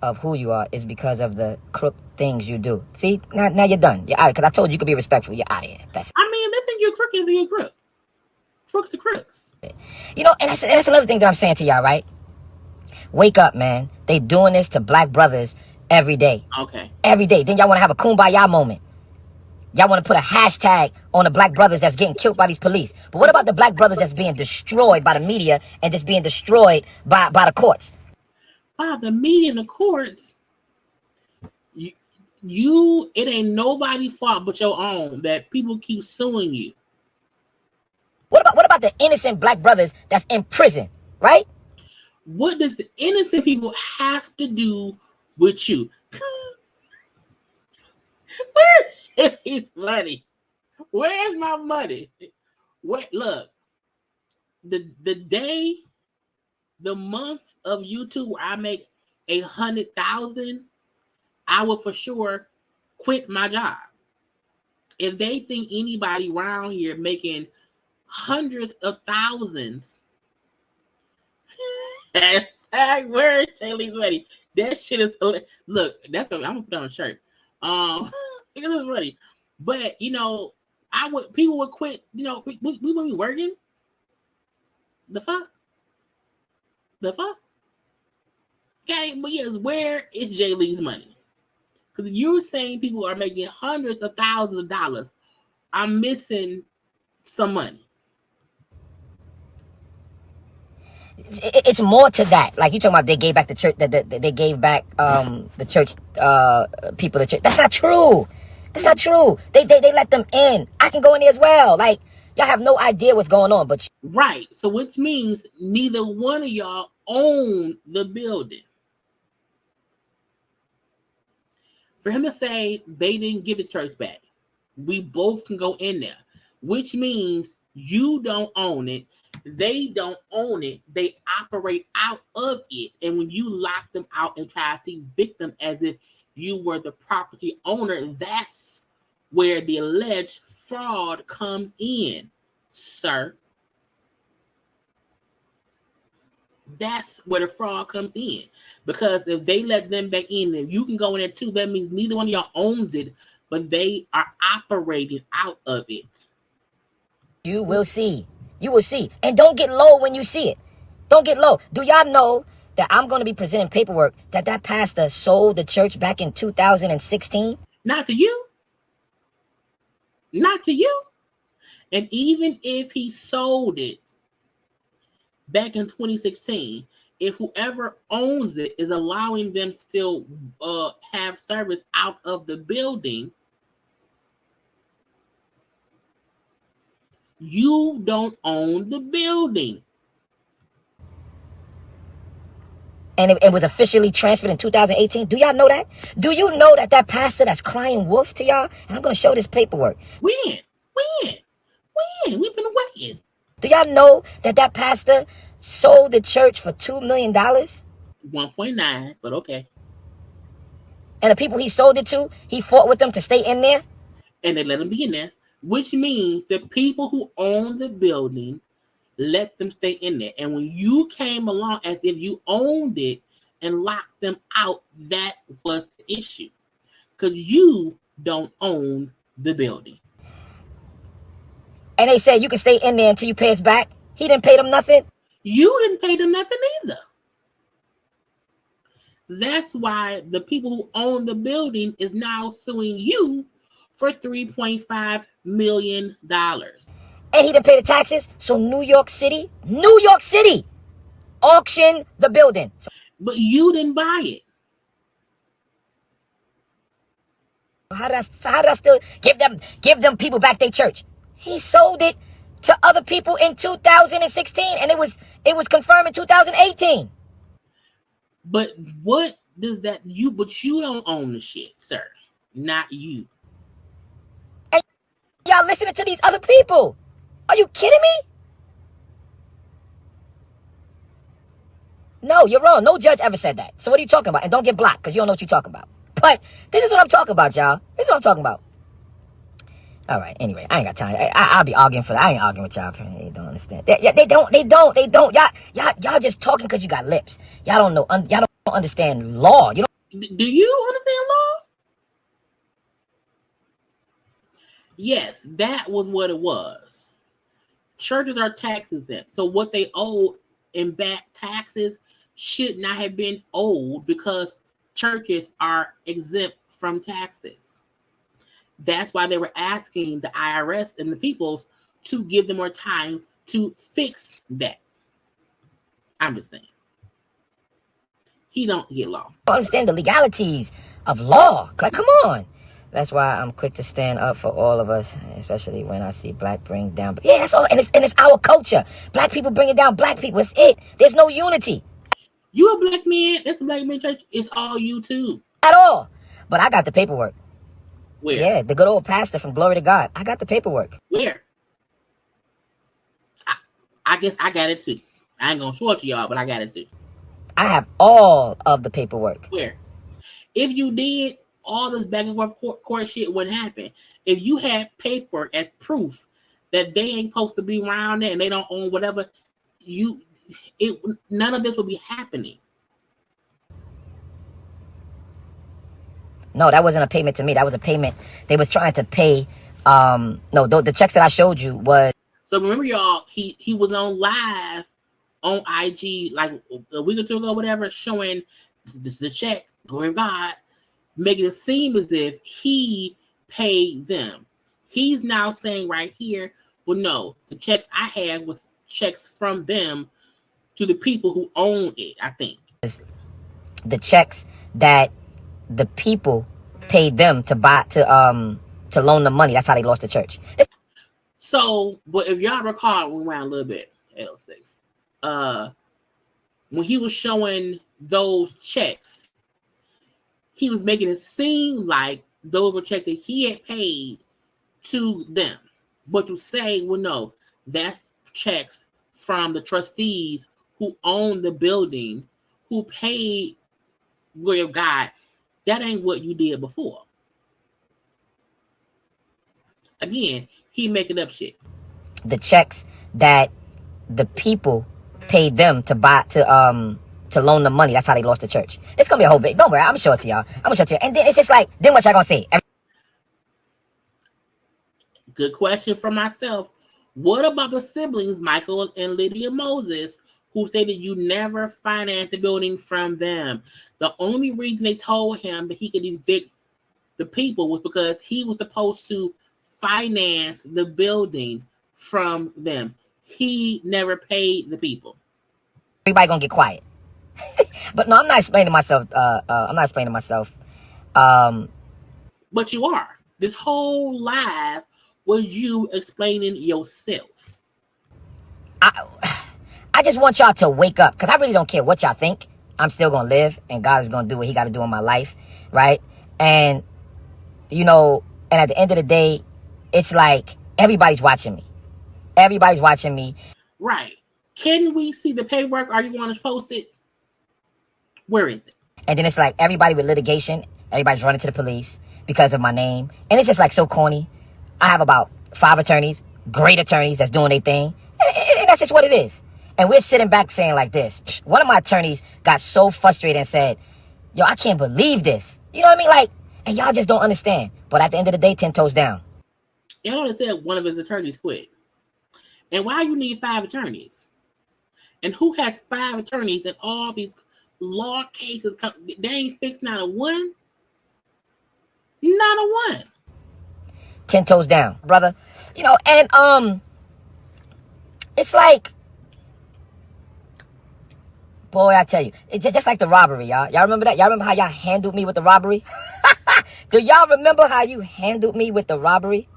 of who you are, it's because of the crook things you do. See, now you're done. You're out, because I told you could be respectful. You're out of here. They think you're crooked, you're crook. Crooks are crooks. And that's another thing that I'm saying to y'all, right? Wake up, man. They doing this to black brothers every day. Okay. Every day. Then y'all want to have a kumbaya moment. Y'all want to put a hashtag on the black brothers that's getting killed by these police. But what about the black brothers that's being destroyed by the media and just being destroyed by the courts? By the media and the courts, it ain't nobody's fault but your own that people keep suing you. What about the innocent black brothers that's in prison, right? What does the innocent people have to do with you? Where's his money? Where's my money? Wait, look, the day, the month of YouTube where I make 100,000, I will for sure quit my job. If they think anybody around here making hundreds of thousands, hashtag word JayLee's ready. That shit is hilarious. Look, that's what I'm gonna put on a shirt. It is ready. But you know, people would quit. You know, we wouldn't be working. The fuck? Okay, but yes, where is JayLee's money? Because you're saying people are making hundreds of thousands of dollars. I'm missing some money. It's more to that. Like you talking about, they gave back the church. They gave back the church people the church. That's not true. That's not true. They let them in. I can go in there as well. Like y'all have no idea what's going on. But right. So which means neither one of y'all own the building. For him to say they didn't give the church back, we both can go in there, which means you don't own it. They don't own it. They operate out of it. And when you lock them out and try to evict them as if you were the property owner, that's where the alleged fraud comes in, sir. That's where the fraud comes in. Because if they let them back in, and you can go in there too, that means neither one of y'all owns it, but they are operating out of it. you will see. You will see. And don't get low when you see it. Don't get low. Do y'all know that I'm going to be presenting paperwork that pastor sold the church back in 2016? Not to you. Not to you. And even if he sold it back in 2016, if whoever owns it is allowing them to still have service out of the building, you don't own the building. And it was officially transferred in 2018. Do y'all know that? Do you know that pastor that's crying wolf to y'all? And I'm going to show this paperwork. When? We've been waiting. Do y'all know that pastor sold the church for $2 million? 1.9, but okay. And the people he sold it to, he fought with them to stay in there? And they let him be in there, which means the people who own the building let them stay in there. And when you came along as if you owned it and locked them out, that was the issue. Because you don't own the building. And they said you can stay in there until you pay us back. He didn't pay them nothing. You didn't pay them nothing either. That's why the people who own the building is now suing you for $3.5 million. And he didn't pay the taxes. So New York City auctioned the building. But you didn't buy it. How did I still give them people back their church? He sold it to other people in 2016, and it was confirmed in 2018. But what does that but you don't own the shit, sir. Not you. And y'all listening to these other people. Are you kidding me? No, you're wrong. No judge ever said that. So what are you talking about? And don't get blocked because you don't know what you're talking about. But this is what I'm talking about, y'all. This is what I'm talking about. All right. Anyway, I ain't got time. I'll be arguing for that. I ain't arguing with y'all. They don't understand. They don't. Y'all just talking because you got lips. Y'all don't know. Y'all don't understand law. You don't. Do you understand law? Yes, that was what it was. Churches are tax exempt. So what they owe in back taxes should not have been owed because churches are exempt from taxes. That's why they were asking the IRS and the peoples to give them more time to fix that. I'm just saying. He don't get law. Understand the legalities of law. Like, come on. That's why I'm quick to stand up for all of us, especially when I see black bring down. Yeah, that's all. And it's our culture. Black people bringing down black people. It's it. There's no unity. You a black man. That's a black man church. It's all you too. At all. But I got the paperwork. Where? Yeah, the good old pastor from Glory to God. I got the paperwork. Where? I guess I got it too. I ain't gonna show it to y'all, but I got it too. I have all of the paperwork. Where? If you did, all this back and forth court shit wouldn't happen. If you had paper as proof that they ain't supposed to be around there and they don't own whatever, none of this would be happening. No, that wasn't a payment to me. That was a payment they was trying to pay. No, the checks that I showed you was. So remember, y'all, he was on live on IG like a week or two ago, whatever, showing the check, glory of God, making it seem as if he paid them. He's now saying right here, well, no, the checks I had was checks from them to the people who own it, I think. The checks that the people paid them to loan them money. That's how they lost the church. So, but if y'all recall, we went around a little bit, 806. When he was showing those checks, he was making it seem like those were checks that he had paid to them. But to say, well, no, that's checks from the trustees who own the building, who paid glory of God, that ain't what you did before. Again, he making up shit. The checks that the people paid them to loan them money. That's how they lost the church. It's gonna be a whole bit. Don't worry, I'm gonna show it to y'all. And then it's just like, then what y'all gonna say? Good question for myself. What about the siblings, Michael and Lydia Moses, who stated you never financed the building from them? The only reason they told him that he could evict the people was because he was supposed to finance the building from them. He never paid the people. Everybody gonna get quiet. But no, I'm not explaining myself. But you are. This whole live was you explaining yourself. I just want y'all to wake up, because I really don't care what y'all think. I'm still gonna live, and God is gonna do what he got to do in my life, right? And and at the end of the day, it's like everybody's watching me. Everybody's watching me. Right. Can we see the paperwork? Are you going to post it? Where is it? And then it's like everybody with litigation, everybody's running to the police because of my name. And it's just like so corny. I have about 5 attorneys, great attorneys that's doing their thing. And that's just what it is. And we're sitting back saying like this. One of my attorneys got so frustrated and said, yo, I can't believe this. You know what I mean? Like, and y'all just don't understand. But at the end of the day, 10 toes down. You know, said one of his attorneys quit. And why you need 5 attorneys? And who has 5 attorneys in all these law cases? They ain't fixed not a one. Not a one. 10 toes down, brother. And it's like, boy, I tell you, it's just like the robbery, y'all. Y'all remember that? Y'all remember how y'all handled me with the robbery? Do y'all remember how you handled me with the robbery?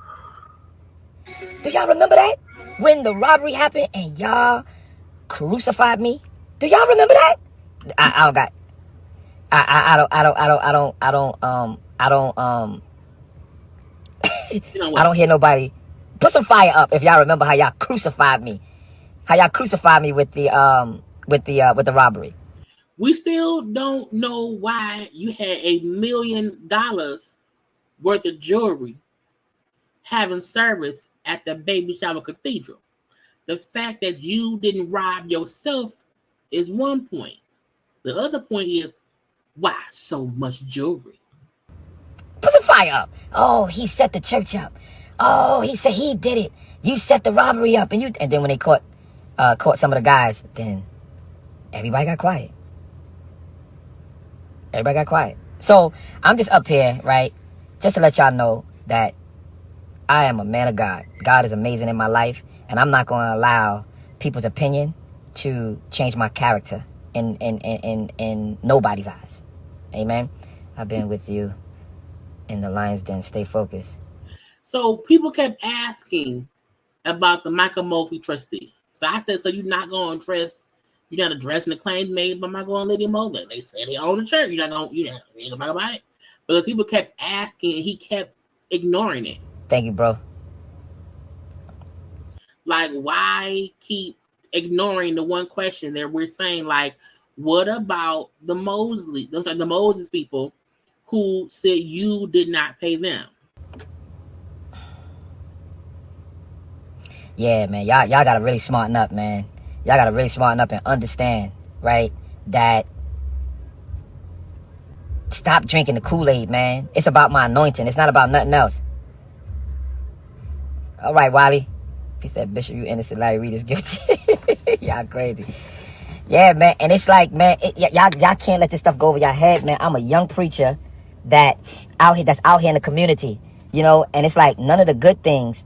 Do y'all remember that? When the robbery happened and y'all crucified me? Do y'all remember that? I don't hear nobody. Put some fire up if y'all remember how y'all crucified me. How y'all crucified me with the robbery. We still don't know why you had $1 million worth of jewelry having service at the Baby Shower Cathedral. The fact that you didn't rob yourself is one point. The other point is, why so much jewelry? Put some fire up. Oh, he set the church up. Oh, he said he did it. You set the robbery up, and then when they caught some of the guys, then everybody got quiet. Everybody got quiet. So I'm just up here, right, just to let y'all know that I am a man of God. God is amazing in my life, and I'm not going to allow people's opinion to change my character in nobody's eyes. Amen. I've been with you in the lion's den. Stay focused. So people kept asking about the Michael Mosley trustee. So I said, so you're not going to address, you're not addressing the claims made by Michael and Lydia Mosley. They said they own the church. You ain't going to talk about it. Because people kept asking and he kept ignoring it. Thank you, bro. Like, why keep ignoring the one question that we're saying, like, what about the Moses people who said you did not pay them? Yeah, man, y'all gotta really smarten up, man. Y'all gotta really smarten up and understand, right, that stop drinking the Kool-Aid, man. It's about my anointing. It's not about nothing else. All right, Wally. He said, Bishop, you innocent. Larry Reed is guilty. Y'all crazy. Yeah, man. And it's like, man, y'all can't let this stuff go over your head, man. I'm a young preacher that's out here in the community, you know, and it's like none of the good things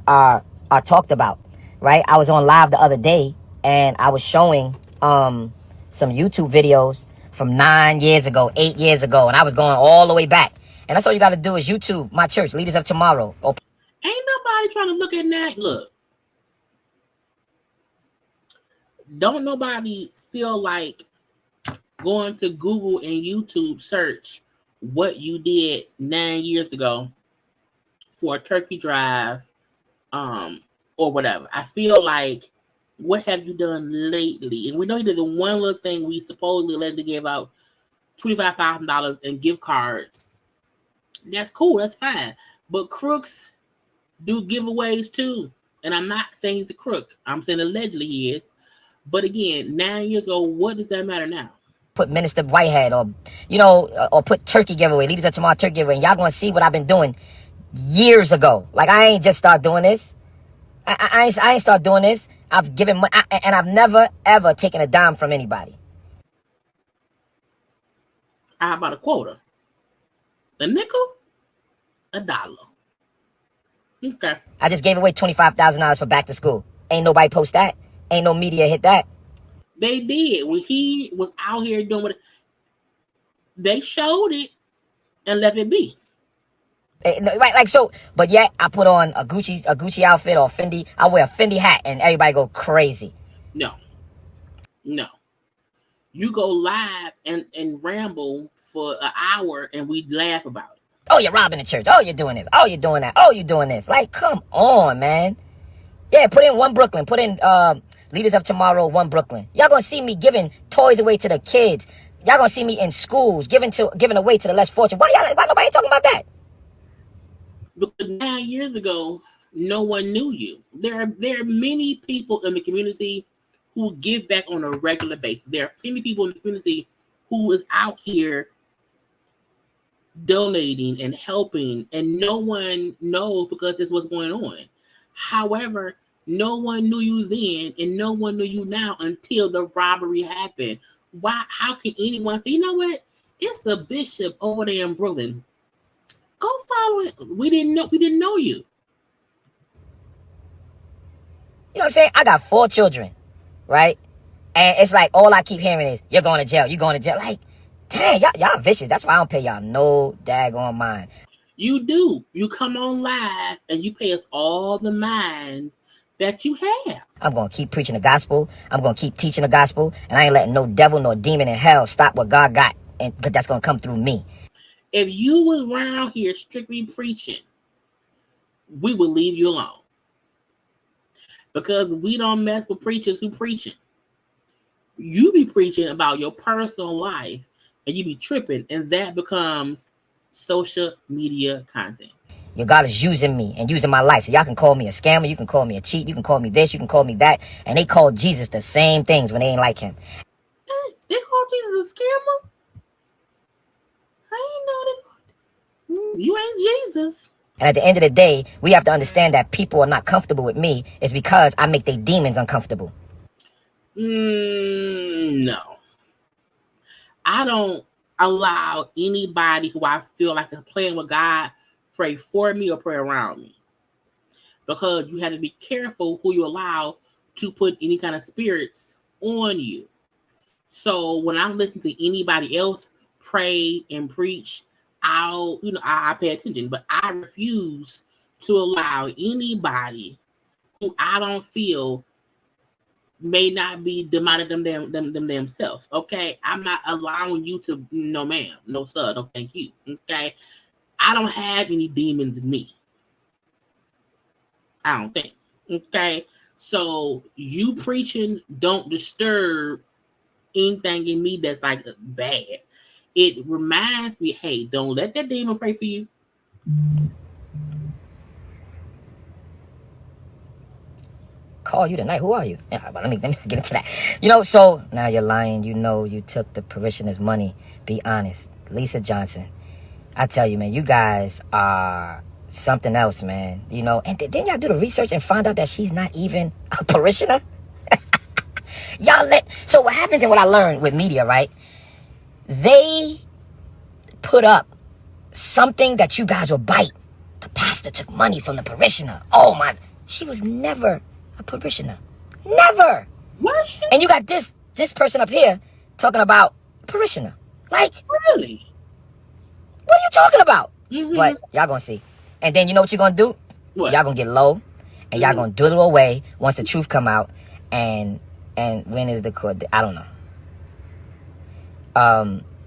are talked about, right? I was on live the other day and I was showing some YouTube videos from 9 years ago, 8 years ago, and I was going all the way back. And that's all you got to do is YouTube my church, Leaders of Tomorrow. Ain't nobody trying to look at that. Look, don't nobody feel like going to Google and YouTube search what you did 9 years ago for a turkey drive, or whatever. I feel like, what have you done lately? And we know you did the one little thing we supposedly allegedly gave out $25,000 in gift cards. That's cool. That's fine. But crooks do giveaways too. And I'm not saying he's a crook. I'm saying allegedly he is. But again, 9 years ago, what does that matter now? Put Minister Whitehead or, you know, or put turkey giveaway, Leaders of Tomorrow turkey giveaway. And y'all gonna see what I've been doing years ago. Like, I ain't just start doing this. I ain't start doing this. I've given money, and I've never, ever taken a dime from anybody. How about a quarter? A nickel? A dollar? Okay. I just gave away $25,000 for back to school. Ain't nobody post that. Ain't no media hit that. They did. When he was out here doing what they showed it and left it be. Right, like so, but yet I put on a Gucci outfit or Fendi. I wear a Fendi hat and everybody go crazy. No. You go live and ramble for an hour and we laugh about it. Oh, you're robbing the church. Oh, you're doing this. Oh, you're doing that. Oh, you're doing this. Like, come on, man. Yeah, put in One Brooklyn. Put in Leaders of Tomorrow, One Brooklyn. Y'all gonna see me giving toys away to the kids. Y'all gonna see me in schools giving away to the less fortunate. Why nobody talking about that? Because 9 years ago, no one knew you. There are many people in the community who give back on a regular basis. There are plenty of people in the community who is out here donating and helping, and no one knows because this was going on. However, no one knew you then, and no one knew you now until the robbery happened. Why? How can anyone say, you know what? It's a bishop over there in Brooklyn. Go follow it. We didn't know you. You know what I'm saying? I got 4 children, right? And it's like all I keep hearing is, you're going to jail. You're going to jail. Like, dang, y'all vicious. That's why I don't pay y'all no daggone mind. You do. You come on live and you pay us all the mind that you have. I'm going to keep preaching the gospel. I'm going to keep teaching the gospel. And I ain't letting no devil nor demon in hell stop what God got. And that's going to come through me. If you was around here strictly preaching, we would leave you alone. Because we don't mess with preachers who preaching. You be preaching about your personal life and you be tripping, and that becomes social media content. Your God is using me and using my life. So y'all can call me a scammer, you can call me a cheat, you can call me this, you can call me that. And they call Jesus the same things when they ain't like him. They call Jesus a scammer? I ain't know that. You ain't Jesus. And at the end of the day, we have to understand that people are not comfortable with me. It's because I make their demons uncomfortable. No. I don't allow anybody who I feel like is playing with God pray for me or pray around me. Because you have to be careful who you allow to put any kind of spirits on you. So when I'm listening to anybody else pray and preach, I pay attention, but I refuse to allow anybody who I don't feel may not be demonic themselves. Okay, I'm not allowing you to. No, ma'am, no, sir, no, thank you. Okay, I don't have any demons in me. I don't think. Okay, So you preaching don't disturb anything in me that's like bad. It reminds me, hey, don't let that demon pray for you. Call you tonight. Who are you? Yeah, but let me get into that. You know, so now you're lying. You know you took the parishioner's money. Be honest. Lisa Johnson. I tell you, man, you guys are something else, man. You know, and didn't y'all do the research and find out that she's not even a parishioner? So what happens and what I learned with media, right? They put up something that you guys will bite. The pastor took money from the parishioner. Oh my, she was never a parishioner. Never. What? And you got this person up here talking about parishioner. Like, really? What are you talking about? But y'all gonna see. And then you know what you're gonna do? What? Y'all gonna get low and y'all gonna dwindle away once the truth come out. And when is the court? I don't know.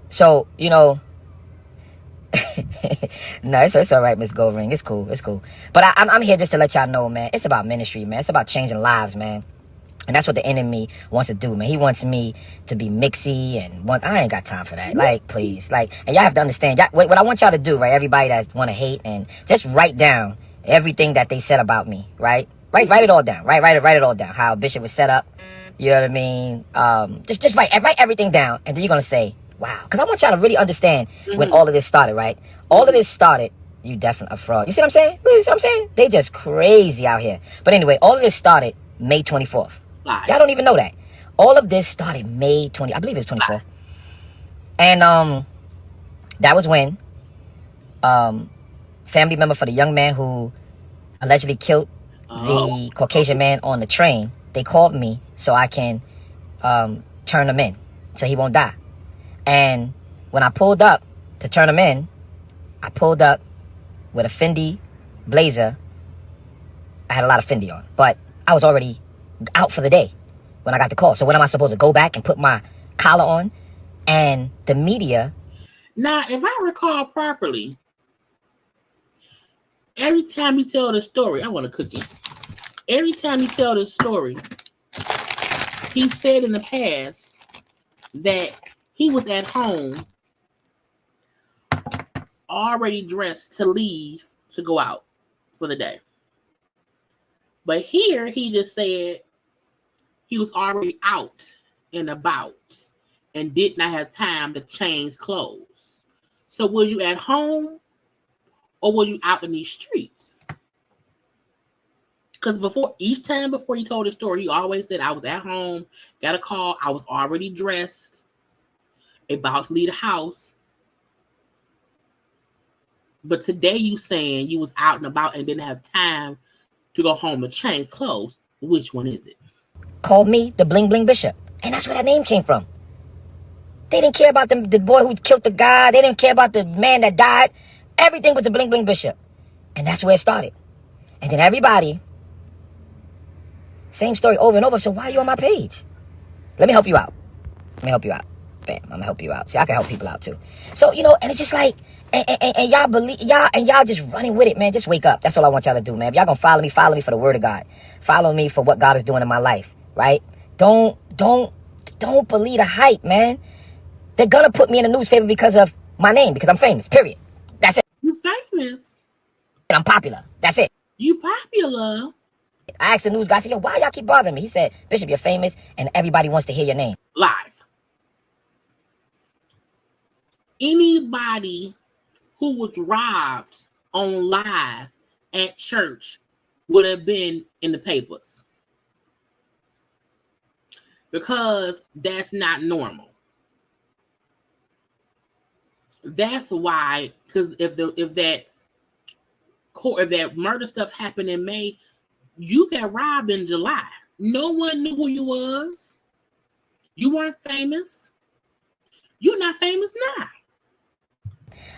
So, you know, no, it's all right, Miss Goldring. It's cool. But I'm here just to let y'all know, man. It's about ministry, man. It's about changing lives, man. And that's what the enemy wants to do, man. He wants me to be mixy and I ain't got time for that. Like, please. Like, and y'all have to understand. What I want y'all to do, right? Everybody that want to hate, and just write down everything that they said about me, right? Write it all down, right? Write it all down. How Bishop was set up. You know what I mean? Just write everything down, and then you're gonna say, wow. Because I want y'all to really understand when all of this started, right? All of this started, you definitely a fraud. You see what I'm saying? You see what I'm saying? They just crazy out here. But anyway, all of this started May 24th. Y'all don't even know that. All of this started May 20, I believe it's 24th. And that was when family member for the young man who allegedly killed the Caucasian man on the train, they called me so I can turn him in so he won't die. And when I pulled up to turn him in, I pulled up with a Fendi blazer. I had a lot of Fendi on, but I was already out for the day when I got the call. So what am I supposed to go back and put my collar on? And the media. Now, if I recall properly, every time you tell the story, I want a cookie. Every time you tell this story, he said in the past that he was at home already dressed to leave to go out for the day. But here he just said he was already out and about and did not have time to change clothes. So was you at home or were you out in these streets? Because each time before he told the story, he always said, I was at home, got a call, I was already dressed, about to leave the house. But today you saying you was out and about and didn't have time to go home to change clothes. Which one is it? Called me the Bling Bling Bishop. And that's where that name came from. They didn't care about the boy who killed the guy. They didn't care about the man that died. Everything was the Bling Bling Bishop. And that's where it started. And then everybody, same story over and over. So why are you on my page? Let me help you out. Bam, I'm gonna help you out. See, I can help people out too. So, you know, and it's just like, and y'all believe, y'all just running with it, man. Just wake up. That's all I want y'all to do, man. If y'all gonna follow me for the word of God. Follow me for what God is doing in my life, right? Don't believe the hype, man. They're gonna put me in the newspaper because of my name, because I'm famous, period. That's it. You famous. And I'm popular. That's it. You popular. I asked the news guy, I said, yo, why y'all keep bothering me? He said, Bishop, you're famous and everybody wants to hear your name. Lies. Anybody who was robbed on live at church would have been in the papers. Because that's not normal. That's why, because if that murder stuff happened in May, you got robbed in July. No one knew who you was. You weren't famous. You're not famous now.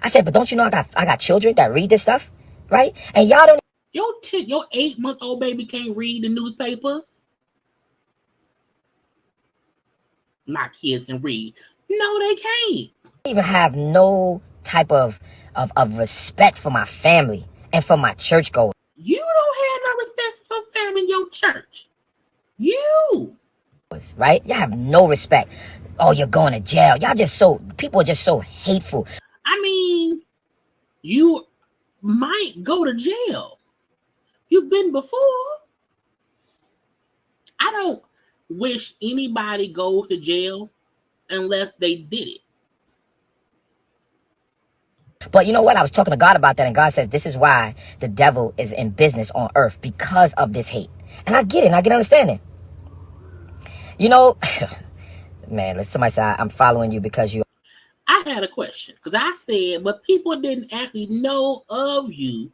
I said, but don't you know I got children that read this stuff, right? And y'all don't. Your 8-month-old baby can't read the newspapers. My kids can read. No, they can't. Even have no type of respect for my family and for my church goers. You don't have no respect for your family in your church. You. Right? Y'all have no respect. Oh, you're going to jail. People are just so hateful. I mean, you might go to jail. You've been before. I don't wish anybody goes to jail unless they did it. But you know what? I was talking to God about that, and God said, this is why the devil is in business on earth, because of this hate. And I get it, and I can understand it. You know, man, somebody said, I'm following you because you... I had a question, because I said, but people didn't actually know of you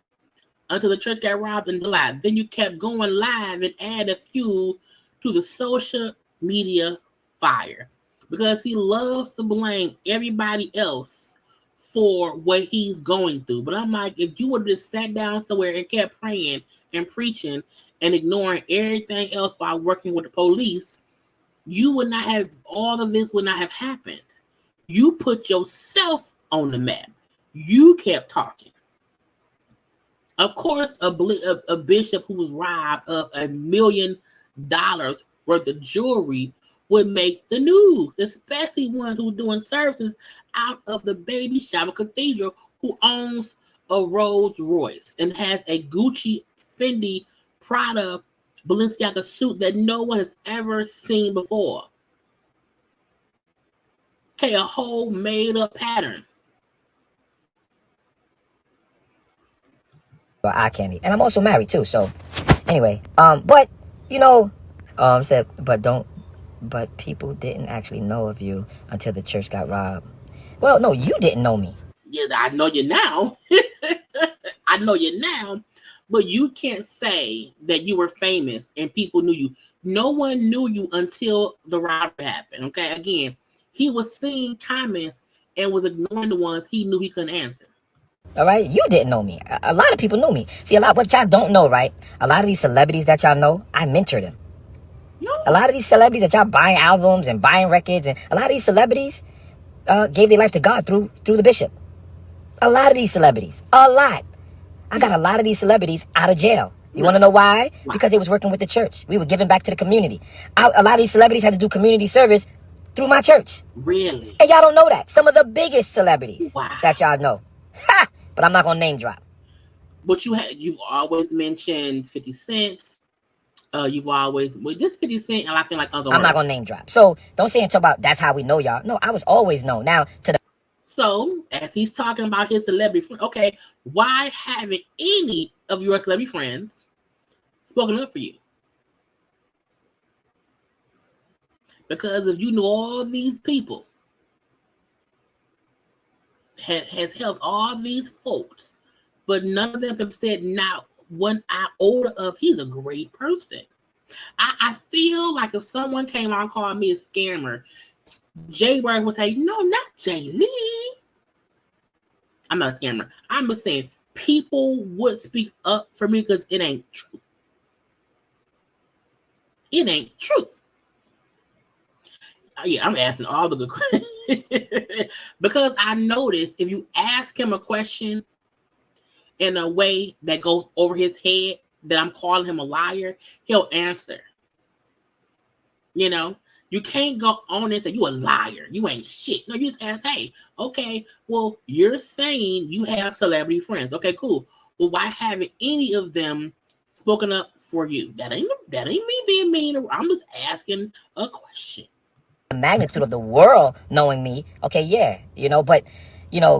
until the church got robbed in July. Then you kept going live and added fuel to the social media fire, because he loves to blame everybody else for what he's going through. But I'm like, if you would have just sat down somewhere and kept praying and preaching and ignoring everything else while working with the police, you would not have, all of this would not have happened. You put yourself on the map. You kept talking. Of course, a bishop who was robbed of $1 million worth of jewelry would make the news, especially one who's doing services out of the Baby Shower Cathedral, who owns a Rolls Royce and has a Gucci, Fendi, Prada, Balenciaga suit that no one has ever seen before. Okay, a whole made-up pattern. Eye candy, and I'm also married too. So, anyway, but you know, but people didn't actually know of you until the church got robbed. Well, no, you didn't know me. Yeah, I know you now. I know you now, but you can't say that you were famous and people knew you. No one knew you until the robbery happened. Okay, again, he was seeing comments and was ignoring the ones he knew he couldn't answer. All right, you didn't know me. A lot of people knew me. See, what y'all don't know, right? A lot of these celebrities that y'all know, I mentored them. No. A lot of these celebrities that y'all buying albums and buying records, and a lot of these celebrities gave their life to God through the bishop. A lot of these celebrities, a lot. I got a lot of these celebrities out of jail. You want to know why? Because they was working with the church. We were giving back to the community. A lot of these celebrities had to do community service through my church. Really? And y'all don't know that. Some of the biggest celebrities that y'all know. Ha! But I'm not gonna name drop. But you've always mentioned 50 Cent. You've always just 50 Cent, and I feel like other. I'm not gonna name drop. So don't say until about that's how we know y'all. No, I was always known. Now to the. So as he's talking about his celebrity friend, okay, why haven't any of your celebrity friends spoken up for you? Because if you knew all these people, has helped all these folks, but none of them have said not one iota of he's a great person. I feel like if someone came out and called me a scammer, JayBirds would say, no, not Jaylee. I'm not a scammer. I'm just saying people would speak up for me because it ain't true. It ain't true. Yeah, I'm asking all the good questions. Because I noticed if you ask him a question in a way that goes over his head, that I'm calling him a liar, he'll answer. You know, you can't go on and say, you a liar. You ain't shit. No, you just ask, hey, okay, well, you're saying you have celebrity friends. Okay, cool. Well, why haven't any of them spoken up for you? That ain't me being mean. I'm just asking a question. The magnitude of the world knowing me, okay, yeah, but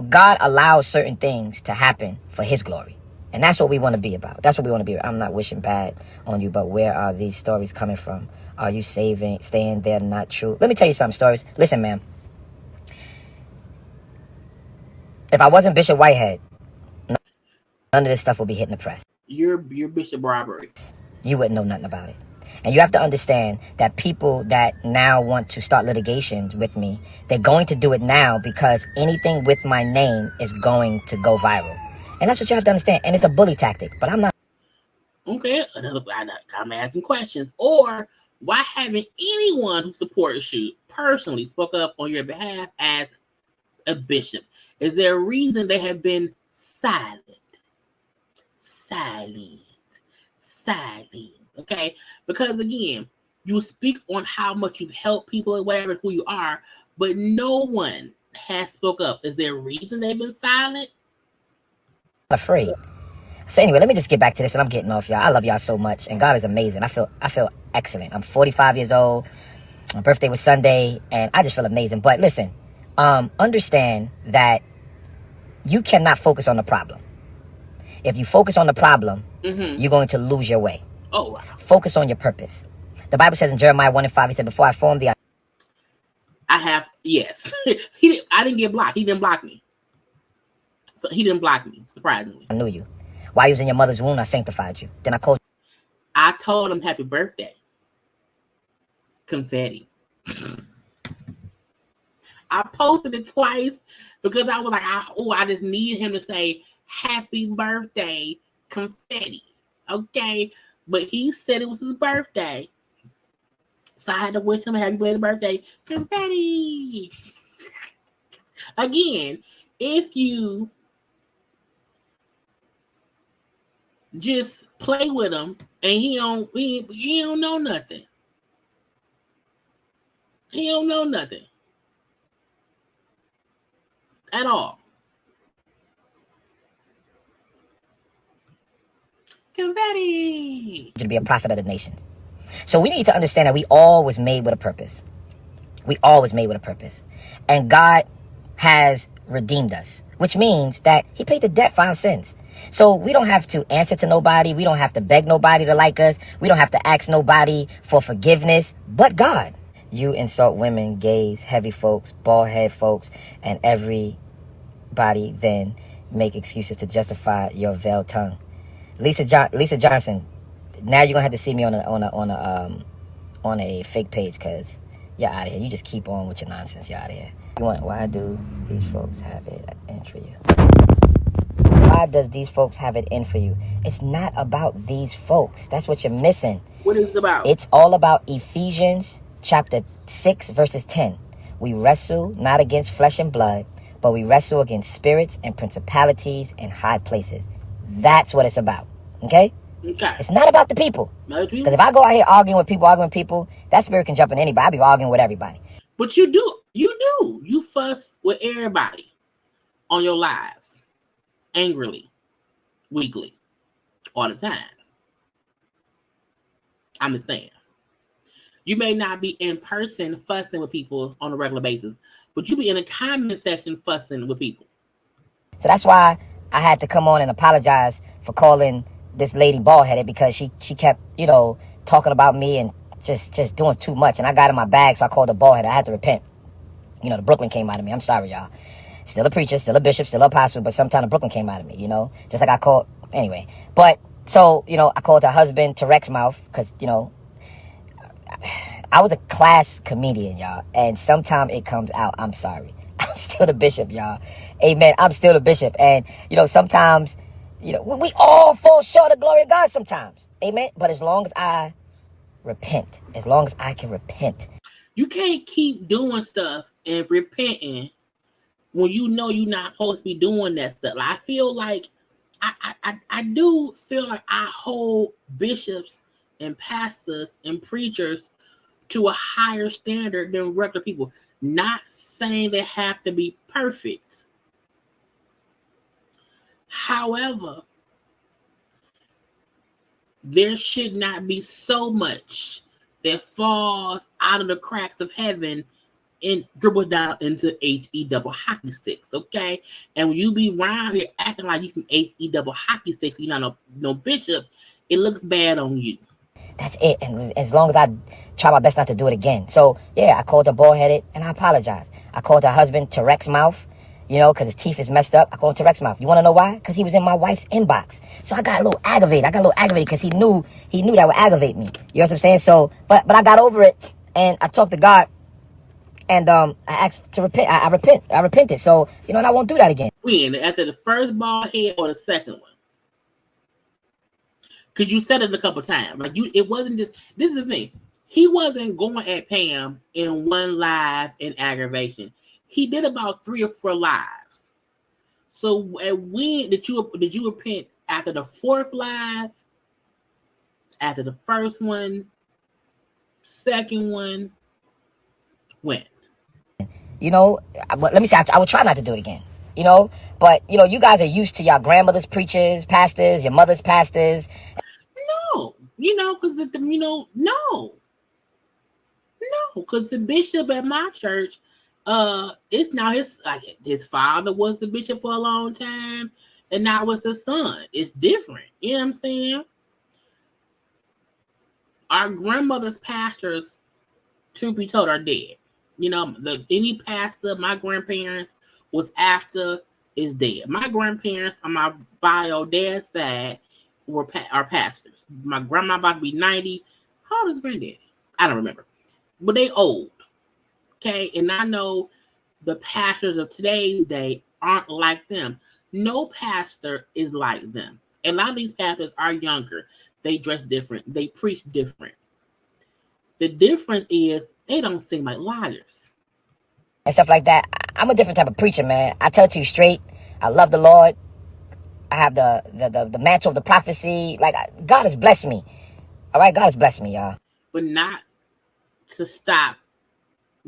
God allows certain things to happen for his glory, and that's what we want to be about. I'm not wishing bad on you, but where are these stories coming from? Are you staying there? Not true. Let me tell you some stories. Listen, man, if I wasn't Bishop Whitehead, none of this stuff would be hitting the press. You're Bishop Robbery. You wouldn't know nothing about it. And you have to understand that people that now want to start litigation with me, they're going to do it now because anything with my name is going to go viral. And that's what you have to understand. And it's a bully tactic, but I'm not. Okay, I'm asking questions. Or why haven't anyone who supports you personally spoke up on your behalf as a bishop? Is there a reason they have been silent? Silent. Okay, because again, You speak on how much you've helped people and whatever, who you are, but no one has spoke up. Is there a reason they've been silent? Afraid. So anyway, let me just get back to this, and I'm getting off, y'all. I love y'all so much, and God is amazing. I feel excellent. I'm 45 years old. My birthday was Sunday, and I just feel amazing. But listen, understand that you cannot focus on the problem. If you focus on the problem, you're going to lose your way. Oh, wow. Focus on your purpose. The Bible says in Jeremiah 1:5, he said, before I formed thee, yes. I didn't get blocked. He didn't block me. So he didn't block me, surprisingly. I knew you. While you was in your mother's womb, I sanctified you. Then I told him happy birthday. Confetti. I posted it twice because I was like, I just need him to say happy birthday, confetti. Okay. But he said it was his birthday. So I had to wish him a happy birthday, confetti. Again, if you just play with him and he don't know nothing. He don't know nothing at all. Confetti. To be a prophet of the nation. So we need to understand that we all was made with a purpose. We all was made with a purpose. And God has redeemed us, which means that he paid the debt for our sins. So we don't have to answer to nobody. We don't have to beg nobody to like us. We don't have to ask nobody for forgiveness, but God. You insult women, gays, heavy folks, bald head folks, and everybody then make excuses to justify your veiled tongue. Lisa Johnson, now you're gonna have to see me on a fake page, cause you're out of here. You just keep on with your nonsense. You're out of here. Why do these folks have it in for you? Why does these folks have it in for you? It's not about these folks. That's what you're missing. What is it about? It's all about Ephesians chapter 6 verses 10. We wrestle not against flesh and blood, but we wrestle against spirits and principalities and high places. That's what it's about. Okay? Okay. It's not about the people. Because if I go out here arguing with people, that spirit can jump in anybody. I be arguing with everybody. But you do. You fuss with everybody on your lives. Angrily. Weekly. All the time. I'm just saying. You may not be in person fussing with people on a regular basis, but you be in a comment section fussing with people. So that's why I had to come on and apologize for calling this lady bald-headed, because she kept, talking about me and just doing too much. And I got in my bag, so I called her bald-headed. I had to repent. The Brooklyn came out of me. I'm sorry, y'all. Still a preacher, still a bishop, still an apostle, but sometimes the Brooklyn came out of me, just like I called, anyway. But, so, I called her husband to Rex Mouth, because, I was a class comedian, y'all, and sometimes it comes out. I'm sorry. I'm still the bishop, y'all. Amen. I'm still the bishop. And, sometimes, we all fall short of the glory of God sometimes. Amen. But as long as I repent, as long as I can repent. You can't keep doing stuff and repenting when you know you're not supposed to be doing that stuff. I feel like, I do feel like I hold bishops and pastors and preachers to a higher standard than regular people. Not saying they have to be perfect. However, there should not be so much that falls out of the cracks of heaven and dribbles down into HE double hockey sticks, okay? And when you be around here acting like you can HE double hockey sticks, you're not no bishop, it looks bad on you. That's it. And as long as I try my best not to do it again. So, yeah, I called her bald-headed, and I apologize. I called her husband to Rex Mouth, because his teeth is messed up. I called him to Rex Mouth. You want to know why? Because he was in my wife's inbox. So I got a little aggravated. because he knew that would aggravate me. You know what I'm saying? So, but I got over it, and I talked to God, and I asked to repent. I repented. So, and I won't do that again. When? After the first bald head or the second one? Because you said it a couple times. Like it wasn't just, this is the thing. He wasn't going at Pam in one live in aggravation. He did about 3 or 4 lives. So when did you repent? After the 4th live? After the first one? Second one went. You know, let me say, I would try not to do it again. You know, but you know, you guys are used to your grandmother's preachers, pastors, your mother's pastors. No, you know, because no, because the bishop at my church, it's now his father was the bishop for a long time, and now it's the son. It's different. You know what I'm saying? Our grandmother's pastors, truth be told, are dead. You know, any pastor my grandparents was after is dead. My grandparents on my bio dad's side are pastors. My grandma about to be 90. How old is granddaddy? I don't remember. But they old. Okay. And I know the pastors of today's day aren't like them. No pastor is like them. And a lot of these pastors are younger. They dress different. They preach different. The difference is they don't seem like liars. And stuff like that. I'm a different type of preacher, man. I tell it to you straight. I love the Lord. I have the mantle of the prophecy. Like, God has blessed me. All right? God has blessed me, y'all. But not to stop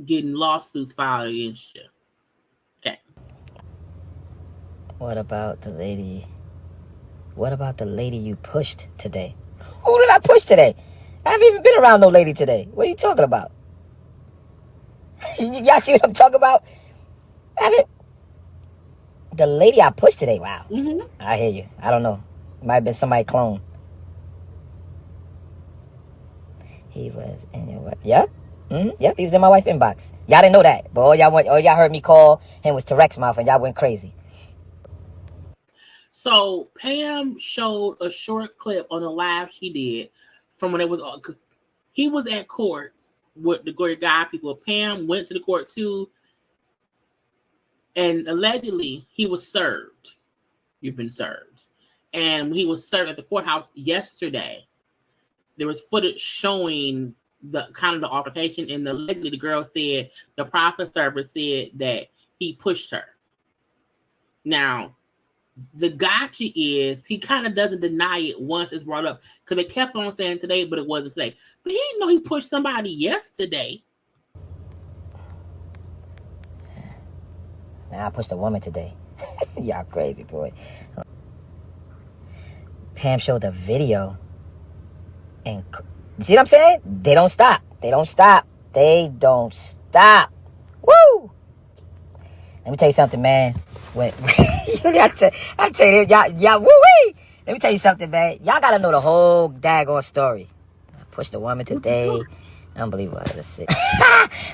getting lawsuits filed against you. Okay. What about the lady? What about the lady you pushed today? Who did I push today? I haven't even been around no lady today. What are you talking about? Y'all see what I'm talking about? The lady I pushed today. Wow. Mm-hmm. I hear you. I don't know. Might have been somebody clone. He was in your... Yep. Mm-hmm. Yep, he was in my wife's inbox. Y'all didn't know that. But all y'all heard me call him was Terex mouth and y'all went crazy. So Pam showed a short clip on the live she did from when it was on, because he was at court with the Glory God people. Pam went to the court too, and allegedly he was served. You've been served. And when he was served at the courthouse yesterday, there was footage showing the kind of the altercation, and allegedly the girl said the prophet server said that he pushed her. Now, the gotcha is he kind of doesn't deny it once it's brought up, because they kept on saying today, but it wasn't today. But he didn't know he pushed somebody yesterday. Nah, I pushed a woman today. Y'all crazy, boy. Pam showed the video, and you see what I'm saying? They don't stop. They don't stop. They don't stop. Woo! Let me tell you something, man. I tell you, y'all, woo-wee! Let me tell you something, man. Y'all gotta know the whole daggone story. I pushed a woman today. Unbelievable. Let's see.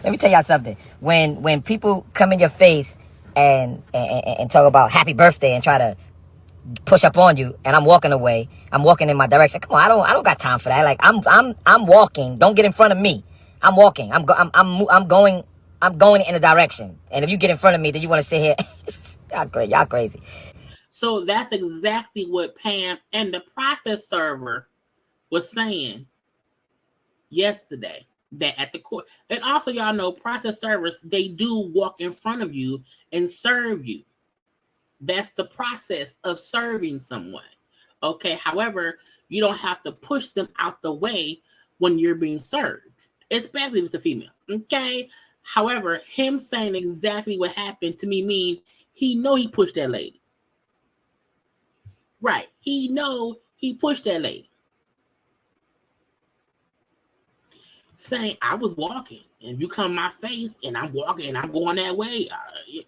Let me tell y'all something. When people come in your face and talk about happy birthday and try to push up on you, and I'm walking away, I'm walking in my direction. Come on, I don't got time for that. Like I'm walking. Don't get in front of me. I'm walking. I'm going in a direction. And if you get in front of me, then you want to sit here. Y'all crazy. So that's exactly what Pam and the process server was saying yesterday, that at the court. And also, y'all know process servers, they do walk in front of you and serve you. That's the process of serving someone. Okay. However, you don't have to push them out the way when you're being served, especially if it's a female. Okay. However, him saying exactly what happened to me means he know he pushed that lady. Right. He know he pushed that lady. Saying I was walking and you come in my face and I'm walking and I'm going that way.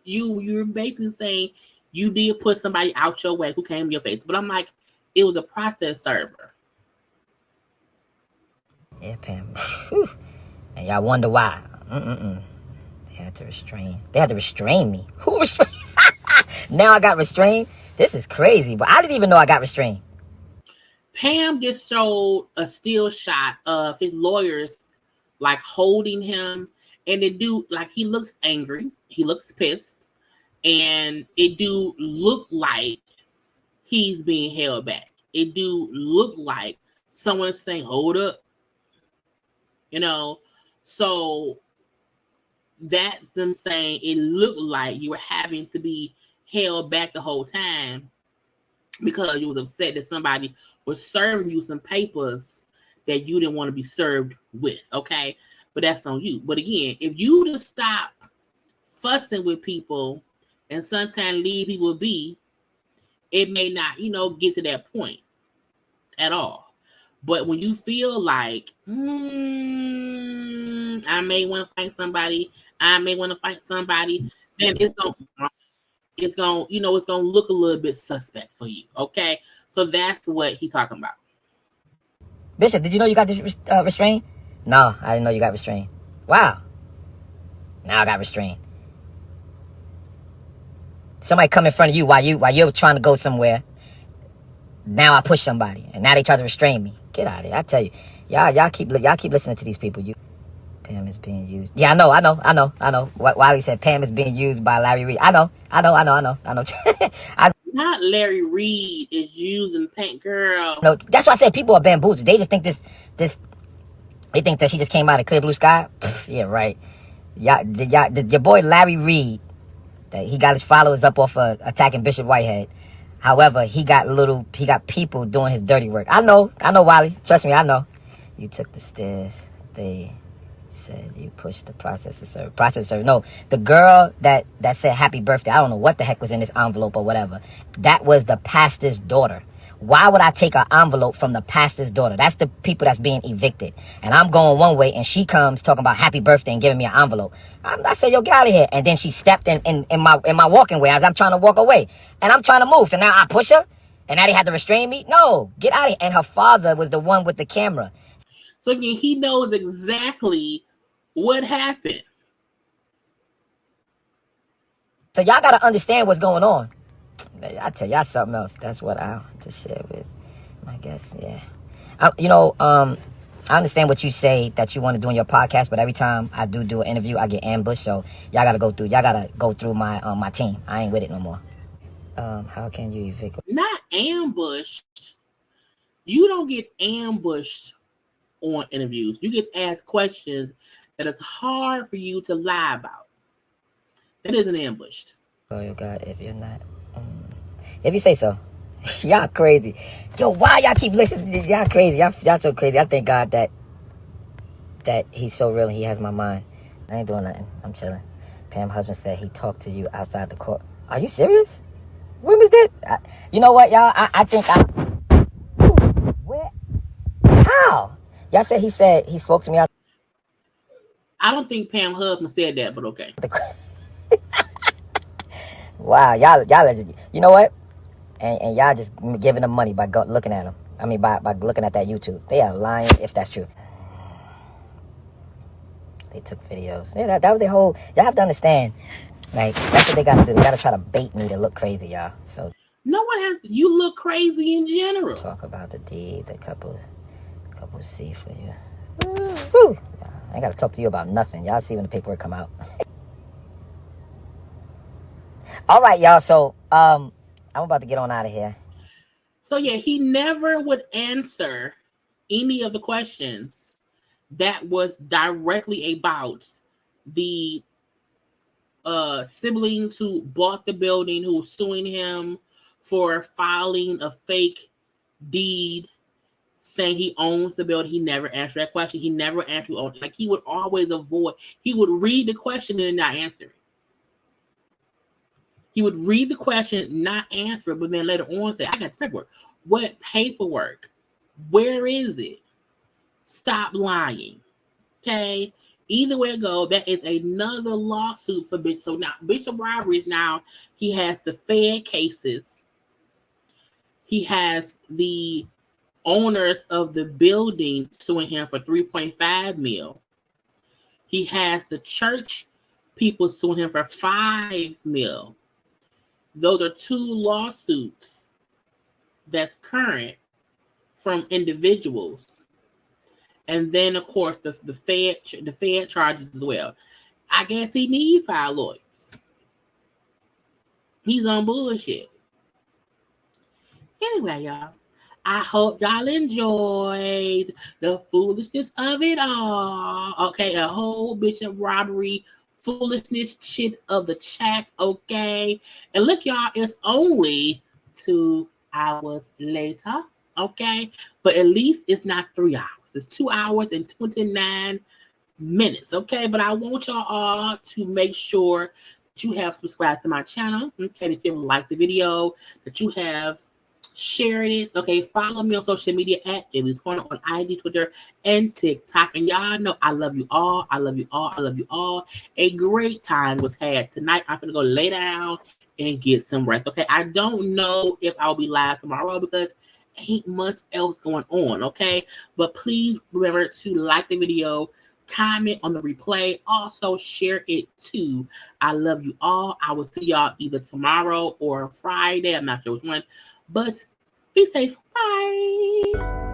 You're basically saying you did put somebody out your way who came in your face. But I'm like, it was a process server. Yeah, Pam. And y'all wonder why. They had to restrain me. Who restrained? Now I got restrained? This is crazy, but I didn't even know I got restrained. Pam just showed a still shot of his lawyers like holding him, and it do like he looks angry, he looks pissed, and it do look like he's being held back. It do look like someone's saying, hold up. You know, so that's them saying it looked like you were having to be held back the whole time because you was upset that somebody was serving you some papers that you didn't want to be served with, okay? But that's on you. But again, if you just stop fussing with people and sometimes leave people be, it may not, get to that point at all. But when you feel like, I may want to fight somebody, then it's gonna look a little bit suspect for you, okay? So that's what he's talking about. Bishop, did you know you got restrained? No, I didn't know you got restrained. Wow. Now I got restrained. Somebody come in front of you while you're trying to go somewhere. Now I push somebody, and now they try to restrain me. Get out of here! I tell you, y'all keep listening to these people. Pam is being used. Yeah, I know. Wiley said Pam is being used by Larry Reid. I know. Not Larry Reid is using Pink Girl. No, that's why I said people are bamboozled. They just think this. They think that she just came out of clear blue sky. Yeah, right. Your boy Larry Reid, that he got his followers up off attacking Bishop Whitehead. However, he got people doing his dirty work. I know, Wiley. Trust me, I know. You took the stairs. They said you pushed the process to serve. No, the girl that said happy birthday, I don't know what the heck was in this envelope or whatever. That was the pastor's daughter. Why would I take an envelope from the pastor's daughter? That's the people that's being evicted. And I'm going one way, and she comes talking about happy birthday and giving me an envelope. I said, yo, get out of here. And then she stepped in my walking way as I'm trying to walk away. And I'm trying to move. So now I push her, and now they had to restrain me? No, get out of here. And her father was the one with the camera. So again, he knows exactly what happened. So y'all got to understand what's going on. I tell y'all something else. That's what I want to share with my guests. Yeah. I understand what you say that you want to do in your podcast, but every time I do an interview, I get ambushed. So y'all got to go through my team. I ain't with it no more. How can you evict? Not ambushed. You don't get ambushed on interviews. You get asked questions that it's hard for you to lie about. That isn't ambushed. Oh, your God, if you're not... if you say so. Y'all crazy. Yo, why y'all keep listening? Y'all crazy. Y'all so crazy. I thank God that he's so real and he has my mind. I ain't doing nothing. I'm chilling. Pam's husband said he talked to you outside the court. Are you serious? When was that? You know what, y'all? I think where? How? Y'all said he spoke to me out. I don't think Pam's husband said that, but okay. Wow, y'all, you know what? And y'all just giving them money by looking at them. I mean, by looking at that YouTube. They are lying if that's true. They took videos. Yeah, that was their whole... Y'all have to understand. Like, that's what they got to do. They got to try to bait me to look crazy, y'all. So... No one has... You look crazy in general. Talk about the deed the couple see for you. Woo! I ain't got to talk to you about nothing. Y'all see when the paperwork come out. All right, y'all. So, I'm about to get on out of here. So, yeah, he never would answer any of the questions that was directly about the siblings who bought the building, who were suing him for filing a fake deed saying he owns the building. He never answered that question. He never answered who owned it. Like, he would always avoid. He would read the question and not answer it. He would read the question, not answer it, but then later on say, I got paperwork. What paperwork? Where is it? Stop lying. Okay? Either way it go, that is another lawsuit for Bishop. So now Bishop Robbery is now, he has the Fed cases. He has the owners of the building suing him for $3.5 million. He has the church people suing him for $5 million. Those are two lawsuits that's current from individuals. And then, of course, the Fed charges as well. I guess he needs 5 lawyers. He's on bullshit. Anyway, y'all, I hope y'all enjoyed the foolishness of it all. Okay, a whole Bishop Robbery foolishness shit of the chat. Okay, and look, y'all, it's only 2 hours later. Okay, but at least it's not 3 hours. hours. It's 2 hours and 29 minutes, okay? But I want y'all all to make sure that you have subscribed to my channel, okay? If you like the video, that you have shared it, okay? Follow me on social media at JayLeesCorner on IG, Twitter, and TikTok. And y'all know I love you all. I love you all. I love you all. A great time was had tonight. I'm gonna go lay down and get some rest, okay? I don't know if I'll be live tomorrow because ain't much else going on, okay? But please remember to like the video, comment on the replay, also share it too. I love you all. I will see y'all either tomorrow or Friday. I'm not sure which one, but be safe. Bye.